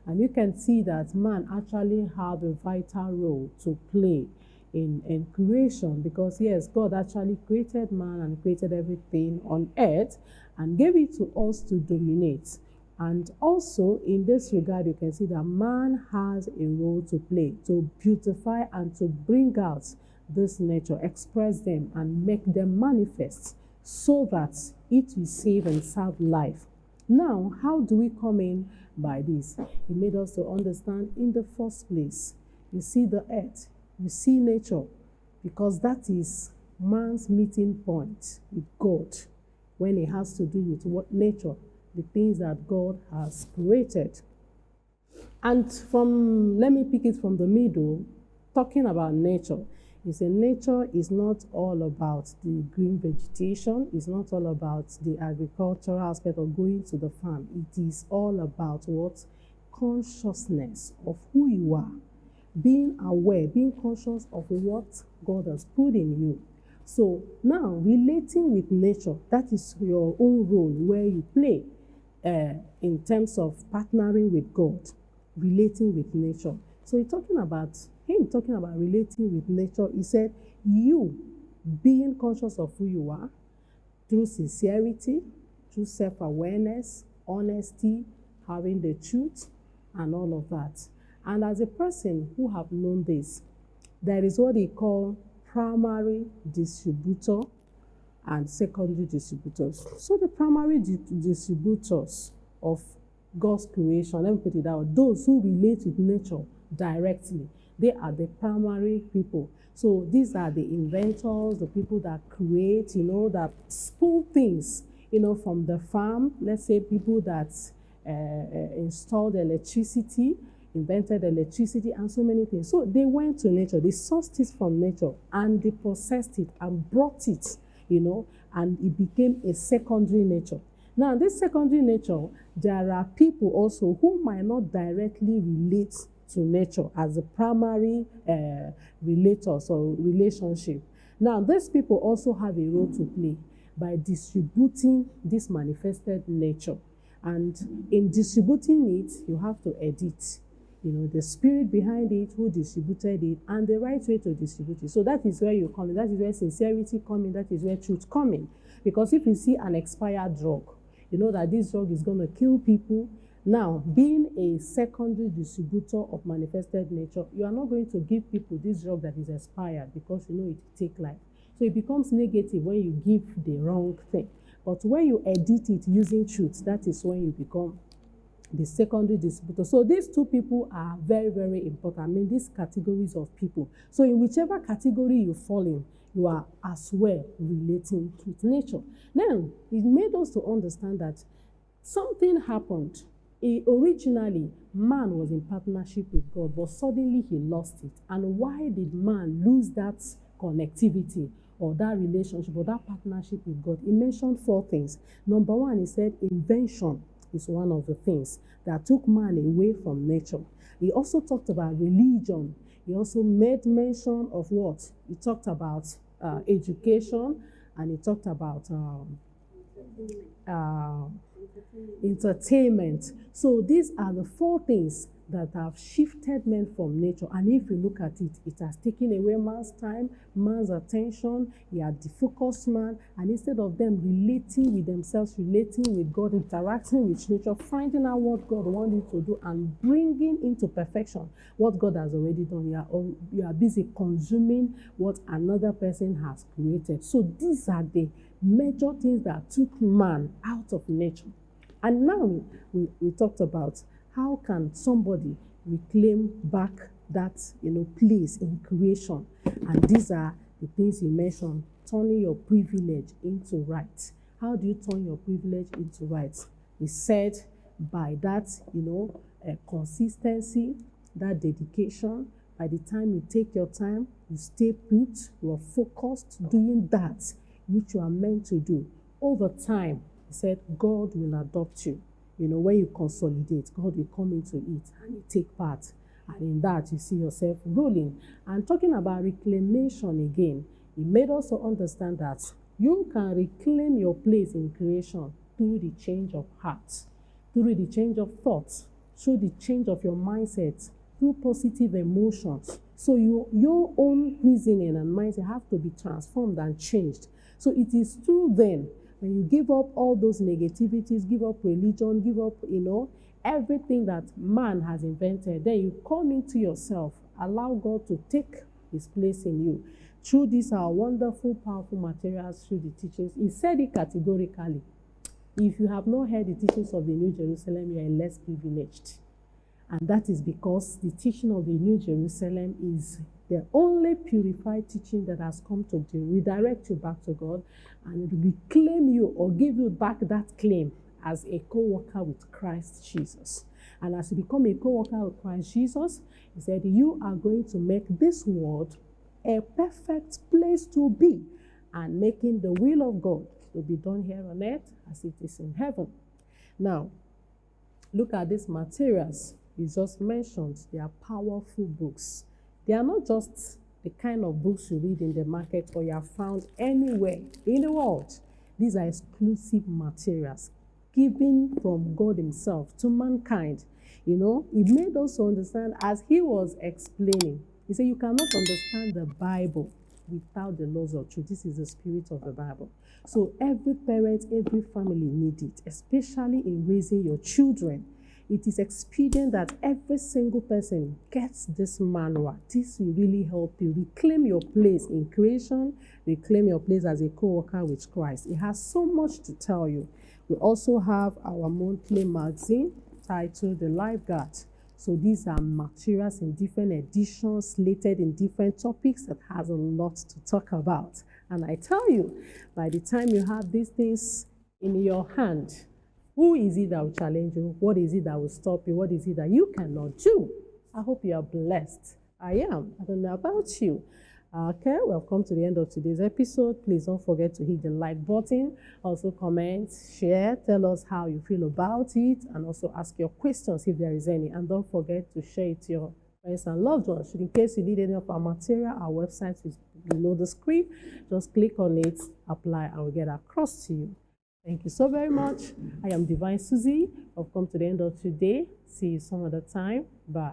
And you can see that man actually have a vital role to play in creation, because yes, God actually created man and created everything on earth and gave it to us to dominate. And also in this regard, you can see that man has a role to play to beautify and to bring out this nature, express them and make them manifest so that it will save and serve life. Now, how do we come in by this? It made us to understand in the first place. You see the earth, you see nature, because that is man's meeting point with God when it has to do with what nature, the things that God has created. And let me pick it from the middle, talking about nature. You say nature is not all about the green vegetation. It's not all about the agricultural aspect of going to the farm. It is all about what? Consciousness of who you are. Being aware, being conscious of what God has put in you. So now, relating with nature, that is your own role where you play in terms of partnering with God, relating with nature. So he's talking about relating with nature. He said, you being conscious of who you are through sincerity, through self-awareness, honesty, having the truth, and all of that. And as a person who have known this, there is what they call primary distributor and secondary distributors. So the primary distributors of God's creation, let me put it that way, those who relate with nature directly, they are the primary people. So these are the inventors, the people that create, that spool things, from the farm. Let's say people that installed electricity, invented electricity, and so many things. So they went to nature, they sourced it from nature, and they processed it and brought it, and it became a secondary nature. Now, this secondary nature, there are people also who might not directly relate to nature as the primary relators or relationship. Now, these people also have a role to play by distributing this manifested nature. And in distributing it, you have to edit, the spirit behind it, who distributed it, and the right way to distribute it. So that is where you come in. That is where sincerity comes in. That is where truth comes in. Because if you see an expired drug, you know that this drug is going to kill people. Now, being a secondary distributor of manifested nature, you are not going to give people this drug that is expired because you know it will take life. So it becomes negative when you give the wrong thing. But when you edit it using truth, that is when you become the secondary distributor. So these two people are very, very important. I mean, these categories of people. So in whichever category you fall in, you are as well relating with nature. Now, it made us to understand that something happened. Originally, man was in partnership with God, but suddenly he lost it. And why did man lose that connectivity or that relationship or that partnership with God? He mentioned 4 things. Number 1, he said invention is one of the things that took man away from nature. He also talked about religion. He also made mention of what? He talked about education, and he talked about entertainment. So these are the 4 things that have shifted men from nature. And if you look at it, it has taken away man's time, man's attention. He had defocused man, and instead of them relating with themselves, relating with God, interacting with nature, finding out what God wanted to do and bringing into perfection what God has already done, you are busy consuming what another person has created. So these are the major things that took man out of nature. And now we talked about how can somebody reclaim back that place in creation. And these are the things he mentioned: turning your privilege into right. How do you turn your privilege into right? He said by that consistency, that dedication. By the time you take your time, you stay put, you are focused doing that which you are meant to do. Over time, he said, God will adopt you. When you consolidate, God will come into it and you take part. And in that, you see yourself ruling. And talking about reclamation again, it made us understand that you can reclaim your place in creation through the change of heart, through the change of thoughts, through the change of your mindset, through positive emotions. So your own reasoning and mindset have to be transformed and changed. So it is through then, when you give up all those negativities, give up religion, give up, everything that man has invented, then you come into yourself, allow God to take his place in you. Through these are wonderful, powerful materials, through the teachings. He said it categorically. If you have not heard the teachings of the New Jerusalem, you are less privileged. And that is because the teaching of the New Jerusalem is the only purified teaching that has come to redirect you back to God and reclaim you or give you back that claim as a co-worker with Christ Jesus. And as you become a co-worker with Christ Jesus, he said, you are going to make this world a perfect place to be, and making the will of God to be done here on earth as it is in heaven. Now, look at these materials. He just mentioned they are powerful books. They are not just the kind of books you read in the market or you have found anywhere in the world. These are exclusive materials given from God himself to mankind. It made us understand, as he was explaining, he said you cannot understand the Bible without the laws of truth. This is the spirit of the Bible. So every parent, every family needs it, especially in raising your children. it is expedient that every single person gets this manual. This will really help you reclaim your place in creation, reclaim your place as a co-worker with Christ. It has so much to tell you. We also have our monthly magazine titled The Lifeguard. So these are materials in different editions, slated in different topics that has a lot to talk about. And I tell you, by the time you have these things in your hand, who is it that will challenge you? What is it that will stop you? What is it that you cannot do? I hope you are blessed. I am. I don't know about you. Okay, we have come to the end of today's episode. Please don't forget to hit the like button. Also comment, share, tell us how you feel about it, and also ask your questions if there is any. And don't forget to share it to your friends and loved ones. In case you need any of our material, our website is below the screen. Just click on it, apply, and we'll get across to you. Thank you so very much. I am Divine Susie. I've come to the end of today. See you some other time. Bye.